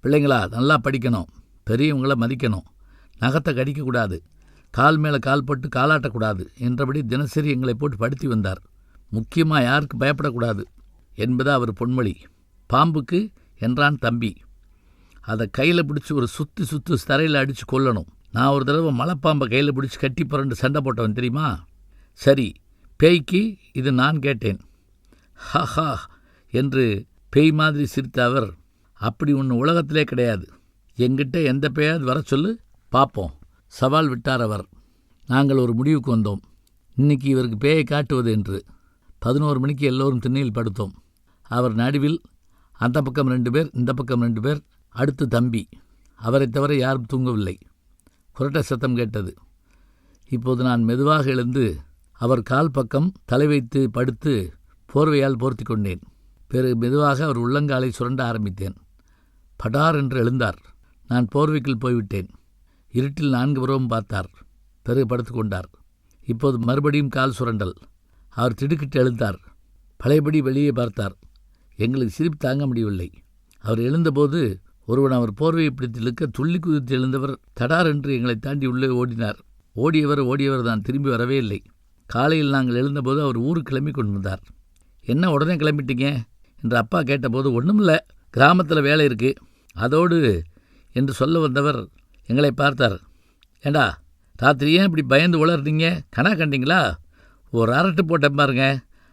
பிள்ளைங்களா, நல்லா படிக்கணும், பெரியவங்களை மதிக்கணும், நகத்தை கடிக்கக்கூடாது, கால் மேலே கால் போட்டு காலாட்டக்கூடாது என்றபடி தினசரி எங்களை போட்டு படுத்தி வந்தார். முக்கியமாக யாருக்கு பயப்படக்கூடாது என்பது அவர் பொன்மொழி. பாம்புக்கு என்றான் தம்பி. அதை கையில் பிடிச்சி ஒரு சுற்று தரையில் அடித்து கொல்லணும். நான் ஒரு தடவை மலைப்பாம்பை கையில் பிடிச்சி கட்டி புரண்டு சண்டை போட்டவன் தெரியுமா? சரி, பேய்க்கு இது நான் கேட்டேன். ஹஹா என்று பேய் மாதிரி சிரித்த அவர், அப்படி ஒன்று உலகத்திலே கிடையாது. எங்கிட்ட எந்த பேயாவது வர சொல்லு பார்ப்போம், சவால் விட்டார் அவர். நாங்கள் ஒரு முடிவுக்கு வந்தோம். இன்னைக்கு இவருக்கு பேயை காட்டுவது என்று. 11 மணிக்கு எல்லோரும் திண்ணையில் படுத்தோம். அவர் நடுவில். அந்த பக்கம் 2 பேர், இந்த பக்கம் 2 பேர். அடுத்து தம்பி. அவரை தவிர யாரும் தூங்கவில்லை. குரட்டை சத்தம் கேட்டது. இப்போது நான் மெதுவாக எழுந்து அவர் கால் பக்கம் தலை வைத்து படுத்து போர்வையால் போர்த்தி கொண்டேன். பிறகு மெதுவாக அவர் உள்ளங்காலை சுரண்ட ஆரம்பித்தேன். படார் என்று எழுந்தார். நான் போர்வைக்குள் போய்விட்டேன். இருட்டில் 4 புறமும் பார்த்தார். பிறகு படுத்து கொண்டார். இப்போது மறுபடியும் கால் சுரண்டல். அவர் திடுக்கிட்டு எழுந்தார். பழையபடி வெளியே பார்த்தார். எங்களுக்கு சிரிப்பு தாங்க முடியவில்லை. அவர் எழுந்தபோது ஒருவன் அவர் போர்வையை பிடித்து இழுக்க துள்ளி குதித்து எழுந்தவர் தடார் என்று எங்களை தாண்டி உள்ளே ஓடினார். ஓடியவர் தான் திரும்பி வரவே இல்லை. காலையில் நாங்கள் எழுந்தபோது அவர் ஊருக்கு கிளம்பி கொண்டிருந்தார். என்ன உடனே கிளம்பிட்டீங்க என்று அப்பா கேட்டபோது, ஒன்றுமில்லை, கிராமத்தில் வேலை இருக்குது, அதோடு என்று சொல்ல வந்தவர் எங்களை பார்த்தார். ஏண்டா, ராத்திரி ஏன் இப்படி பயந்து உளர்றீங்க? கனா கண்டிங்களா? ஒரு அரட்டு போட்டேன் பாருங்க,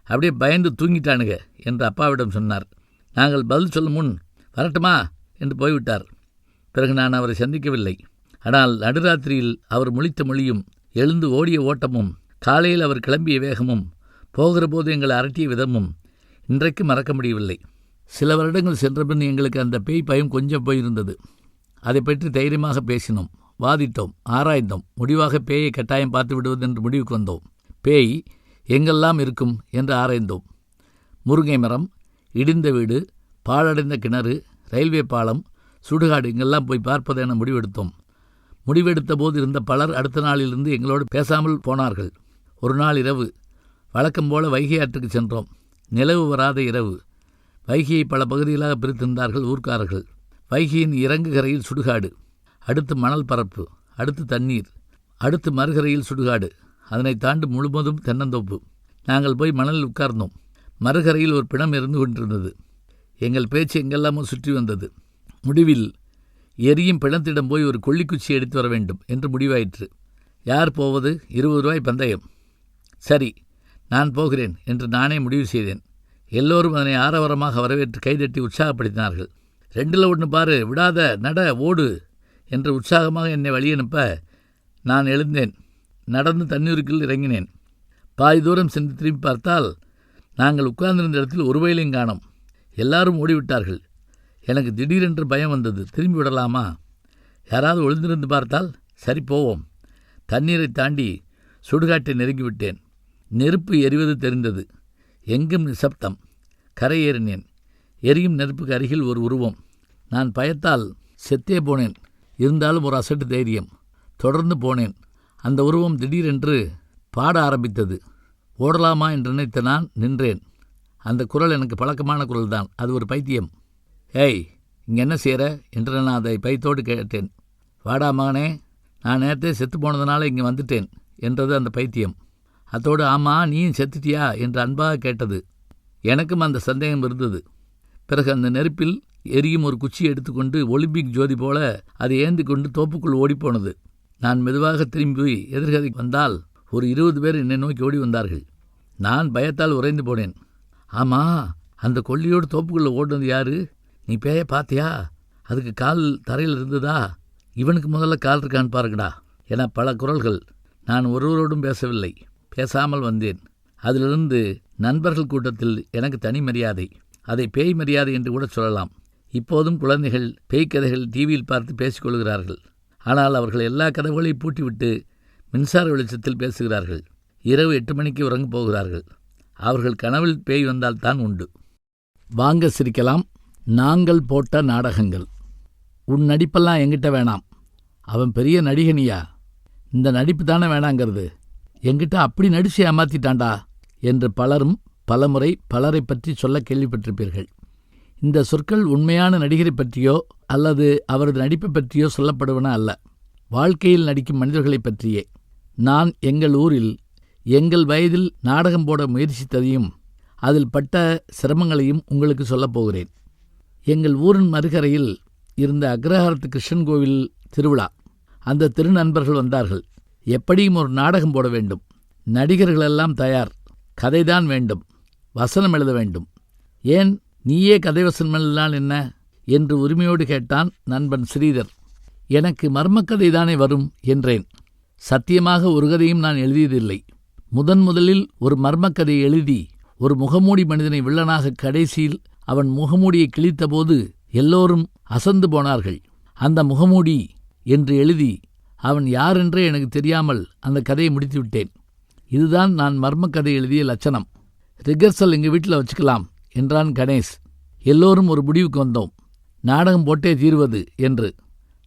அப்படியே பயந்து தூங்கிட்டானுங்க என்று அப்பாவிடம் சொன்னார். நாங்கள் பதில் சொல்லும் முன் வரட்டுமா என்று போய்விட்டார். பிறகு நான் அவரை சந்திக்கவில்லை. ஆனால் நடுராத்திரியில் அவர் முழித்த மொழியும், எழுந்து ஓடிய ஓட்டமும், காலையில் அவர் கிளம்பிய வேகமும், போகிற போது எங்களை அரட்டிய விதமும் இன்றைக்கு மறக்க முடியவில்லை. சில வருடங்கள் சென்றபின் எங்களுக்கு அந்த பேய் பயம் கொஞ்சம் போயிருந்தது. அதை பற்றி தைரியமாக பேசினோம், வாதிட்டோம், ஆராய்ந்தோம். முடிவாக பேயை கட்டாயம் பார்த்து விடுவது என்று முடிவுக்கு வந்தோம். பேய் எங்கெல்லாம் இருக்கும் என்று ஆராய்ந்தோம். முருங்கை மரம், இடிந்த வீடு, பாழடைந்த கிணறு, ரயில்வே பாலம், சுடுகாடு, இங்கெல்லாம் போய் பார்ப்பது என முடிவெடுத்தோம். முடிவெடுத்த போது இருந்த பலர் அடுத்த நாளிலிருந்து எங்களோடு பேசாமல் போனார்கள். ஒரு நாள் இரவு வழக்கம் போல வைகை ஆற்றுக்கு சென்றோம். நிலவு வராத இரவு. வைகையை பல பகுதிகளாக பிரித்திருந்தார்கள் ஊர்க்காரர்கள். வைகையின் இறங்குகரையில் சுடுகாடு, அடுத்து மணல் பரப்பு, அடுத்து தண்ணீர், அடுத்து மறுகரையில் சுடுகாடு, அதனை தாண்டி முழுவதும் தென்னந்தோப்பு. நாங்கள் போய் மணலில் உட்கார்ந்தோம். மறுகரையில் ஒரு பிணம் இருந்து கொண்டிருந்தது. எங்கள் பேச்சு எங்கெல்லாமோ சுற்றி வந்தது. முடிவில் எரியும் பிணத்திடம் போய் ஒரு கொள்ளிக்குச்சி எடுத்து வர வேண்டும் என்று முடிவாயிற்று. யார் போவது? 20 ரூபாய் பந்தயம். சரி, நான் போகிறேன் என்று நானே முடிவு செய்தேன். எல்லோரும் அதனை ஆரவாரமாக வரவேற்று கைதட்டி உற்சாகப்படுத்தினார்கள். 2ல் 1 பாரு, விடாத, நட, ஓடு என்று உற்சாகமாக என்னை வழியனுப்ப நான் எழுந்தேன். நடந்து தண்ணீருக்குள் இறங்கினேன். பாதி தூரம் சென்று திரும்பி பார்த்தால் நாங்கள் உட்கார்ந்திருந்த இடத்தில் ஒரு வயலையும் காணோம். எல்லாரும் ஓடிவிட்டார்கள். எனக்கு திடீரென்று பயம் வந்தது. திரும்பி விடலாமா? யாராவது ஒளிந்திருந்து பார்த்தால் சரி போவோம். தண்ணீரை தாண்டி சுடுகாட்டை நெருங்கிவிட்டேன். நெருப்பு எரிவது தெரிந்தது. எங்கும் நிசப்தம். கரை ஏறினேன். எரியும் நெருப்புக்கு அருகில் ஒரு உருவம். நான் பயத்தால் செத்தே போனேன். இருந்தாலும் ஒரு அசட்டு தைரியம். தொடர்ந்து போனேன். அந்த உருவம் திடீரென்று பாட ஆரம்பித்தது. ஓடலாமா என்று நினைத்த நான் நின்றேன். அந்த குரல் எனக்கு பழக்கமான குரல் தான். அது ஒரு பைத்தியம். ஏய், இங்கே என்ன செய்கிற என்று நான் அதை பயத்தோடு கேட்டேன். வாடா மகனே, நான் நேரத்தே செத்து போனதுனால இங்கே வந்துட்டேன் என்றது அந்த பைத்தியம். அத்தோடு ஆமாம் நீயும் செத்துட்டியா என்று அன்பாக கேட்டது. எனக்கும் அந்த சந்தேகம் இருந்தது. பிறகு அந்த நெருப்பில் எரியும் ஒரு குச்சியை எடுத்துக்கொண்டு ஒலிம்பிக் ஜோதி போல அதை ஏந்தி கொண்டு தோப்புக்குள் ஓடிப்போனது. நான் மெதுவாக திரும்பி எதிர்கதைக்கு வந்தால் ஒரு 20 பேர் என்னை நோக்கி ஓடி வந்தார்கள். நான் பயத்தால் உறைந்து போனேன். ஆமாம், அந்த கொல்லியோடு தோப்புக்குள்ளே ஓடுனது யாரு? நீ பேய பார்த்தியா? அதுக்கு கால் தரையில் இருந்ததா? இவனுக்கு முதல்ல கால் இருக்கான்னு பாருங்கடா என பல குரல்கள். நான் ஒருவரோடும் பேசவில்லை. பேசாமல் வந்தேன். அதிலிருந்து நண்பர்கள் கூட்டத்தில் எனக்கு தனி மரியாதை. அதை பேய் மரியாதை என்று கூட சொல்லலாம். இப்போதும் குழந்தைகள் பேய்க்கதைகள் டிவியில் பார்த்து பேசிக்கொள்கிறார்கள். ஆனால் அவர்கள் எல்லா கதவுகளையும் பூட்டிவிட்டு மின்சார வெளிச்சத்தில் பேசுகிறார்கள். இரவு 8 மணிக்கு உறங்கப் போகிறார்கள். அவர்கள் கனவில் பேய் வந்தால் தான் உண்டு. வாங்க சிரிக்கலாம். நாங்கள் போட்ட நாடகங்கள். உன் நடிப்பெல்லாம் எங்கிட்ட வேணாம். அவன் பெரிய நடிகனியா? இந்த நடிப்பு தானே வேணாங்கிறது. எங்கிட்ட அப்படி நடிச்சு ஏமாத்திட்டான்டா என்று பலரும் பலமுறை பலரை பற்றி சொல்ல கேள்விப்பட்டிருப்பீர்கள். இந்த சொற்கள் உண்மையான நடிகரை பற்றியோ அல்லது அவரது நடிப்பை பற்றியோ சொல்லப்படுவன அல்ல. வாழ்க்கையில் நடிக்கும் மனிதர்களை பற்றியே. நான் எங்கள் ஊரில் எங்கள் வயதில் நாடகம் போட முயற்சித்ததையும் அதில் பட்ட சிரமங்களையும் உங்களுக்கு சொல்லப்போகிறேன். எங்கள் ஊரின் மறுகரையில் இருந்த அக்ரஹாரத்து கிருஷ்ணன் கோவில் திருவிழா. அந்த திருநண்பர்கள் வந்தார்கள். எப்படியும் ஒரு நாடகம் போட வேண்டும். நடிகர்களெல்லாம் தயார். கதைதான் வேண்டும். வசனம் எழுத வேண்டும். ஏன் நீயே கதை வசனம் எழுதலாம் என்ன என்று உரிமையோடு கேட்டான் நண்பன் ஸ்ரீதர். எனக்கு மர்மக்கதை தானே வரும் என்றேன். சத்தியமாக ஒரு கதையும் நான் எழுதியதில்லை. முதலில் ஒரு மர்மக்கதையை எழுதி ஒரு முகமூடி மனிதனை வில்லனாக கடைசியில் அவன் முகமூடியை கிழித்தபோது எல்லோரும் அசந்து போனார்கள். அந்த முகமூடி என்று எழுதி அவன் யாரென்றே எனக்கு தெரியாமல் அந்த கதையை முடித்துவிட்டேன். இதுதான் நான் மர்மக்கதை எழுதிய லட்சணம். ரிகர்சல் எங்கள் வீட்டில் வச்சுக்கலாம் என்றான் கணேஷ். எல்லோரும் ஒரு முடிவுக்கு வந்தோம். நாடகம் போட்டே தீர்வது என்று.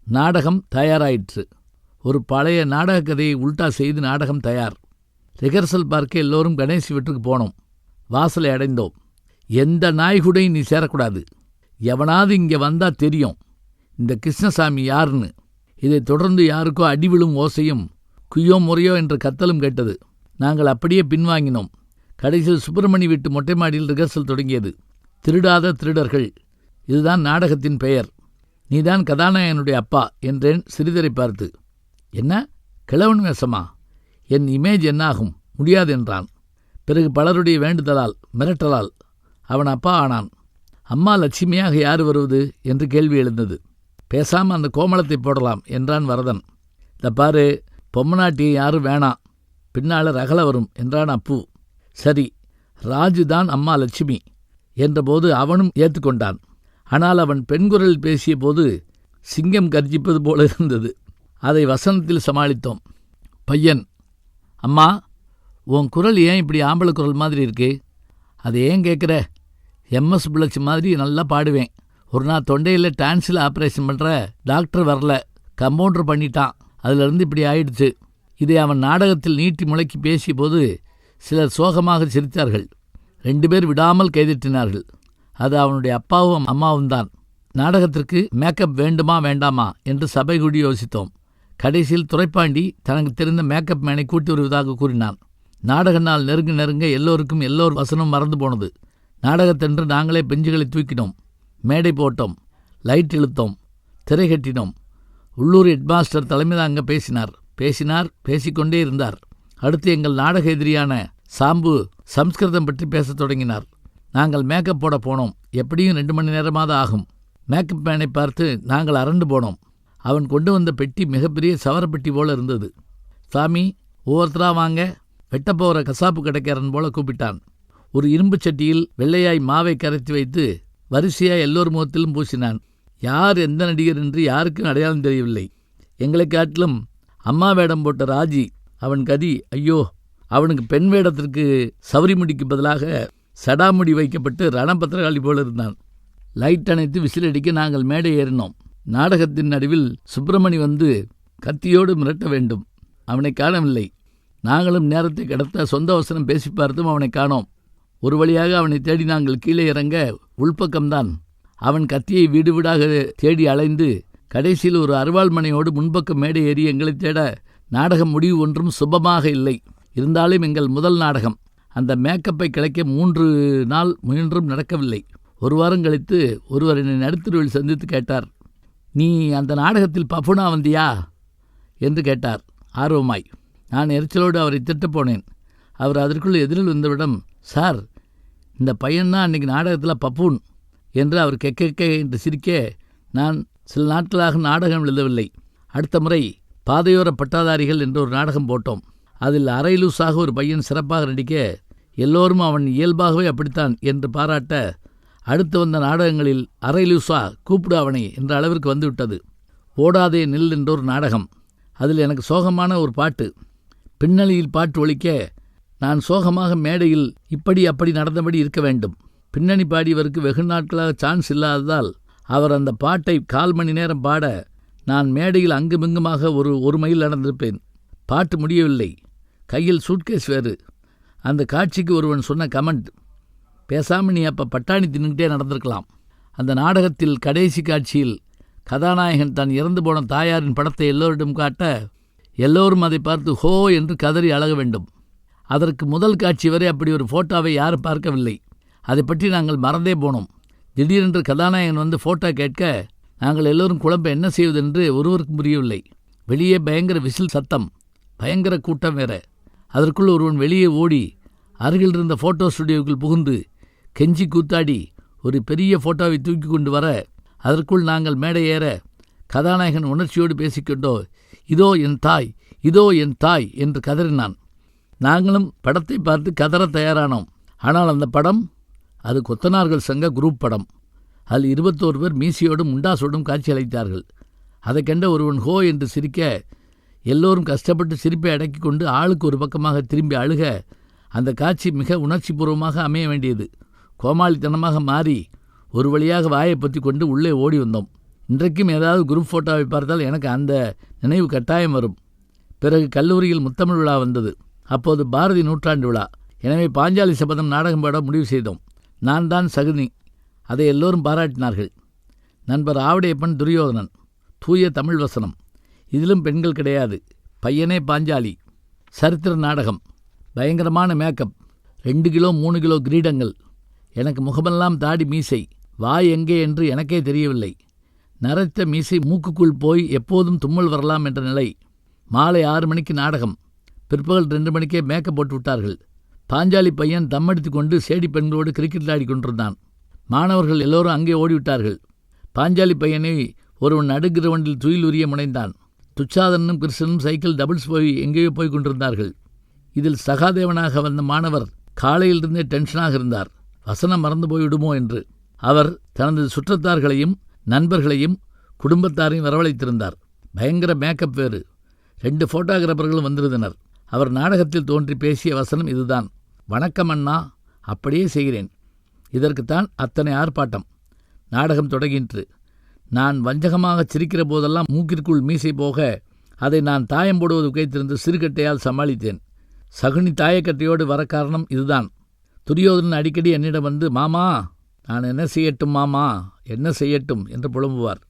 நாடகம் தயாராயிற்று. ஒரு பழைய நாடக கதையை உல்டா செய்து நாடகம் தயார். ரிகர்சல் பார்க்க எல்லோரும் கணேஷ் வீட்டுக்கு போனோம். வாசலை அடைந்தோம். எந்த நாய்குடையும் நீ சேரக்கூடாது. எவனாவது இங்கே வந்தா தெரியும் இந்த கிருஷ்ணசாமி யாருன்னு. இதைத் தொடர்ந்து யாருக்கோ அடிவிழும் ஓசையும் குய்யோ முறையோ என்ற கத்தலும் கேட்டது. நாங்கள் அப்படியே பின்வாங்கினோம். கடைசியில் சுப்பிரமணி வீட்டு மொட்டை மாடியில் ரிகர்சல் தொடங்கியது. திருடாத திருடர்கள். இதுதான் நாடகத்தின் பெயர். நீதான் கதாநாயகனுடைய அப்பா என்றேன் ஸ்ரீதரை பார்த்து. என்ன கிழவன் வேஷமா? என் இமேஜ் என்னாகும்? முடியாது என்றான். பிறகு பலருடைய வேண்டுதலால் மிரட்டலால் அவன் அப்பா ஆனான். அம்மா லட்சுமியாக யார் வருவது என்று கேள்வி எழுந்தது. பேசாமல் அந்த கோமளத்தை போடலாம் என்றான் வரதன். இந்த பாரு, பொம்மநாட்டியை யாரும் வேணாம், பின்னால் ரகல வரும் என்றான் அப்பு. சரி, ராஜு தான் அம்மா லட்சுமி என்றபோது அவனும் ஏற்றுக்கொண்டான். ஆனால் அவன் பெண்குரலில் பேசிய போது சிங்கம் கர்ஜிப்பது போல இருந்தது. அதை வசனத்தில் சமாளித்தோம். பையன், அம்மா உன் குரல் ஏன் இப்படி ஆம்பளை குரல் மாதிரி இருக்கு? அதை ஏன் கேட்குற? MS பிளச்சு மாதிரி நல்லா பாடுவேன். ஒரு நாள் தொண்டையில் டான்ஸில் ஆப்ரேஷன் பண்ணுற டாக்டர் வரல, கம்பவுண்டர் பண்ணிட்டான். அதிலிருந்து இப்படி ஆயிடுச்சு. இதை அவன் நாடகத்தில் நீட்டி முளைக்கி பேசிய போது சிலர் சோகமாக சிரித்தார்கள். 2 பேர் விடாமல் கைதட்டினார்கள். அது அவனுடைய அப்பாவும் அம்மாவும் தான். நாடகத்திற்கு மேக்கப் வேண்டுமா வேண்டாமா என்று சபை கூடி யோசித்தோம். கடைசியில் துரைப்பாண்டி தனக்கு தெரிந்த மேக்கப் மேனை கூட்டி வருவதாக கூறினான். நாடக நாள் நெருங்க எல்லோருக்கும் எல்லோர் வசனம் மறந்து போனது. நாடகத்தன்று நாங்களே பெஞ்சுகளை தூக்கினோம். மேடை போட்டோம். லைட் இழுத்தோம். திரை கட்டினோம். உள்ளூர் ஹெட்மாஸ்டர் தலைமை அங்கே பேசிக்கொண்டே இருந்தார். அடுத்து எங்கள் நாடக எதிரியான சாம்பு சம்ஸ்கிருதம் பற்றி பேசத் தொடங்கினார். நாங்கள் மேக்கப் போட போனோம். எப்படியும் 2 மணி நேரமாவது ஆகும். மேக்கப் மேனை பார்த்து நாங்கள் அரண்டு போனோம். அவன் கொண்டு வந்த பெட்டி மிகப்பெரிய சவரப்பெட்டி போல இருந்தது. சாமி, ஒவ்வொருத்தரா வாங்க, வெட்டப்போகிற கசாப்பு கடைக்காரன் போல கூப்பிட்டான். ஒரு இரும்பு சட்டியில் வெள்ளையாய் மாவை கரைத்து வைத்து வரிசையாய் எல்லோர் முகத்திலும் பூசினான். யார் எந்த நடிகர் என்று யாருக்கும் அடையாளம் தெரியவில்லை. எங்களை காட்டிலும் அம்மா வேடம் போட்ட ராஜி, அவன் கதி ஐயோ! அவனுக்கு பெண் வேடத்திற்கு சவரிமுடிக்கு பதிலாக சடாமுடி வைக்கப்பட்டு ரணபத்திரகாளி போல இருந்தான். லைட் அணைத்து விசிலடிக்க நாங்கள் மேடை ஏறினோம். நாடகத்தின் நடுவில் சுப்பிரமணி வந்து கத்தியோடு மிரட்ட வேண்டும். அவனை காணவில்லை. நாங்களும் நேரத்தை கடத்த சொந்த அவசரம் பேசி பார்த்தும் அவனை காணோம். ஒரு வழியாக அவனை தேடி நாங்கள் கீழே இறங்க உள்பக்கம்தான். அவன் கத்தியை வீடு வீடாக தேடி அலைந்து கடைசியில் ஒரு அருவாள் மனையோடு முன்பக்கம் மேடை ஏறி எங்களை தேட நாடகம் முடிவு ஒன்றும் சுபமாக இல்லை. இருந்தாலும் எங்கள் முதல் நாடகம். அந்த மேக்கப்பை கிளைக்க 3 நாள் முயன்றும் நடக்கவில்லை. ஒரு வாரம் கழித்து ஒருவர் என்னை நடுத்தருவில் சந்தித்து கேட்டார், நீ அந்த நாடகத்தில் பஃபுனா வந்தியா என்று கேட்டார் ஆர்வமாய். நான் எரிச்சலோடு அவரை திட்டப்போனேன். அவர் அதற்குள் எதிரில் வந்தவிடம், சார், இந்த பையன்தான் அன்றைக்கி நாடகத்தில் பப்பூன் என்று அவர் கெக்க என்று சிரிக்க, நான் சில நாட்களாக நாடகம் எழுதவில்லை. அடுத்த முறை பாதையோர பட்டாதாரிகள் என்று ஒரு நாடகம் போட்டோம். அதில் அரைலூசாக ஒரு பையன் சிறப்பாக நடிக்க எல்லோரும் அவன் இயல்பாகவே அப்படித்தான் என்று பாராட்ட, அடுத்து வந்த நாடகங்களில் அரைலூசா கூப்பிடு அவனை என்ற அளவிற்கு வந்துவிட்டது. ஓடாதே நில் என்ற ஒரு நாடகம். அதில் எனக்கு சோகமான ஒரு பாட்டு. பின்னணியில் பாட்டு ஒலிக்க நான் சோகமாக மேடையில் இப்படி அப்படி நடந்தபடி இருக்க வேண்டும். பின்னணி பாடியவருக்கு வெகு நாட்களாக சான்ஸ் இல்லாததால் அவர் அந்த பாட்டை 1/4 மணி நேரம் பாட நான் மேடையில் அங்குமிங்குமாக ஒரு மைல் நடந்திருப்பேன். பாட்டு முடியவில்லை. கையில் சூட்கேஸ் வேறு. அந்த காட்சிக்கு ஒருவன் சொன்ன கமெண்ட், பேசாமல் நீ அப்போ பட்டாணி தின்னுக்கிட்டே நடந்திருக்கலாம். அந்த நாடகத்தில் கடைசி காட்சியில் கதாநாயகன் தான் இறந்து போன தாயாரின் படத்தை எல்லோரிடம் காட்ட எல்லோரும் அதை பார்த்து ஹோ என்று கதறி அழக வேண்டும். அதற்கு முதல் காட்சி வரை அப்படி ஒரு ஃபோட்டோவை யாரும் பார்க்கவில்லை. அதை பற்றி நாங்கள் மறந்தே போனோம். திடீரென்று கதாநாயகன் வந்து ஃபோட்டோ கேட்க நாங்கள் எல்லோரும் குழம்ப என்ன செய்வதென்று ஒருவருக்கும் புரியவில்லை. வெளியே பயங்கர விசில் சத்தம், பயங்கர கூட்டம் வேற. அதற்குள் ஒருவன் வெளியே ஓடி அருகில் இருந்த ஃபோட்டோ ஸ்டுடியோவுக்குள் புகுந்து கெஞ்சி கூத்தாடி ஒரு பெரிய ஃபோட்டோவை தூக்கி கொண்டு வர, அதற்குள் நாங்கள் மேடை ஏற கதாநாயகன் உணர்ச்சியோடு பேசிக்கொண்டோ, இதோ என் தாய், இதோ என் தாய் என்று கதறினான். நாங்களும் படத்தை பார்த்து கதற தயாரானோம். ஆனால் அந்த படம் அது கொத்தனார்கள் சங்க குரூப் படம். அதில் 21 பேர் மீசியோடும் முண்டாசோடும் காட்சி அளித்தார்கள். அதை கண்ட ஒருவன் ஹோ என்று சிரிக்க எல்லோரும் கஷ்டப்பட்டு சிரிப்பை அடக்கி கொண்டு ஆளுக்கு ஒரு பக்கமாக திரும்பி அழுக அந்த காட்சி மிக உணர்ச்சிபூர்வமாக அமைய வேண்டியது கோமாளித்தனமாக மாறி ஒரு வழியாக வாயை பற்றி கொண்டு உள்ளே ஓடி வந்தோம். இன்றைக்கும் ஏதாவது குரூப் ஃபோட்டோவை பார்த்தால் எனக்கு அந்த நினைவு கட்டாயம் வரும். பிறகு கல்லூரியில் முத்தமிழ் விழா வந்தது. அப்போது பாரதி 100ஆண்டு விழா. எனவே பாஞ்சாலி சபதம் நாடகம் பாட முடிவு செய்தோம். நான் தான் சகுனி. அதை எல்லோரும் பாராட்டினார்கள். நண்பர் ஆவடையப்பன் துரியோதனன். தூய தமிழ் வசனம். இதிலும் பெண்கள் கிடையாது. பையனே பாஞ்சாலி. சரித்திர நாடகம். பயங்கரமான மேக்கப். 2 kilo 3 kilo கிரீடங்கள். எனக்கு முகமெல்லாம் தாடி மீசை. வாய் எங்கே என்று எனக்கே தெரியவில்லை. நரைத்த மீசை மூக்குக்குள் போய் எப்போதும் தும்மல் வரலாம் என்ற நிலை. மாலை 6 மணிக்கு நாடகம். பிற்பகல் 2 மணிக்கே மேக்கப் போட்டு விட்டார்கள். பாஞ்சாலி பையன் தம்மடித்து கொண்டு சேடி பெண்களோடு கிரிக்கெட் ஆடி கொண்டிருந்தான். மாணவர்கள் எல்லோரும் அங்கே ஓடிவிட்டார்கள். பாஞ்சாலி பையனை ஒருவன் நடுகிரவண்டில் துயில் உரிய முனைந்தான். துச்சாதனும் கிருஷ்ணனும் சைக்கிள் டபுள்ஸ் போய் எங்கேயோ போய் கொண்டிருந்தார்கள். இதில் சகாதேவனாக வந்த மாணவர் காலையிலிருந்தே டென்ஷனாக இருந்தார். வசனம் மறந்து போய்விடுமோ என்று. அவர் தனது சுற்றத்தார்களையும் நண்பர்களையும் குடும்பத்தாரையும் வரவழைத்திருந்தார். பயங்கர மேக்கப் வேறு. 2 ஃபோட்டோகிராஃபர்களும் வந்திருந்தனர். அவர் நாடகத்தில் தோன்றி பேசிய வசனம் இதுதான், வணக்கம் அண்ணா, அப்படியே செய்கிறேன். இதற்குத்தான் அத்தனை ஆர்ப்பாட்டம். நாடகம் தொடங்கிற்று. நான் வஞ்சகமாக சிரிக்கிற போதெல்லாம் மூக்கிற்குள் மீசை போக அதை நான் தாயம் போடுவது கைத்திருந்த சிறுகட்டையால் சமாளித்தேன். சகுனி தாயக்கட்டையோடு வர காரணம் இதுதான். துரியோதனன் அடிக்கடி என்னிடம் வந்து, மாமா நான் என்ன செய்யட்டும், மாமா என்ன செய்யட்டும் என்று புலம்புவார்.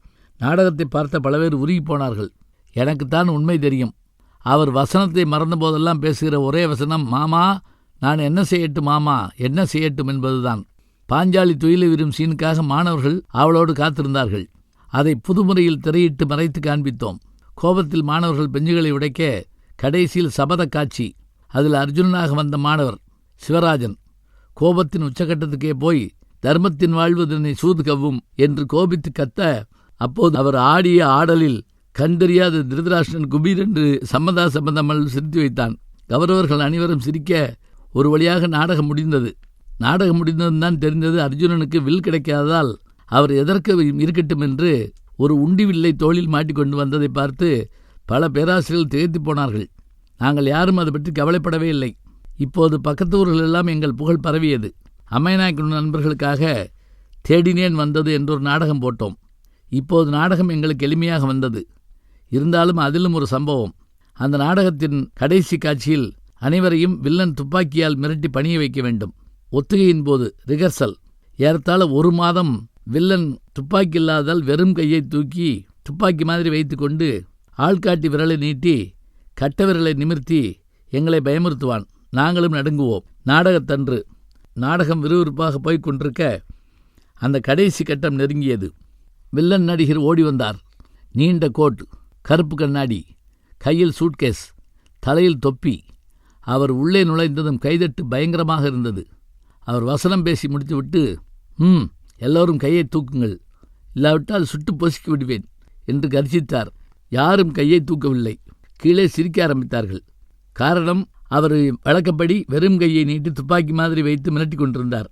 நாடகத்தை பார்த்த பல பேர் உருகி போனார்கள். எனக்குத்தான் உண்மை தெரியும். அவர் வசனத்தை மறந்த போதெல்லாம் பேசுகிற ஒரே வசனம், மாமா நான் என்ன செய்யட்டும், மாமா என்ன செய்யட்டும் என்பதுதான். பாஞ்சாலி துயிலை விரும் சீனுக்காக மாணவர்கள் அவளோடு காத்திருந்தார்கள். அதை புதுமுறையில் திரையிட்டு மறைத்து காண்பித்தோம். கோபத்தில் மாணவர்கள் பெஞ்சுகளை உடைக்க கடைசியில் சபத காட்சி. அதில் அர்ஜுனனாக வந்த மாணவர் சிவராஜன் கோபத்தின் உச்சகட்டத்துக்கே போய் தர்மத்தின் வாழ்வு தன்னை சூது கவ்வும் என்று கோபித்து கத்த, அப்போது அவர் ஆடிய ஆடலில் கண்டறியாத திருதராஷ்டிரன் குபீர் என்று சம்பந்தாமல் சிரித்து வைத்தான். கௌரவர்கள் அனைவரும் சிரிக்க ஒரு வழியாக நாடகம் முடிந்தது. நாடகம் முடிந்ததுதான் தெரிந்தது. அர்ஜுனனுக்கு வில் கிடைக்காததால் அவர் எதற்கு இருக்கட்டும் என்று ஒரு உண்டி வில்லை தோளில் மாட்டிக்கொண்டு வந்ததை பார்த்து பல பேராசிரியர்கள் திகைத்து போனார்கள். நாங்கள் யாரும் அதை பற்றி கவலைப்படவே இல்லை. இப்போது பக்கத்து ஊர்கள் எல்லாம் எங்கள் புகழ் பரவியது. அம்மைநாயக்கன் நண்பர்களுக்காக தேடினேன் வந்தது என்றொரு நாடகம் போட்டோம். இப்போது நாடகம் எங்களுக்கு எளிமையாக வந்தது. இருந்தாலும் அதிலும் ஒரு சம்பவம். அந்த நாடகத்தின் கடைசி காட்சியில் அனைவரையும் வில்லன் துப்பாக்கியால் மிரட்டி பணிய வைக்க வேண்டும். ஒத்திகையின் போது ரிகர்சல். ஏறத்தாழ 1 மாதம் வில்லன் துப்பாக்கி இல்லாததால் வெறும் கையை தூக்கி துப்பாக்கி மாதிரி வைத்து கொண்டு ஆள்காட்டி விரலை நீட்டி கட்ட விரலை நிமிர்த்தி எங்களை பயமுறுத்துவான். நாங்களும் நடுங்குவோம். நாடகத்தன்று நாடகம் விறுவிறுப்பாக போய்க் கொண்டிருக்க அந்த கடைசி கட்டம் நெருங்கியது. வில்லன் நடிகர் ஓடி வந்தார். நீண்ட கோட், கருப்பு கண்ணாடி, கையில் சூட்கேஸ், தலையில் தொப்பி. அவர் உள்ளே நுழைந்ததும் கைதட்டு பயங்கரமாக இருந்தது. அவர் வசனம் பேசி முடித்துவிட்டு, எல்லோரும் கையை தூக்குங்கள், இல்லாவிட்டால் சுட்டு பொசுக்கி விடுவேன் என்று கர்ஜித்தார். யாரும் கையை தூக்கவில்லை. கீழே சிரிக்க ஆரம்பித்தார்கள். காரணம், அவர் வழக்கப்படி வெறும் கையை நீட்டி துப்பாக்கி மாதிரி வைத்து மிரட்டி கொண்டிருந்தார்.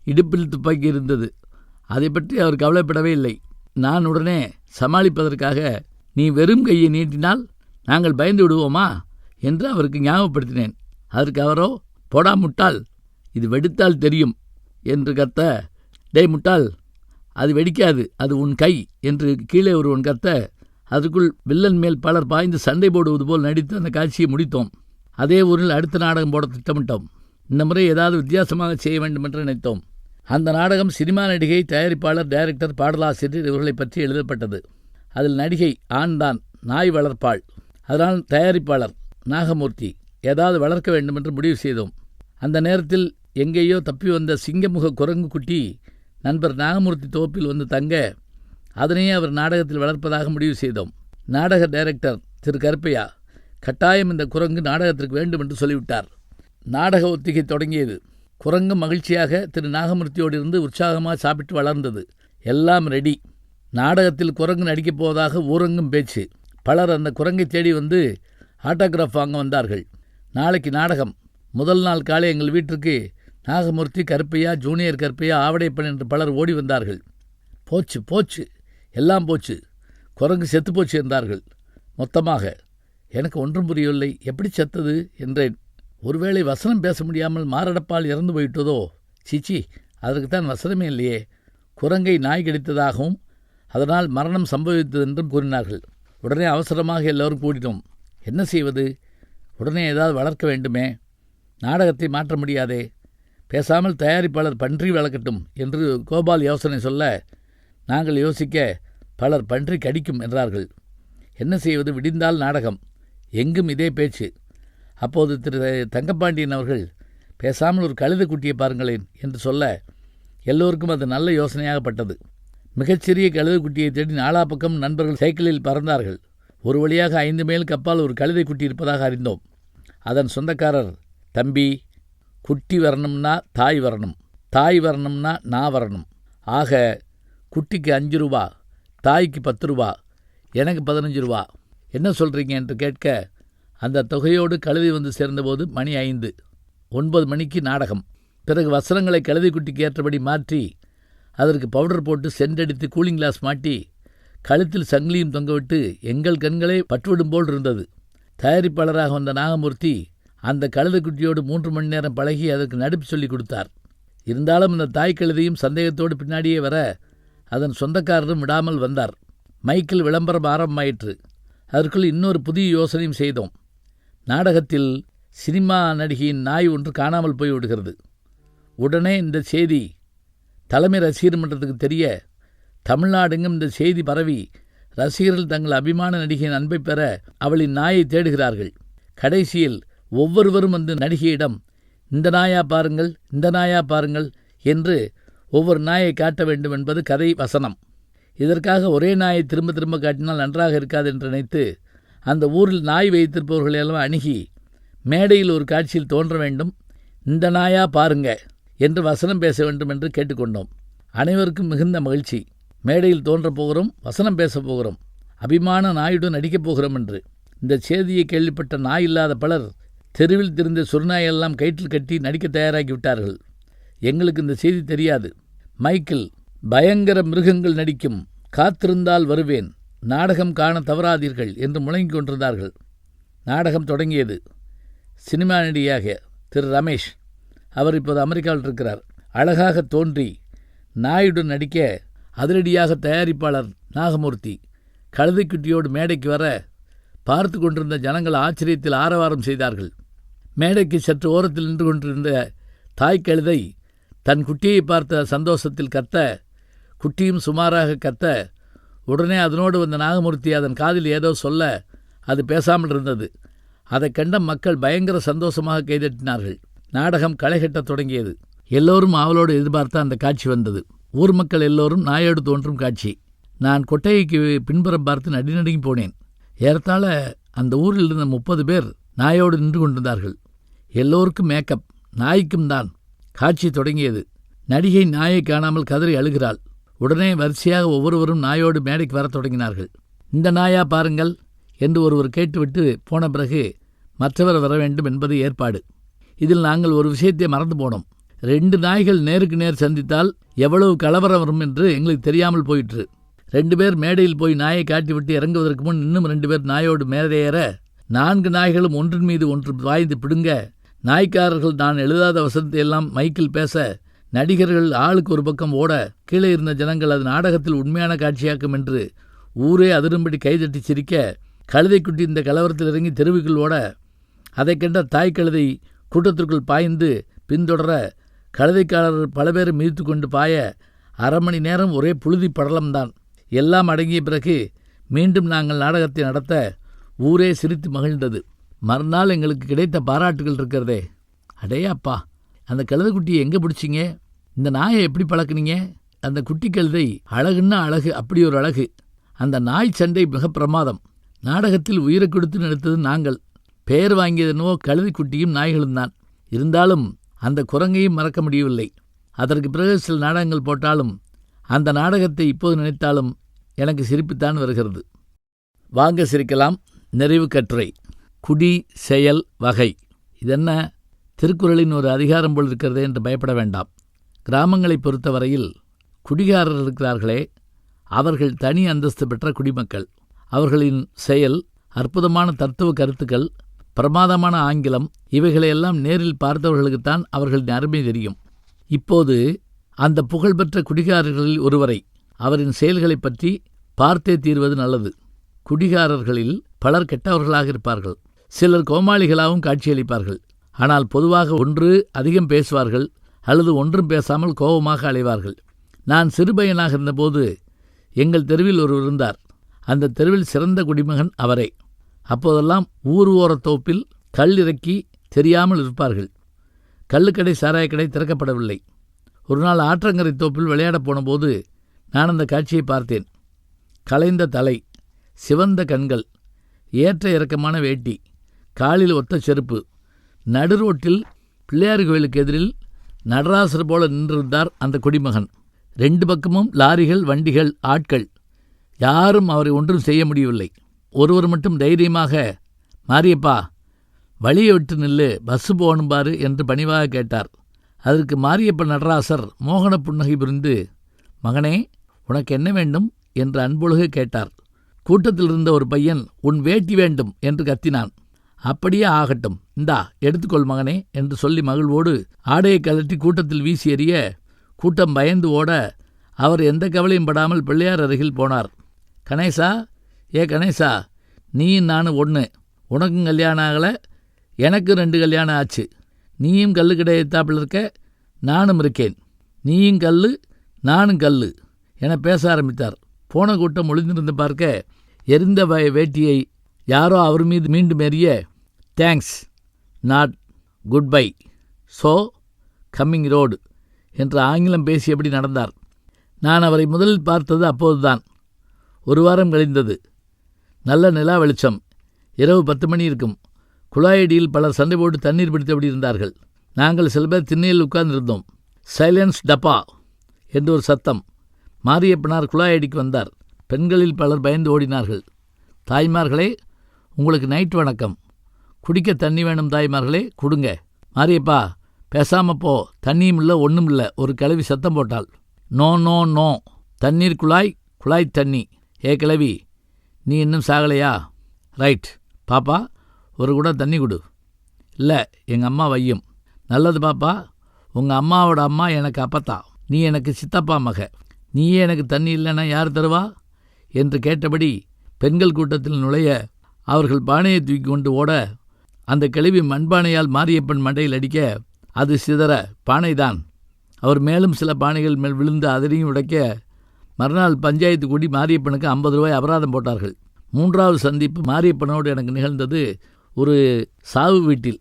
இடுப்பில் துப்பாக்கி இருந்தது. அதை பற்றி அவர் கவலைப்படவே இல்லை. நான் உடனே சமாளிப்பதற்காக, நீ வெறும் கையை நீட்டினால் நாங்கள் பயந்து விடுவோமா என்று அவருக்கு ஞாபகப்படுத்தினேன். அதற்கு அவரோ, போடா முட்டாள், இது வெடித்தால் தெரியும் என்று கத்த, டேய் முட்டாள், அது வெடிக்காது, அது உன் கை என்று கீழே ஒருவன் கத்த, அதற்குள் வில்லன் மேல் பலர் பாய்ந்து சண்டை போடுவது போல் நடித்து அந்த காட்சியை முடித்தோம். அதே ஊரில் அடுத்த நாடகம் போட திட்டமிட்டோம். இந்த முறை ஏதாவது வித்தியாசமாக செய்ய வேண்டும் என்று நினைத்தோம். அந்த நாடகம் சினிமா நடிகை, தயாரிப்பாளர், டைரக்டர், பாடலாசிரியர் இவர்களை பற்றி எழுதப்பட்டது. அதில் நடிகை ஆண்தான், நாய் வளர்ப்பாள். அதனால் தயாரிப்பாளர் நாகமூர்த்தி ஏதாவது வளர்க்க வேண்டும் என்று முடிவு செய்தோம். அந்த நேரத்தில் எங்கேயோ தப்பி வந்த சிங்கமுக குரங்கு குட்டி நண்பர் நாகமூர்த்தி தோப்பில் வந்து தங்க, அதனையே அவர் நாடகத்தில் வளர்ப்பதாக முடிவு செய்தோம். நாடக டைரக்டர் திரு கருப்பையா கட்டாயம் இந்த குரங்கு நாடகத்திற்கு வேண்டும் என்று சொல்லிவிட்டார். நாடக ஒத்திகை தொடங்கியது. குரங்கு மகிழ்ச்சியாக திரு நாகமூர்த்தியோடு இருந்து உற்சாகமாக சாப்பிட்டு வளர்ந்தது. எல்லாம் ரெடி. நாடகத்தில் குரங்கு நடிக்கப் போவதாக ஊரங்கும் பேச்சு. பலர் அந்த குரங்கை தேடி வந்து ஆட்டோகிராஃப் வாங்க வந்தார்கள். நாளைக்கு நாடகம். முதல் நாள் காலை எங்கள் வீட்டிற்கு நாகமூர்த்தி, கருப்பையா, ஜூனியர் கருப்பையா, ஆவடைப்பன் என்று பலர் ஓடி வந்தார்கள். போச்சு போச்சு, எல்லாம் போச்சு, குரங்கு செத்து போச்சு என்றார்கள் மொத்தமாக. எனக்கு ஒன்றும் புரியவில்லை. எப்படி செத்தது என்றேன். ஒருவேளை வசனம் பேச முடியாமல் மாரடைப்பால் இறந்து போயிட்டதோ? சீச்சி, அதற்குத்தான் வசனமே இல்லையே. குரங்கை நாய் கடித்ததாகவும் அதனால் மரணம் சம்பவித்ததென்றும் கூறினார்கள். உடனே அவசரமாக எல்லோரும் கூடினோம். என்ன செய்வது? உடனே ஏதாவது வளர்க்க வேண்டுமே. நாடகத்தை மாற்ற முடியாதே. பேசாமல் தயாரிப்பாளர் பன்றி வளர்க்கட்டும் என்று கோபால் யோசனை சொல்ல, நாங்கள் யோசிக்க பலர் பன்றி கடிக்கும் என்றார்கள். என்ன செய்வது? விடிந்தால் நாடகம். எங்கும் இதே பேச்சு. அப்போது திரு தங்கப்பாண்டியன் அவர்கள், பேசாமல் ஒரு கழுதை குட்டியை பாருங்களேன் என்று சொல்ல, எல்லோருக்கும் அது நல்ல யோசனையாகப்பட்டது. மிகச்சிறிய கழுதை குட்டியை தேடி நாலா பக்கம் நண்பர்கள் சைக்கிளில் பறந்தார்கள். ஒரு வழியாக 5 மைலுக்கு அப்பால் ஒரு கழுதை குட்டி இருப்பதாக அறிந்தோம். அதன் சொந்தக்காரர், தம்பி, குட்டி வரணும்னா தாய் வரணும், தாய் வரணும்னா நான் வரணும். ஆக குட்டிக்கு 5 ரூபா, தாய்க்கு 10 ரூபா, எனக்கு 15 ரூபா. என்ன சொல்கிறீங்க என்று கேட்க, அந்த தொகையோடு கழுதை வந்து சேர்ந்தபோது மணி 5. 9 மணிக்கு நாடகம். பிறகு வசனங்களை கழுதை குட்டிக்கு ஏற்றபடி மாற்றி, அதற்கு பவுடர் போட்டு சென்றடித்து கூலிங் கிளாஸ் மாட்டி, கழுத்தில் சங்கிலியும் தொங்கவிட்டு எங்கள் கண்களே பட்டுவிடும் போல் இருந்தது. தயாரிப்பாளராக வந்த நாகமூர்த்தி அந்த கழுதை குட்டியோடு 3 மணி நேரம் பழகி அதற்கு நடிப்பு சொல்லி கொடுத்தார். இருந்தாலும் அந்த தாய் கழுதையும் சந்தேகத்தோடு பின்னாடியே வர, அதன் சொந்தக்காரரும் விடாமல் வந்தார். மைக்கில் விளம்பரம் ஆரம்பமாயிற்று. அதற்குள் இன்னொரு புதிய யோசனையும் செய்தோம். நாடகத்தில் சினிமா நடிகையின் நாய் ஒன்று காணாமல் போய்விடுகிறது. உடனே இந்த செய்தி தலைமை ரசிகர் மன்றத்துக்கு தெரிய, தமிழ்நாடெங்கும் இந்த செய்தி பரவி ரசிகர்கள் தங்கள் அபிமான நடிகையின் அன்பை பெற அவளின் நாயை தேடுகிறார்கள். கடைசியில் ஒவ்வொருவரும் வந்து நடிகையிடம், இந்த நாயா பாருங்கள், இந்த நாயா பாருங்கள் என்று ஒவ்வொரு நாயை காட்ட வேண்டும் என்பது கதை வசனம். இதற்காக ஒரே நாயை திரும்ப திரும்ப காட்டினால் நன்றாக இருக்காது என்று நினைத்து அந்த ஊரில் நாய் வைத்திருப்பவர்களெல்லாம் அணுகி மேடையில் ஒரு காட்சியில் தோன்ற வேண்டும், இந்த நாயா பாருங்க என்று வசனம் பேச வேண்டும் என்று கேட்டுக்கொண்டோம். அனைவருக்கும் மிகுந்த மகிழ்ச்சி. மேடையில் தோன்றப் போகிறோம், வசனம் பேசப் போகிறோம். அபிமான நாயுடன் நடிக்கப் போகிறோம் என்று. இந்த செய்தியை கேள்விப்பட்ட நாய் இல்லாத பலர் தெருவில் திரிந்த சுருநாயெல்லாம் கயிற்றில் கட்டி நடிக்க தயாராகி விட்டார்கள். எங்களுக்கு இந்த செய்தி தெரியாது. மைக்கிள், பயங்கர மிருகங்கள் நடிக்கும், காத்திருந்தால் வருவேன், நாடகம் காண தவறாதீர்கள் என்று முழங்கிக் கொண்டிருந்தார்கள். நாடகம் தொடங்கியது. சினிமா நடிகையாக திரு ரமேஷ், அவர் இப்போது அமெரிக்காவில் இருக்கிறார், அழகாக தோன்றி நாயுடன் நடிக்க அதிரடியாக தயாரிப்பாளர் நாகமூர்த்தி கழுதைக்குட்டியோடு மேடைக்கு வர பார்த்து கொண்டிருந்த ஜனங்கள் ஆச்சரியத்தில் ஆரவாரம் செய்தார்கள். மேடைக்கு சற்று ஓரத்தில் நின்று கொண்டிருந்த தாய் கழுதை தன் குட்டியை பார்த்த சந்தோஷத்தில் கத்த, குட்டியும் சுமாராக கத்த, உடனே அதனோடு வந்த நாகமூர்த்தி அதன் காதில் ஏதோ சொல்ல அது பேசாமல் இருந்தது. அதை கண்ட மக்கள் பயங்கர சந்தோஷமாக கைதட்டினார்கள். நாடகம் களைகட்டத் தொடங்கியது. எல்லோரும் ஆவலோடு எதிர்பார்த்த அந்த காட்சி வந்தது. ஊர் மக்கள் எல்லோரும் நாயோடு தோன்றும் காட்சி. நான் கொட்டைக்கு பின்புறம் பார்த்து நடுநடுங்கி போனேன். ஏறத்தாழ அந்த ஊரில் இருந்த 30 பேர் நாயோடு நின்று கொண்டிருந்தார்கள். எல்லோருக்கும் மேக்கப், நாய்க்கும் தான். காட்சி தொடங்கியது. நடிகை நாயை காணாமல் கதறி அழுகிறாள். உடனே வரிசையாக ஒவ்வொருவரும் நாயோடு மேடைக்கு வரத் தொடங்கினார்கள். இந்த நாயா பாருங்கள் என்று ஒருவர் கேட்டுவிட்டு போன பிறகு மற்றவர் வர வேண்டும் என்பது ஏற்பாடு. இதில் நாங்கள் ஒரு விஷயத்தை மறந்து போனோம். 2 நாய்கள் நேருக்கு நேர் சந்தித்தால் எவ்வளவு கலவரம் வரும் என்று எங்களுக்கு தெரியாமல் போயிற்று. 2 பேர் மேடையில் போய் நாயை காட்டிவிட்டு இறங்குவதற்கு முன் இன்னும் 2 பேர் நாயோடு மேடையேற 4 நாய்களும் ஒன்றின் மீது ஒன்று பாய்ந்து பிடுங்க, நாய்க்காரர்கள் நான் எழுதாத வசனத்தை எல்லாம் மைக்கில் பேச, நடிகர்கள் ஆளுக்கு ஒரு பக்கம் ஓட, கீழே இருந்த ஜனங்கள் அது நாடகத்தில் உண்மையான காட்சியாக்கும் என்று ஊரே அதிரும்படி கைதட்டி சிரிக்க, கழுதைக்குட்டி இந்த கலவரத்தில் இறங்கி தெருவுக்குள் ஓட, அதை கண்ட தாய் கழுதை கூட்டத்திற்குள் பாய்ந்து பின்தொடர, கழுதைக்காரர்கள் பல பேரை மிதித்து கொண்டு பாய 1/2 மணி நேரம் ஒரே புழுதி படலம்தான். எல்லாம் அடங்கிய பிறகு மீண்டும் நாங்கள் நாடகத்தை நடத்த ஊரே சிரித்து மகிழ்ந்தது. மறுநாள் எங்களுக்கு கிடைத்த பாராட்டுகள் இருக்கிறதே, அடே அப்பா, அந்த கழுதைக்குட்டியை எங்கே பிடிச்சிங்க, இந்த நாயை எப்படி பழக்குனீங்க, அந்த குட்டி கழுதை அழகுன்னா அழகு, அப்படி ஒரு அழகு, அந்த நாய் சண்டை மிக பிரமாதம், நாடகத்தில் உயிரை கொடுத்து நடித்தது நாங்கள், பெயர் வாங்கியதனோ கழுதைக்குட்டியும் நாய்களும் தான். இருந்தாலும் அந்த குரங்கையும் மறக்க முடியவில்லை. அதற்கு பிறகு சில நாடகங்கள் போட்டாலும் அந்த நாடகத்தை இப்போது நினைத்தாலும் எனக்கு சிரிப்புத்தான் வருகிறது. வாங்க சிரிக்கலாம். நிறைவு கட்டுரை. குடி செயல் வகை. இதென்ன திருக்குறளின் ஒரு அதிகாரம் போல் இருக்கிறதே என்று பயப்பட வேண்டாம். கிராமங்களை பொறுத்தவரையில் குடிகாரர் இருக்கிறார்களே, அவர்கள் தனி அந்தஸ்து பெற்ற குடிமக்கள். அவர்களின் செயல், அற்புதமான தத்துவ கருத்துக்கள், பிரமாதமான ஆங்கிலம், இவைகளையெல்லாம் நேரில் பார்த்தவர்களுக்குத்தான் அவர்களின் அருமை தெரியும். இப்போது அந்த புகழ்பெற்ற குடிகாரர்களில் ஒருவரை, அவரின் செயல்களை பற்றி பார்த்தே தீர்வது நல்லது. குடிகாரர்களில் பலர் கெட்டவர்களாக இருப்பார்கள். சிலர் கோமாளிகளாகவும் காட்சியளிப்பார்கள். ஆனால் பொதுவாக ஒன்று அதிகம் பேசுவார்கள், அல்லது ஒன்றும் பேசாமல் கோபமாக அலைவார்கள். நான் சிறுபையனாக இருந்தபோது எங்கள் தெருவில் ஒருவர் இருந்தார். அந்த தெருவில் சிறந்த குடிமகன் அவரே. அப்போதெல்லாம் ஊர் ஓரத்தோப்பில் கல் இறக்கி தெரியாமல் இருப்பார்கள். கள்ளுக்கடை சாராயக்கடை திறக்கப்படவில்லை. ஒரு நாள் ஆற்றங்கரை தோப்பில் விளையாடப் போனபோது நான் அந்த காட்சியை பார்த்தேன். கலைந்த தலை, சிவந்த கண்கள், ஏற்ற இறக்கமான வேட்டி, காலில் ஒத்த செருப்பு, நடுரோட்டில் பிள்ளையார் கோயிலுக்கு எதிரில் நடராசர் போல நின்றிருந்தார் அந்த குடிமகன். 2 பக்கமும் லாரிகள், வண்டிகள், ஆட்கள். யாரும் அவரை ஒன்றும் செய்ய முடியவில்லை. ஒருவர் மட்டும் தைரியமாக, மாரியப்பா, வழியை விட்டு நில்லு, பஸ்ஸு போகணும் பாரு என்று பணிவாக கேட்டார். அதற்கு மாரியப்ப நடராசர் மோகன புன்னகை புரிந்து, மகனே, உனக்கு என்ன வேண்டும் என்று அன்பொழுக கேட்டார். கூட்டத்தில் இருந்த ஒரு பையன், உன் வேட்டி வேண்டும் என்று கத்தினான். அப்படியே ஆகட்டும், இந்தா எடுத்துக்கொள் மகனே என்று சொல்லி மகிழ்வோடு ஆடையை கழற்றி கூட்டத்தில் வீசி எறிய, கூட்டம் பயந்து ஓட, அவர் எந்த கவலையும் படாமல் பிள்ளையார் அருகில் போனார். கணேசா, கணேசா, நீயும் நானும் ஒன்று, உனக்கும் கல்யாணம் ஆகலை, எனக்கு 2 கல்யாணம் ஆச்சு, நீயும் கல்லு கிடைத்தாப்பில் இருக்க, நானும் இருக்கேன், நீயும் கல்லு நானும் கல்லு என பேச ஆரம்பித்தார். போன கூட்டம் ஒளிந்திருந்து பார்க்க, எரிந்த வேட்டியை யாரோ அவர் மீது மீண்டும் எறிய, thanks, not good bye, so coming road என்று ஆங்கிலம் பேசியபடி நடந்தார். நான் அவரை முதலில் பார்த்தது அப்போதுதான். 1 வாரம் கழிந்தது. நல்ல நிலா வெளிச்சம். இரவு 10 மணி இருக்கும். குழாயடியில் பலர் சண்டை போட்டு தண்ணீர் பிடித்தபடி இருந்தார்கள். நாங்கள் சில பேர் திண்ணையில் உட்கார்ந்திருந்தோம். சைலன்ஸ் டப்பா என்று ஒரு சத்தம். மாரியப்பனார் குழாயடிக்கு வந்தார். பெண்களில் பலர் பயந்து ஓடினார்கள். தாய்மார்களே, உங்களுக்கு நைட் வணக்கம். குடிக்க தண்ணி வேணும் தாய்மார்களே, கொடுங்க. மாரியப்பா, பேசாமல் போ, தண்ணியும் இல்லை ஒன்றும் இல்லை, ஒரு கிழவி சத்தம் போட்டாள். நோ நோ நோ, தண்ணீர் குழாய், குழாய் தண்ணி. ஏ கிழவி, நீ இன்னும் சாகலையா? ரைட், பாப்பா ஒரு குடம் தண்ணி கொடு. இல்லை, எங்கள் அம்மா வையும். நல்லது பாப்பா, உங்கள் அம்மாவோட அம்மா எனக்கு அப்பத்தா, நீ எனக்கு சித்தப்பா மக, நீயே எனக்கு தண்ணி இல்லைன்னா யார் தருவா என்று கேட்டபடி பெண்கள் கூட்டத்தில் நுழைய அவர்கள் பானையை தூக்கி கொண்டு ஓட அந்த கிழவி மண்பானையால் மாரியப்பன் மண்டையில் அடிக்க அது சிதற பானைதான். அவர் மேலும் சில பானைகள் மேல் விழுந்து அதனையும் உடைக்க மறுநாள் பஞ்சாயத்து கூடி மாரியப்பனுக்கு 50 ரூபாய் அபராதம் போட்டார்கள். 3வது சந்திப்பு மாரியப்பனோடு எனக்கு நிகழ்ந்தது ஒரு சாவு வீட்டில்.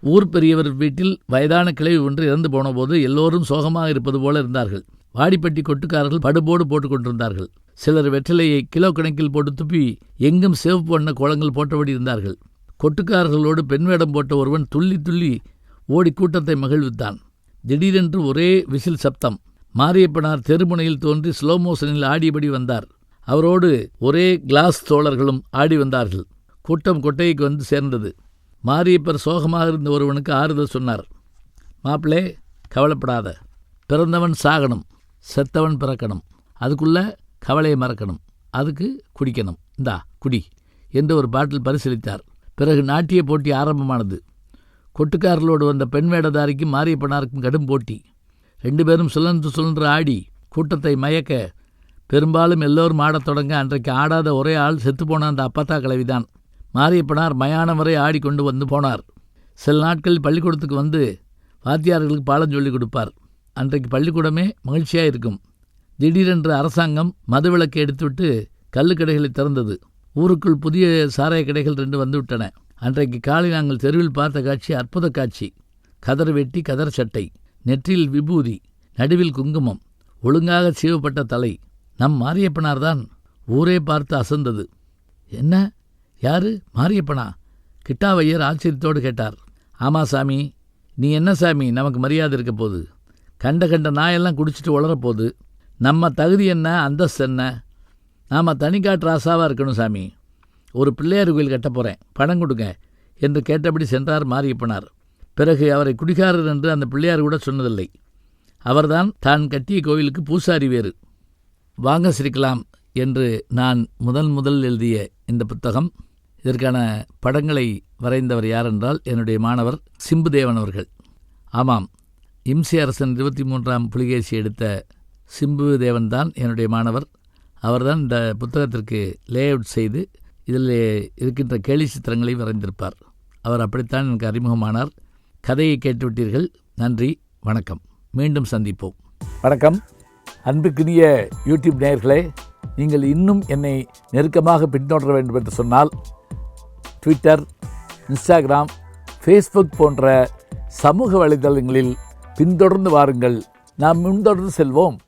ஊர் பெரியவர் வீட்டில் வயதான கிழவி ஒன்று இறந்து போனபோது எல்லோரும் சோகமாக இருப்பது போல இருந்தார்கள். வாடிப்பட்டி கொட்டுக்காரர்கள் படுபோடு போட்டு கொண்டிருந்தார்கள். சிலர் வெற்றிலையை கிலோ கணக்கில் போட்டு துப்பி எங்கும் சிவப்பு வண்ண கோலங்கள் போட்டபடி இருந்தார்கள். கொட்டுக்காரர்களோடு பெண் வேடம் போட்ட ஒருவன் துள்ளி துள்ளி ஓடி கூட்டத்தை மகிழ்வித்தான். திடீரென்று ஒரே விசில் சப்தம். மாரியப்பனார் தெருமுனையில் தோன்றி ஸ்லோ மோஷனில் ஆடியபடி வந்தார். அவரோடு ஒரே கிளாஸ் தோழர்களும் ஆடி வந்தார்கள். கூட்டம் கொட்டைக்கு வந்து சேர்ந்தது. மாரியப்பர் சோகமாக இருந்த ஒருவனுக்கு ஆறுதல் சொன்னார். மாப்பிளே, கவலைப்படாத, பிறந்தவன் சாகணும், செத்தவன் பிறக்கணும், அதுக்குள்ள கவலையை மறக்கணும், அதுக்கு குடிக்கணும், இந்தா குடி என்று ஒரு பாட்டில் பரிசீலித்தார். பிறகு நாட்டிய போட்டி ஆரம்பமானது. கொட்டுக்காரர்களோடு வந்த பெண் வேடதாரிக்கும் மாரியப்பனாருக்கும் கடும் போட்டி. 2 பேரும் சுழன்று ஆடி கூட்டத்தை மயக்க பெரும்பாலும் எல்லோரும் ஆடத் தொடங்க அன்றைக்கு ஆடாத ஒரே ஆள் செத்துப்போன அந்த அப்பத்தா கிழவிதான். மாரியப்பனார் மயானம் வரை ஆடிக்கொண்டு வந்து போனார். சில நாட்களில் பள்ளிக்கூடத்துக்கு வந்து வாத்தியார்களுக்கு பாடம் சொல்லிக் கொடுப்பார். அன்றைக்கு பள்ளிக்கூடமே மகிழ்ச்சியாக இருக்கும். திடீரென்று அரசாங்கம் மதுவிலக்கை எடுத்துவிட்டு கள்ளுக்கடைகளை திறந்தது. ஊருக்குள் புதிய சாராய கடைகள் 2 வந்துவிட்டன. அன்றைக்கு காலை நாங்கள் தெருவில் பார்த்த காட்சி அற்புத காட்சி. கதர் வெட்டி, கதர் சட்டை, நெற்றியில் விபூதி, நடுவில் குங்குமம், ஒழுங்காக சீவப்பட்ட தலை. நம் மாரியப்பனார்தான். ஊரே பார்த்து அசந்தது. என்ன, யாரு, மாரியப்பனா? கிட்டாவையர் ஆச்சரியத்தோடு கேட்டார். ஆமா சாமி, நீ என்ன சாமி, நமக்கு மரியாதை இருக்க போகுது? கண்ட நாயெல்லாம் குடிச்சிட்டு உளரப்போகுது. நம்ம தகுதி என்ன, அந்தஸ்து என்ன? நாம் தனிக்காட்டு ராசாவாக இருக்கணும் சாமி. ஒரு பிள்ளையார் கோயில் கட்ட போகிறேன், பணம் கொடுங்க என்று கேட்டபடி சென்றார் மாரியப்பனார். பிறகு அவரை குடிகாரர் என்று அந்த பிள்ளையார் கூட சொன்னதில்லை. அவர்தான் தான் கட்டிய கோவிலுக்கு பூசாரி வேறு. வாங்க சிரிக்கலாம் என்று நான் முதல் எழுதிய இந்த புத்தகம். இதற்கான படங்களை வரைந்தவர் யாரென்றால் என்னுடைய மாணவர் சிம்புதேவன் அவர்கள். ஆமாம், இம்சி அரசன் 23ஆம் புலிகேசி எடுத்த சிம்புதேவன் தான் என்னுடைய மாணவர். அவர்தான் இந்த புத்தகத்திற்கு லேஅவுட் செய்து இதில் இருக்கின்ற கேலி சித்திரங்களை வரைந்திருப்பார். அவர் அப்படித்தான் எனக்கு அறிமுகமானார். கதையை கேட்டுவிட்டீர்கள். நன்றி, வணக்கம். மீண்டும் சந்திப்போம். வணக்கம். அன்புக்குரிய யூடியூப் நேயர்களே, நீங்கள் இன்னும் என்னை நெருக்கமாக பின்தொடர வேண்டும் என்று சொன்னால் ட்விட்டர், இன்ஸ்டாகிராம், ஃபேஸ்புக் போன்ற சமூக வலைதளங்களில் பின்தொடர்ந்து வாருங்கள். நாம் முன்தொடர்ந்து செல்வோம்.